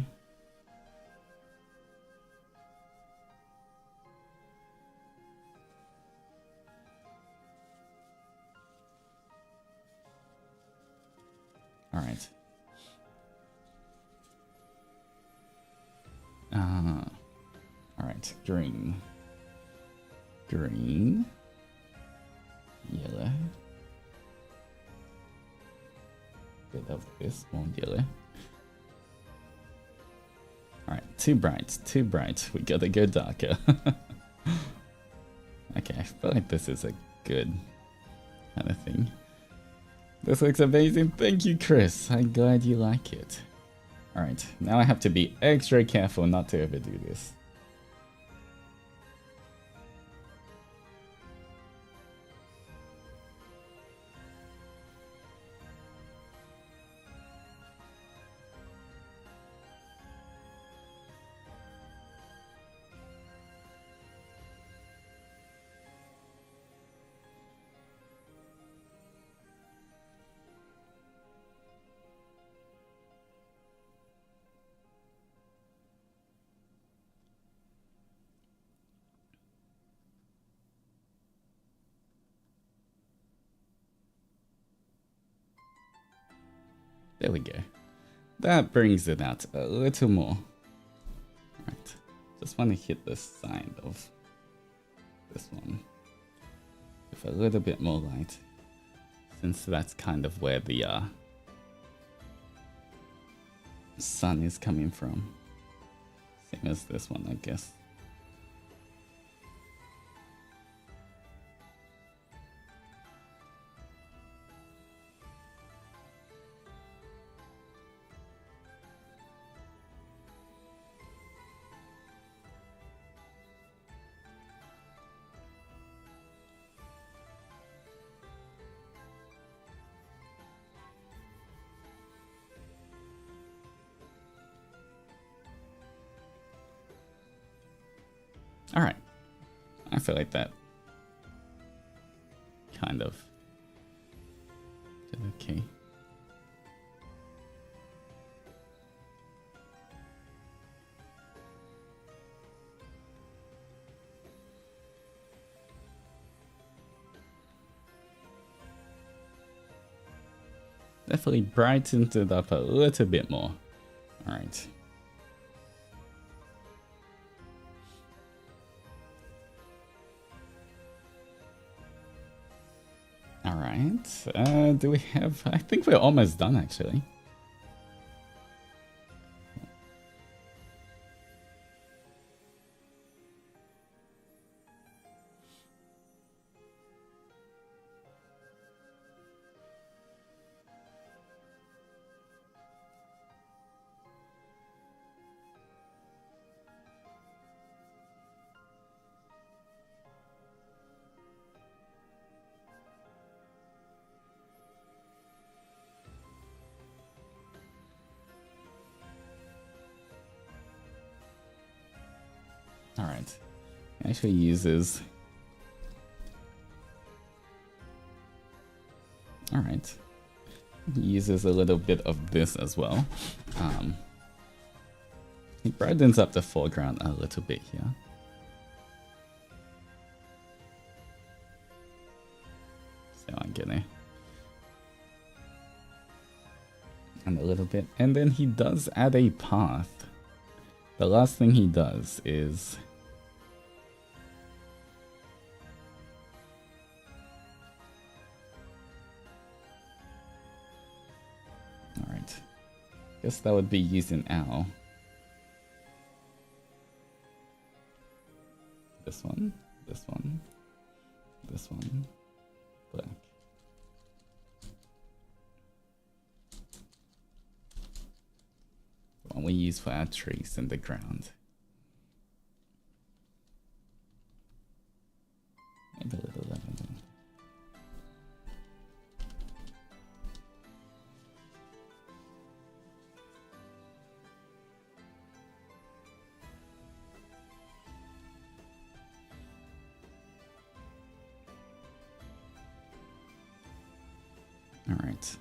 All right. All right, green. Green. Yellow. Bit of this, more yellow. Alright, too bright, too bright. We gotta go darker. Okay, I feel like this is a good kind of thing. This looks amazing. Thank you, Chris. I'm glad you like it. Alright, now I have to be extra careful not to overdo this. There we go. That brings it out a little more. Right. Just want to hit the side of this one with a little bit more light, since that's kind of where the sun is coming from. Same as this one, I guess. Alright. I feel like that kind of did okay. Definitely brightened it up a little bit more. Alright. Alright, do we have... I think we're almost done, actually. Alright. Actually uses... Alright. He uses a little bit of this as well. He brightens up the foreground a little bit here. So I'm gonna... And a little bit. And then he does add a path. The last thing he does is... Alright. Guess that would be using owl. This one, this one, this one, black. The one we use for our trees in the ground. Maybe a little lavender. All right. So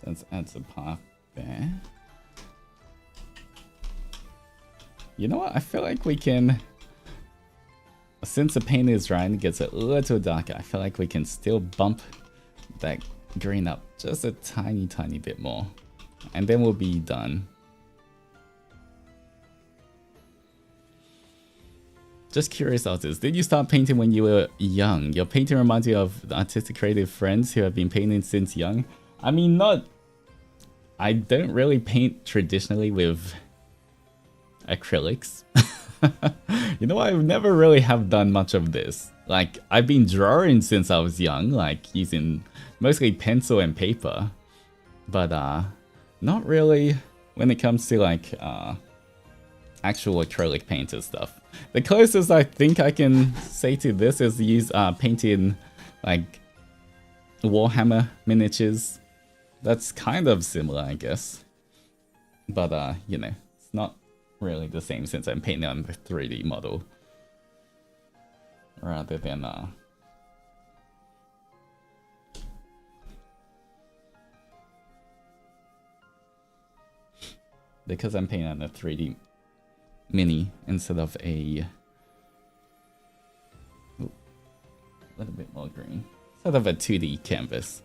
let's add some path there. You know what? I feel like we can... Since the paint is dry and it gets a little darker, I feel like we can still bump that green up just a tiny bit more. And then we'll be done. Just curious, Altus, did you start painting when you were young? Your painting reminds you of the artistic creative friends who have been painting since young. I mean, I don't really paint traditionally with acrylics. You know, I've never really have done much of this. Like, I've been drawing since I was young, like using mostly pencil and paper. But not really when it comes to like actual acrylic paint and stuff. The closest I think I can say to this is use painting like Warhammer miniatures. That's kind of similar, I guess. But you know, it's not really the same since I'm painting on the 3D model rather than because I'm painting on a 3D mini instead of a little bit more green, instead of a 2D canvas.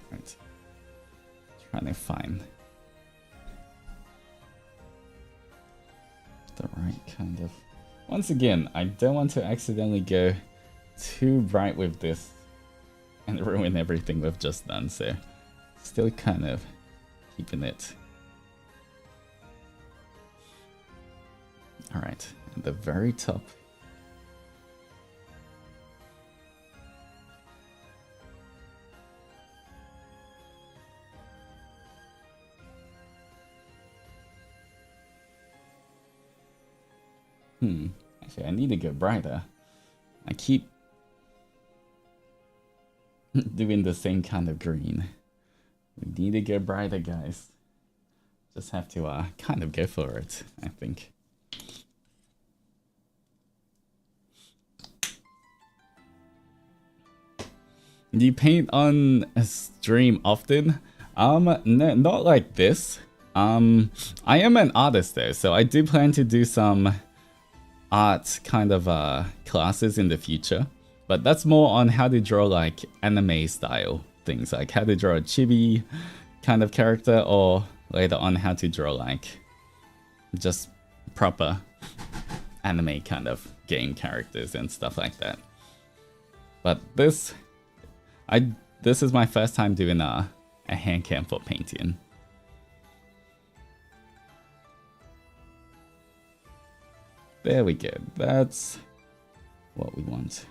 Alright. Trying to find the right kind of... Once again, I don't want to accidentally go too bright with this and ruin everything we've just done, so still kind of keeping it. Alright, at the very top. Actually, I need to go brighter. I keep doing the same kind of green. We need to go brighter, guys. Just have to kind of go for it, I think. Do you paint on a stream often? No, not like this. I am an artist though, so I do plan to do some art kind of classes in the future, but that's more on how to draw like anime style things, like how to draw a chibi kind of character, or later on how to draw like just proper anime kind of game characters and stuff like that. But this is my first time doing a hand cam for painting. There we go. That's what we want.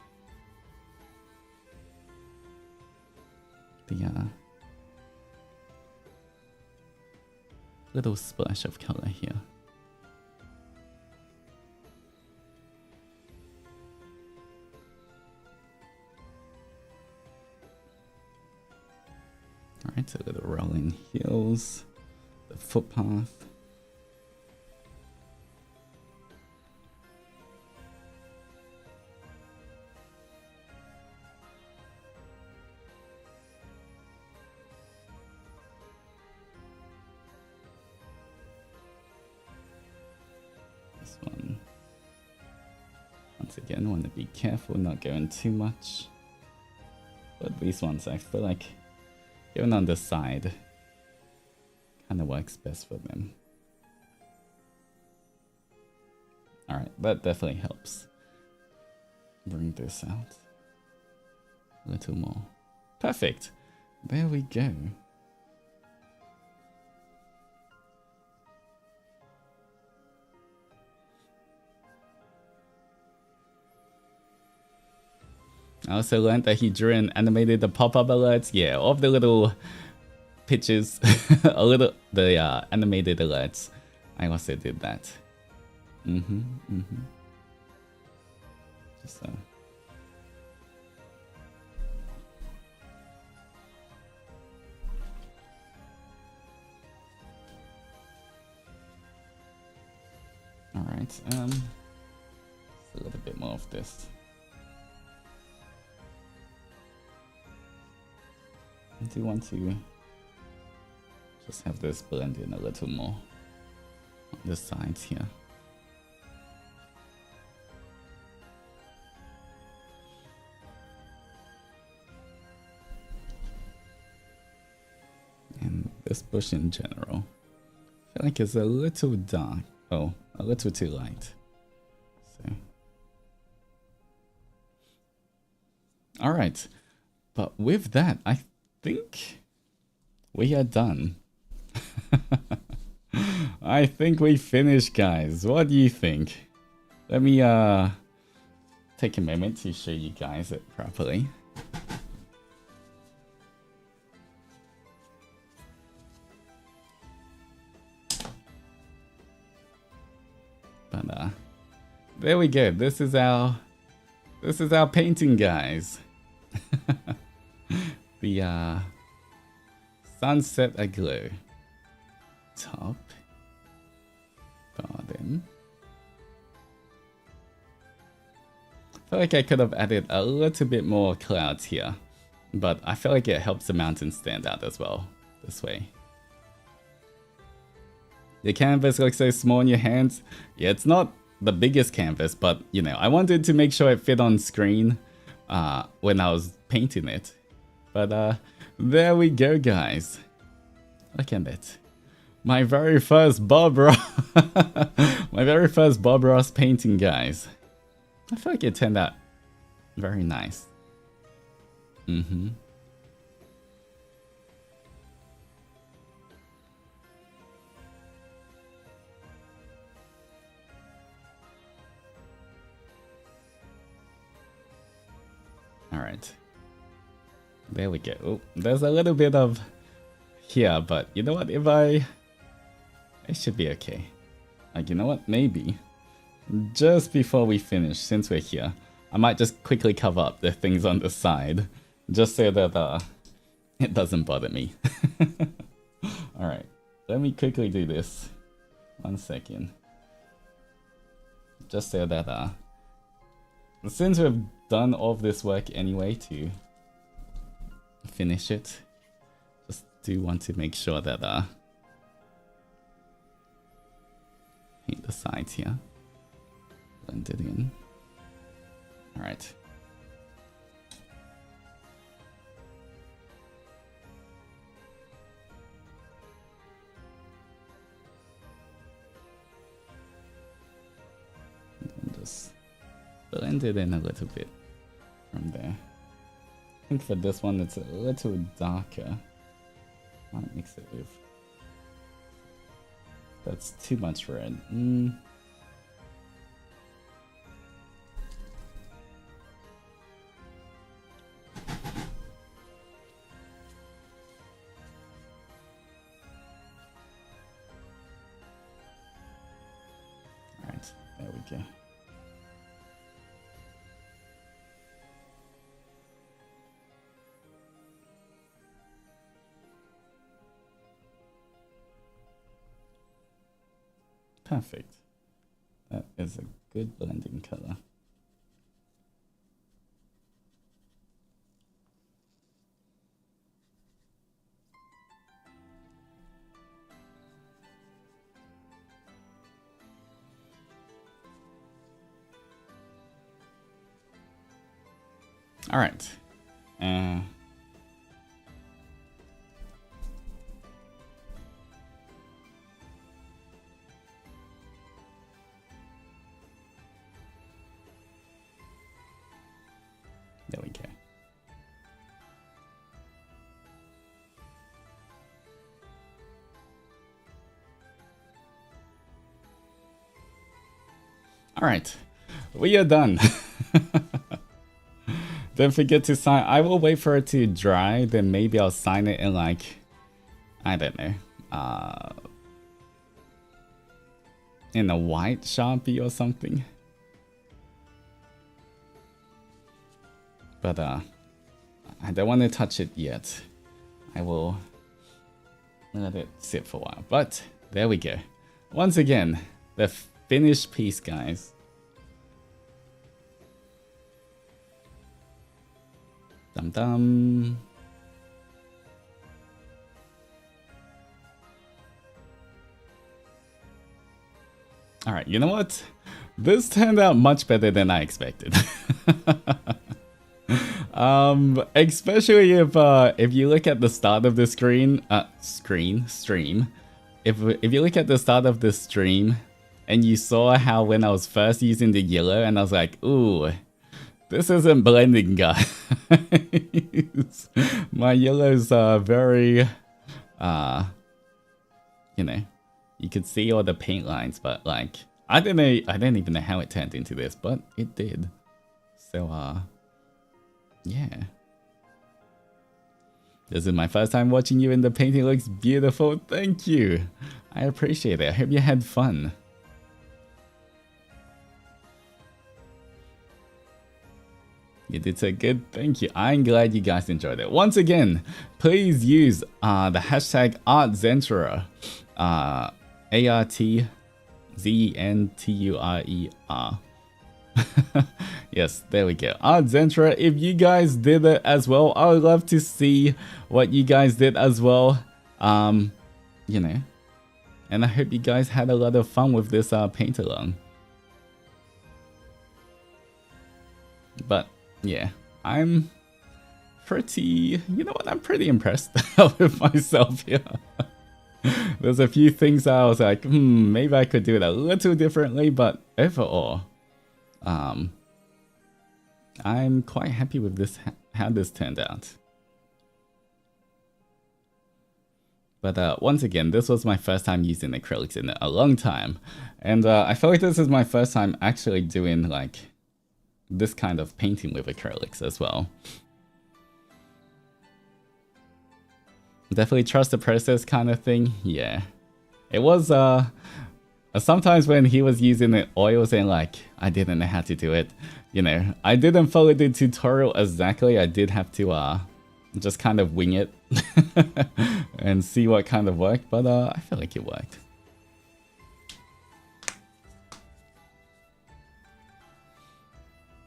the little splash of color here. Alright, so little rolling hills, the footpath. This one. Once again, want to be careful not going too much. But these ones, I feel like even on the side, kind of works best for them. Alright, that definitely helps. Bring this out a little more. Perfect. There we go. I also learned that he drew and animated the pop-up alerts. Yeah, all of the little pictures, the animated alerts. I also did that. Just so. All right. A little bit more of this. I do want to just have this blend in a little more on the sides here. And this bush in general, I feel like it's a little dark. Oh, a little too light. So, all right. But with that, I think we are done. I think we finished, guys. What do you think? Let me take a moment to show you guys it properly. But there we go. This is our painting, guys. The sunset aglow. Top, bottom. I feel like I could have added a little bit more clouds here, but I feel like it helps the mountain stand out as well this way. The canvas looks so small in your hands. Yeah, it's not the biggest canvas, but you know, I wanted to make sure it fit on screen when I was painting it. But there we go, guys. Look at it. My very first Bob Ross, my very first Bob Ross painting, guys. I feel like it turned out very nice. All right. There we go. Oh, there's a little bit of here, but you know what? It should be okay. Like, you know what? Maybe just before we finish, since we're here, I might just quickly cover up the things on the side, just so that it doesn't bother me. All right, let me quickly do this. 1 second. Just so that since we've done all of this work anyway to finish it, just do want to make sure that paint the sides here, blend it in. All right. And just blend it in a little bit from there. I think for this one it's a little darker. Might mix it with. That's too much red. There we go. Perfect. That is a good blending color. All right. There we go. All right, we are done. Don't forget to sign. I will wait for it to dry, then maybe I'll sign it in like, I don't know, in a white Sharpie or something. But I don't want to touch it yet. I will let it sit for a while. But there we go. Once again, the finished piece, guys. Dum dum. All right, you know what? This turned out much better than I expected. Especially if you look at the start of the stream, if you look at the start of the stream and you saw how when I was first using the yellow and I was like, ooh, this isn't blending, guys. My yellows are very, you know, you could see all the paint lines, but like, I don't even know how it turned into this, but it did. So, yeah. This is my first time watching you and the painting looks beautiful. Thank you. I appreciate it. I hope you had fun. You did so good. Thank you. I'm glad you guys enjoyed it. Once again, please use the hashtag ArtZenturer. ARTZENTURER. Yes, there we go. ArtZenturer. If you guys did it as well, I would love to see what you guys did as well. You know, and I hope you guys had a lot of fun with this paint along. But yeah, I'm pretty, you know what, I'm pretty impressed with myself here. There's a few things I was like, maybe I could do it a little differently, but overall, I'm quite happy with this, how this turned out. But once again, this was my first time using acrylics in a long time. And I feel like this is my first time actually doing like this kind of painting with acrylics as well. Definitely trust the process kind of thing. Yeah. It was sometimes when he was using the oils and like I didn't know how to do it, you know, I didn't follow the tutorial exactly. I did have to just kind of wing it and see what kind of worked, but I feel like it worked.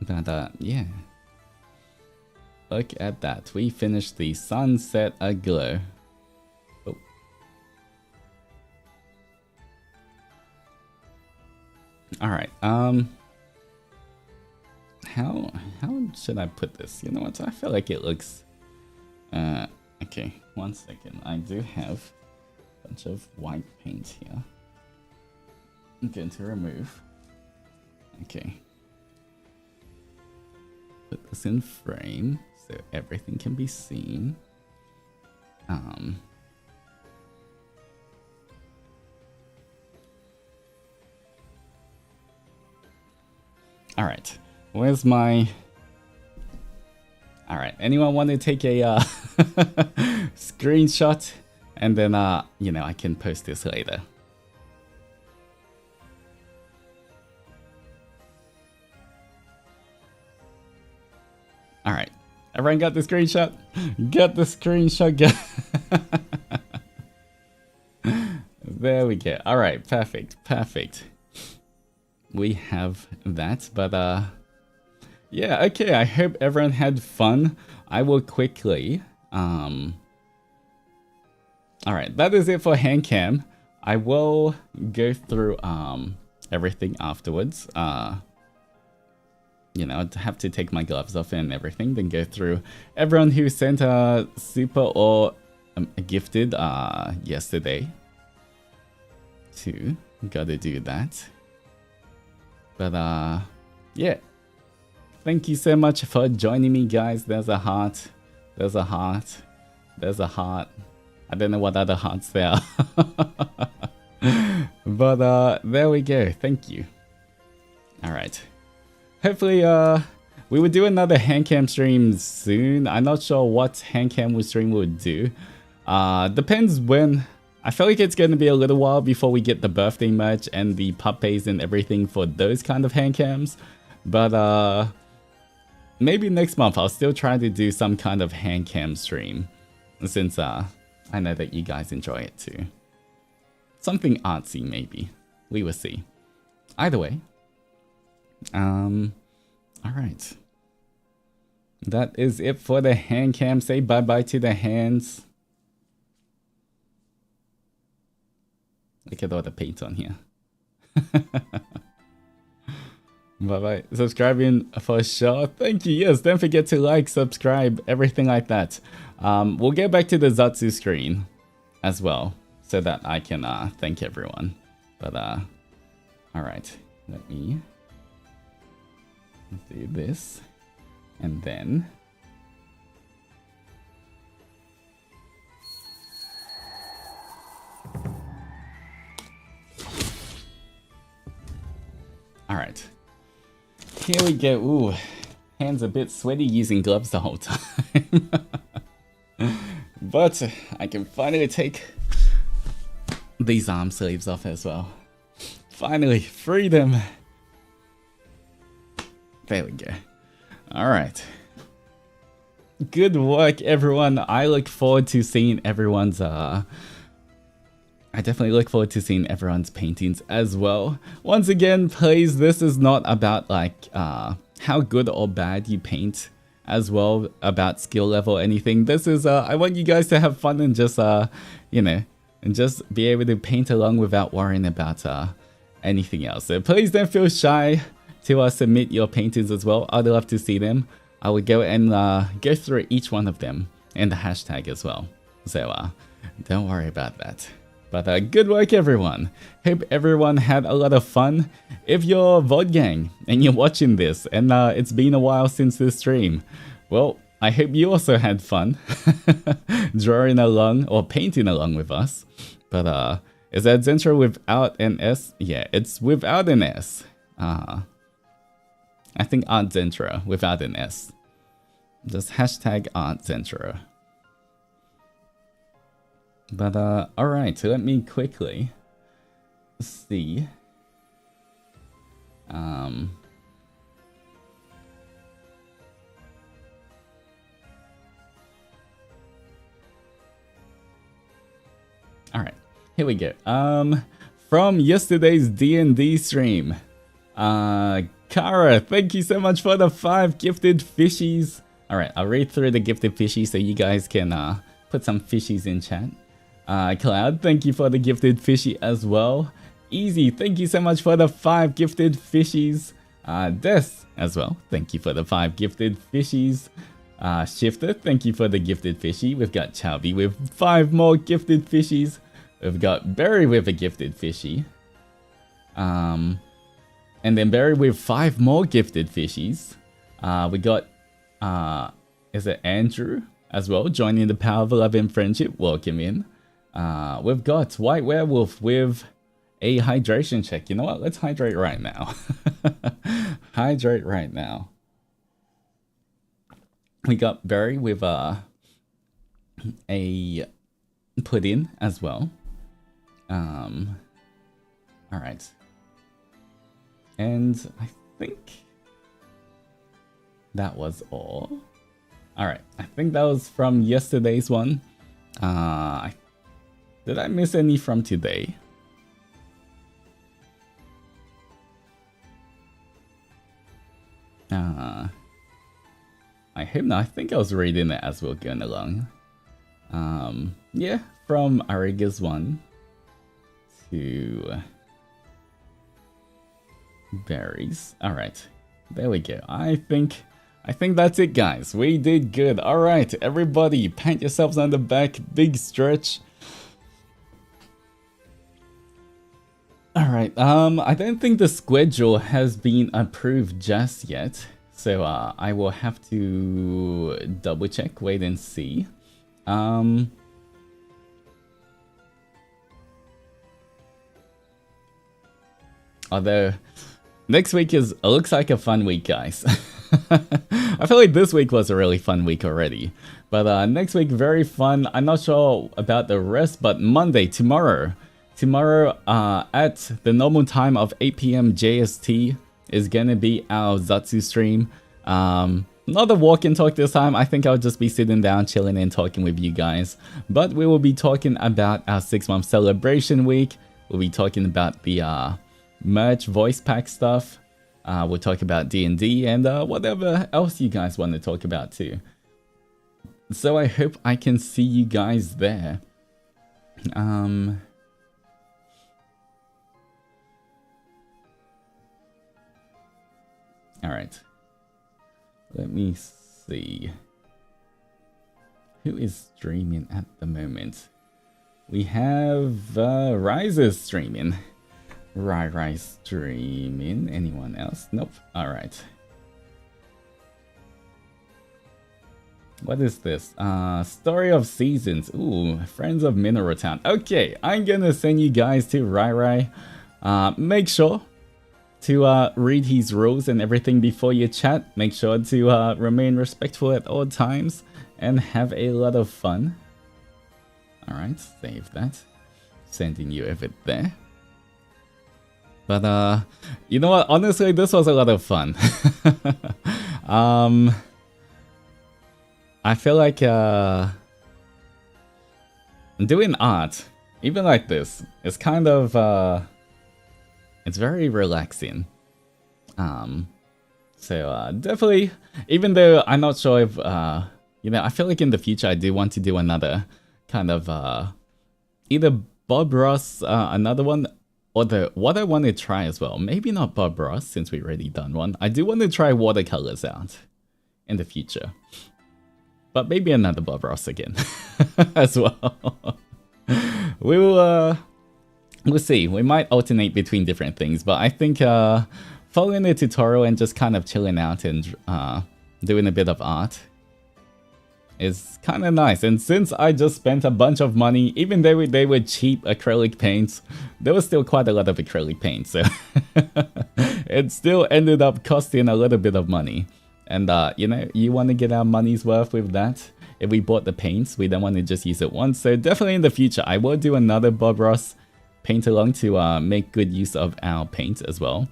But yeah, look at that. We finished the Sunset Aglow. Oh. All right. How should I put this? You know what? I feel like it looks. Okay. 1 second. I do have a bunch of white paint here. I'm going to remove. Okay. Put this in frame so everything can be seen. All right, where's my? All right, anyone want to take a screenshot and then you know, I can post this later. Alright. Everyone got the screenshot? Got the screenshot. There we go. Alright, perfect. Perfect. We have that, but yeah, okay. I hope everyone had fun. I will quickly alright, that is it for Handcam. I will go through everything afterwards. You know, I'd have to take my gloves off and everything, then go through everyone who sent a super or gifted yesterday. Too. Gotta do that. But yeah. Thank you so much for joining me, guys. There's a heart. There's a heart. There's a heart. I don't know what other hearts there are. But there we go. Thank you. Alright. Hopefully we will do another Handcam stream soon. I'm not sure what Handcam stream we'll do. Depends when. I feel like it's going to be a little while before we get the birthday merch and the puppies and everything for those kind of Handcams. But maybe next month I'll still try to do some kind of Handcam stream. Since I know that you guys enjoy it too. Something artsy maybe. We will see. Either way. Alright. That is it for the Handcam. Say bye-bye to the hands. Look at all the paint on here. Bye-bye. Subscribing for sure. Thank you. Yes, don't forget to like, subscribe, everything like that. We'll get back to the Zatsu screen as well, so that I can thank everyone. But alright. Let me do this. And then alright. Here we go. Ooh, hands a bit sweaty using gloves the whole time. But I can finally take these arm sleeves off as well. Finally, freedom. There we go. Alright. Good work, everyone. I look forward to seeing everyone's I definitely look forward to seeing everyone's paintings as well. Once again, please, this is not about like how good or bad you paint as well, about skill level or anything. This is I want you guys to have fun and just you know, and just be able to paint along without worrying about anything else. So please don't feel shy to submit your paintings as well. I'd love to see them. I will go and go through each one of them and the hashtag as well. So don't worry about that. But good work, everyone. Hope everyone had a lot of fun. If you're VOD gang and you're watching this and it's been a while since this stream, well, I hope you also had fun drawing along or painting along with us. But is that Zentra without an S? Yeah, it's without an S. I think Art Zentra without an S. Just hashtag Art Zentra. But alright, so let me quickly see. Alright, here we go. From yesterday's D&D stream. Kara, thank you so much for the 5 gifted fishies. Alright, I'll read through the gifted fishies so you guys can put some fishies in chat. Cloud, thank you for the gifted fishy as well. Easy, thank you so much for the 5 gifted fishies. Des as well, thank you for the 5 gifted fishies. Shifter, thank you for the gifted fishy. We've got Chubby with 5 more gifted fishies. We've got Barry with a gifted fishy. And then Barry with 5 more gifted fishies. We got, is it Andrew as well, joining the Power of Love and Friendship. Welcome in. We've got White Werewolf with a hydration check. You know what? Let's hydrate right now. Hydrate right now. We got Barry with a pudding as well. Alright. And I think that was all. Alright, I think that was from yesterday's one. Did I miss any from today? I hope not. I think I was reading it as we we're going along. Yeah, from Ariga's one to berries. Alright, there we go. I think that's it, guys. We did good. Alright, everybody, pat yourselves on the back. Big stretch. Alright, I don't think the schedule has been approved just yet. So I will have to double check, wait and see. Although next week looks like a fun week, guys. I feel like this week was a really fun week already. But next week, very fun. I'm not sure about the rest, but Monday, tomorrow at the normal time of 8 p.m. JST is gonna be our Zatsu stream. Not a walk and talk this time. I think I'll just be sitting down, chilling and talking with you guys. But we will be talking about our 6-month celebration week. We'll be talking about the merch voice pack stuff. We'll talk about D&D and whatever else you guys want to talk about too. So I hope I can see you guys there. Alright. Let me see. Who is streaming at the moment? We have Rises streaming. Rise streaming. Anyone else? Nope. Alright. What is this? Story of Seasons. Ooh, Friends of Mineral Town. Okay, I'm gonna send you guys to Rai. Make sure to read his rules and everything before you chat. Make sure to remain respectful at all times and have a lot of fun. Alright, save that. Sending you over there. But you know what? Honestly, this was a lot of fun. I feel like doing art, even like this, is kind of it's very relaxing. So definitely, even though I'm not sure if you know, I feel like in the future I do want to do another kind of either Bob Ross, another one, or what I want to try as well. Maybe not Bob Ross since we already done one. I do want to try watercolors out in the future. But maybe another Bob Ross again as well. We will we'll see. We might alternate between different things, but I think following the tutorial and just kind of chilling out and doing a bit of art is kind of nice. And since I just spent a bunch of money, even though they were cheap acrylic paints, there was still quite a lot of acrylic paint, so it still ended up costing a little bit of money. And you know, you want to get our money's worth with that. If we bought the paints, we don't want to just use it once. So definitely in the future, I will do another Bob Ross paint along to make good use of our paint as well.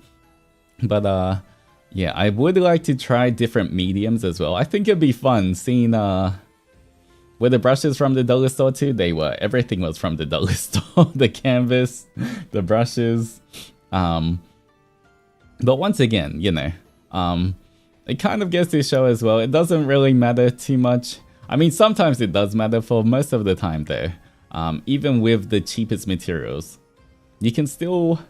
But yeah, I would like to try different mediums as well. I think it'd be fun seeing were the brushes from the dollar store too? They were. Everything was from the dollar store. The canvas, the brushes. But once again, you know, it kind of gets to show as well. It doesn't really matter too much. I mean, sometimes it does matter. For most of the time though, even with the cheapest materials, you can still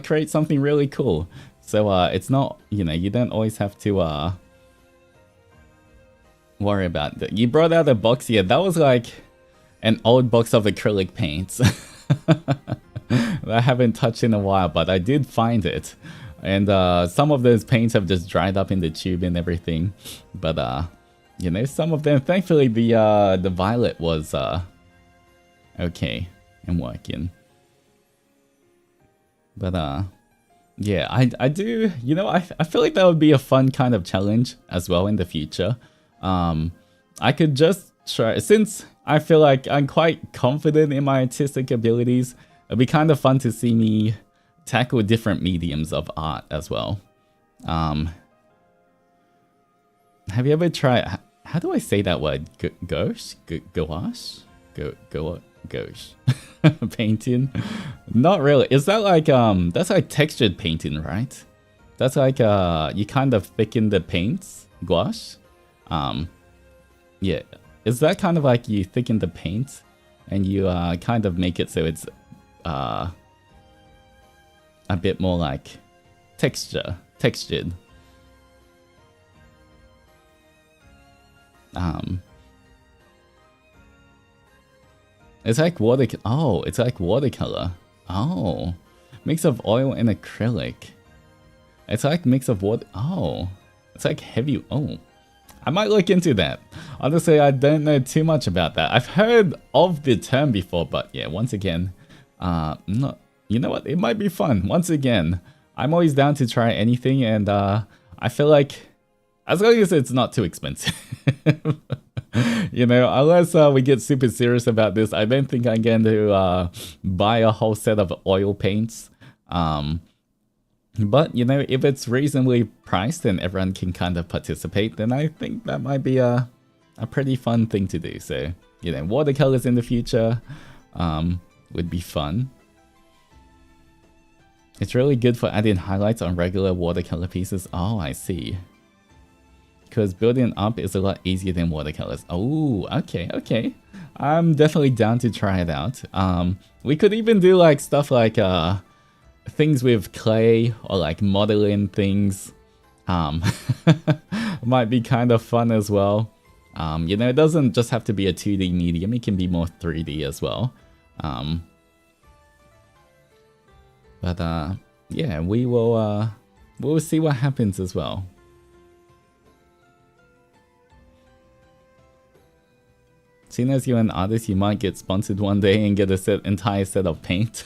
create something really cool. So it's not, you know, you don't always have to worry about that. You brought out a box here. That was like an old box of acrylic paints that I haven't touched in a while, but I did find it. And some of those paints have just dried up in the tube and everything. But you know, some of them, thankfully the violet was okay and working. But yeah, I do, you know, I feel like that would be a fun kind of challenge as well in the future. I could just try, since I feel like I'm quite confident in my artistic abilities, it'd be kind of fun to see me tackle different mediums of art as well. Have you ever tried, how do I say that word? Gouache? Gouache? Gouache. Painting? Not really. Is that like, that's like textured painting, right? That's like, you kind of thicken the paints, gouache. Yeah. Is that kind of like you thicken the paint and you kind of make it so it's a bit more like textured. It's like it's like watercolor. Oh, mix of oil and acrylic. It's like mix of water. Oh, it's like heavy. Oh, I might look into that. Honestly, I don't know too much about that. I've heard of the term before, but yeah, once again, not. You know what? It might be fun. Once again, I'm always down to try anything, and I feel like as long as it's not too expensive. You know, unless we get super serious about this, I don't think I'm going to buy a whole set of oil paints. But, you know, if it's reasonably priced and everyone can kind of participate, then I think that might be a pretty fun thing to do. So, you know, watercolors in the future would be fun. It's really good for adding highlights on regular watercolor pieces. Oh, I see. Because building up is a lot easier than watercolors. Oh, okay. I'm definitely down to try it out. We could even do like stuff like things with clay or like modeling things. Might be kind of fun as well. You know, it doesn't just have to be a 2D medium. It can be more 3D as well. But yeah, we'll see what happens as well. Seeing as you're an artist, you might get sponsored one day and get a entire set of paint.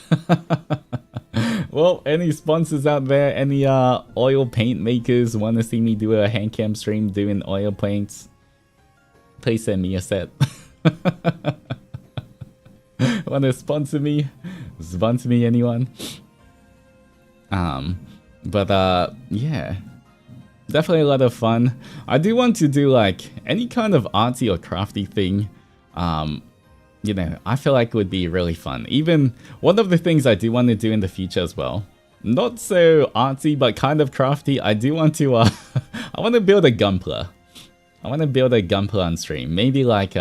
Well, any sponsors out there, any oil paint makers want to see me do a Handcam stream doing oil paints, please send me a set. Want to sponsor me? Sponsor me, anyone? But yeah, definitely a lot of fun. I do want to do like any kind of artsy or crafty thing. You know, I feel like it would be really fun. Even one of the things I do want to do in the future as well, not so artsy but kind of crafty, I do want to I want to build a gunpla. I want to build a gunpla on stream. Maybe like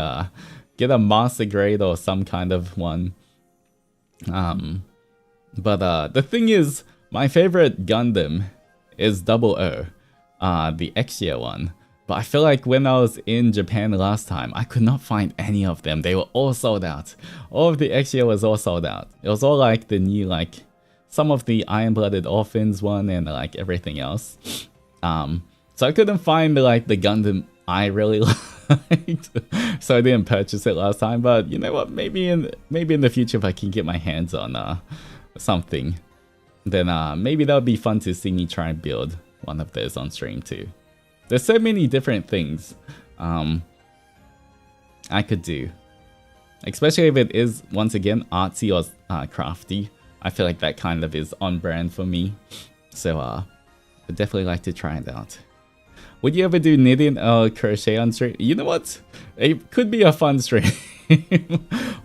get a master grade or some kind of one. But the thing is, my favorite Gundam is 00, the X-Year one. But I feel like when I was in Japan last time, I could not find any of them. They were all sold out. All of the X-Year was all sold out. It was all like the new, like, some of the Iron-Blooded Orphans one and like everything else. So I couldn't find like the Gundam I really liked. So I didn't purchase it last time. But you know what? Maybe in the future if I can get my hands on something, then maybe that would be fun to see me try and build one of those on stream too. There's so many different things I could do. Especially if it is, once again, artsy or crafty. I feel like that kind of is on brand for me. So I'd definitely like to try it out. Would you ever do knitting or crochet on stream? You know what? It could be a fun stream.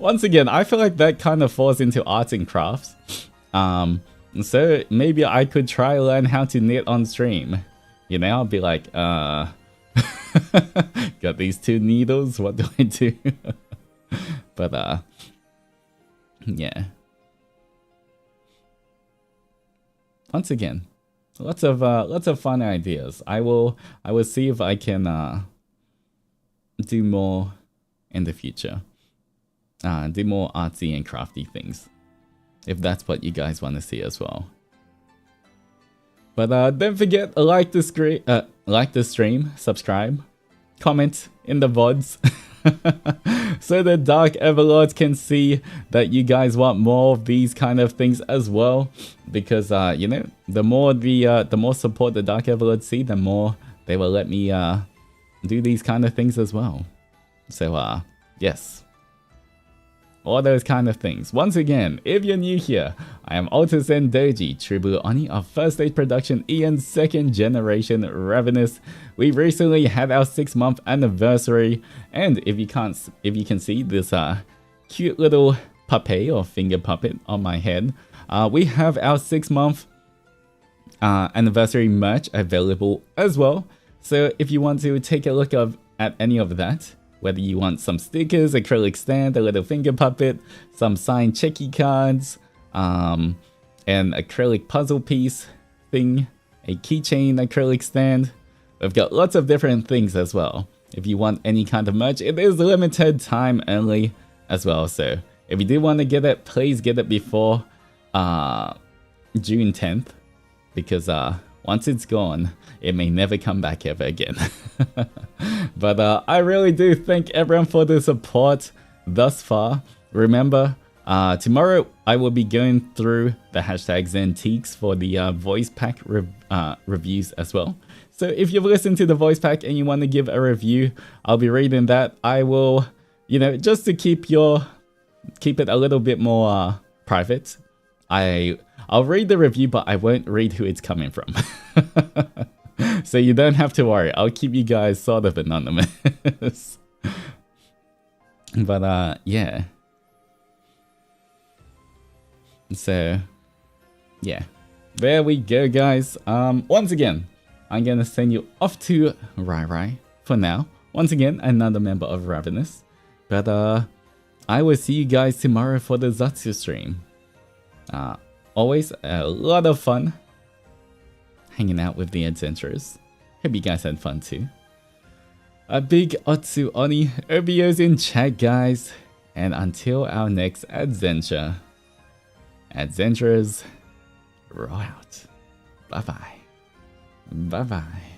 Once again, I feel like that kind of falls into arts and crafts. So maybe I could try learn how to knit on stream. You know, I'll be like, got these 2 needles, what do I do? But yeah. Once again, lots of fun ideas. I will see if I can do more in the future. Do more artsy and crafty things, if that's what you guys want to see as well. But don't forget, like the stream, subscribe, comment in the VODs, so the Dark Everlords can see that you guys want more of these kind of things as well. Because you know, the more support the Dark Everlords see, the more they will let me do these kind of things as well. So yes. all those kind of things. Once again, if you're new here, I am Altus Zendoji, true blue Oni of First Stage Production Ian's second generation Ravenous. We recently had our 6-month anniversary, and if you can see this cute little puppet or finger puppet on my head, we have our 6-month anniversary merch available as well. So if you want to take a look at any of that, whether you want some stickers, acrylic stand, a little finger puppet, some signed checky cards, an acrylic puzzle piece thing, a keychain acrylic stand. We've got lots of different things as well. If you want any kind of merch, it is limited time only as well. So if you do want to get it, please get it before June 10th, because once it's gone, it may never come back ever again. But I really do thank everyone for the support thus far. Remember, tomorrow I will be going through the hashtag Zenteeks for the voice pack reviews as well. So if you've listened to the voice pack and you want to give a review, I'll be reading that. I will, just to keep it a little bit more private, I'll read the review, but I won't read who it's coming from. So you don't have to worry. I'll keep you guys sort of anonymous. But yeah. So yeah, there we go, guys. Once again, I'm gonna send you off to Rai for now. Once again, another member of Ravenous. But I will see you guys tomorrow for the Zatsu stream. Always a lot of fun hanging out with the adventurers. Hope you guys had fun too. A big Otsu Oni OBOs in chat, guys. And until our next adventure, adventurers, roll out. Bye bye. Bye bye.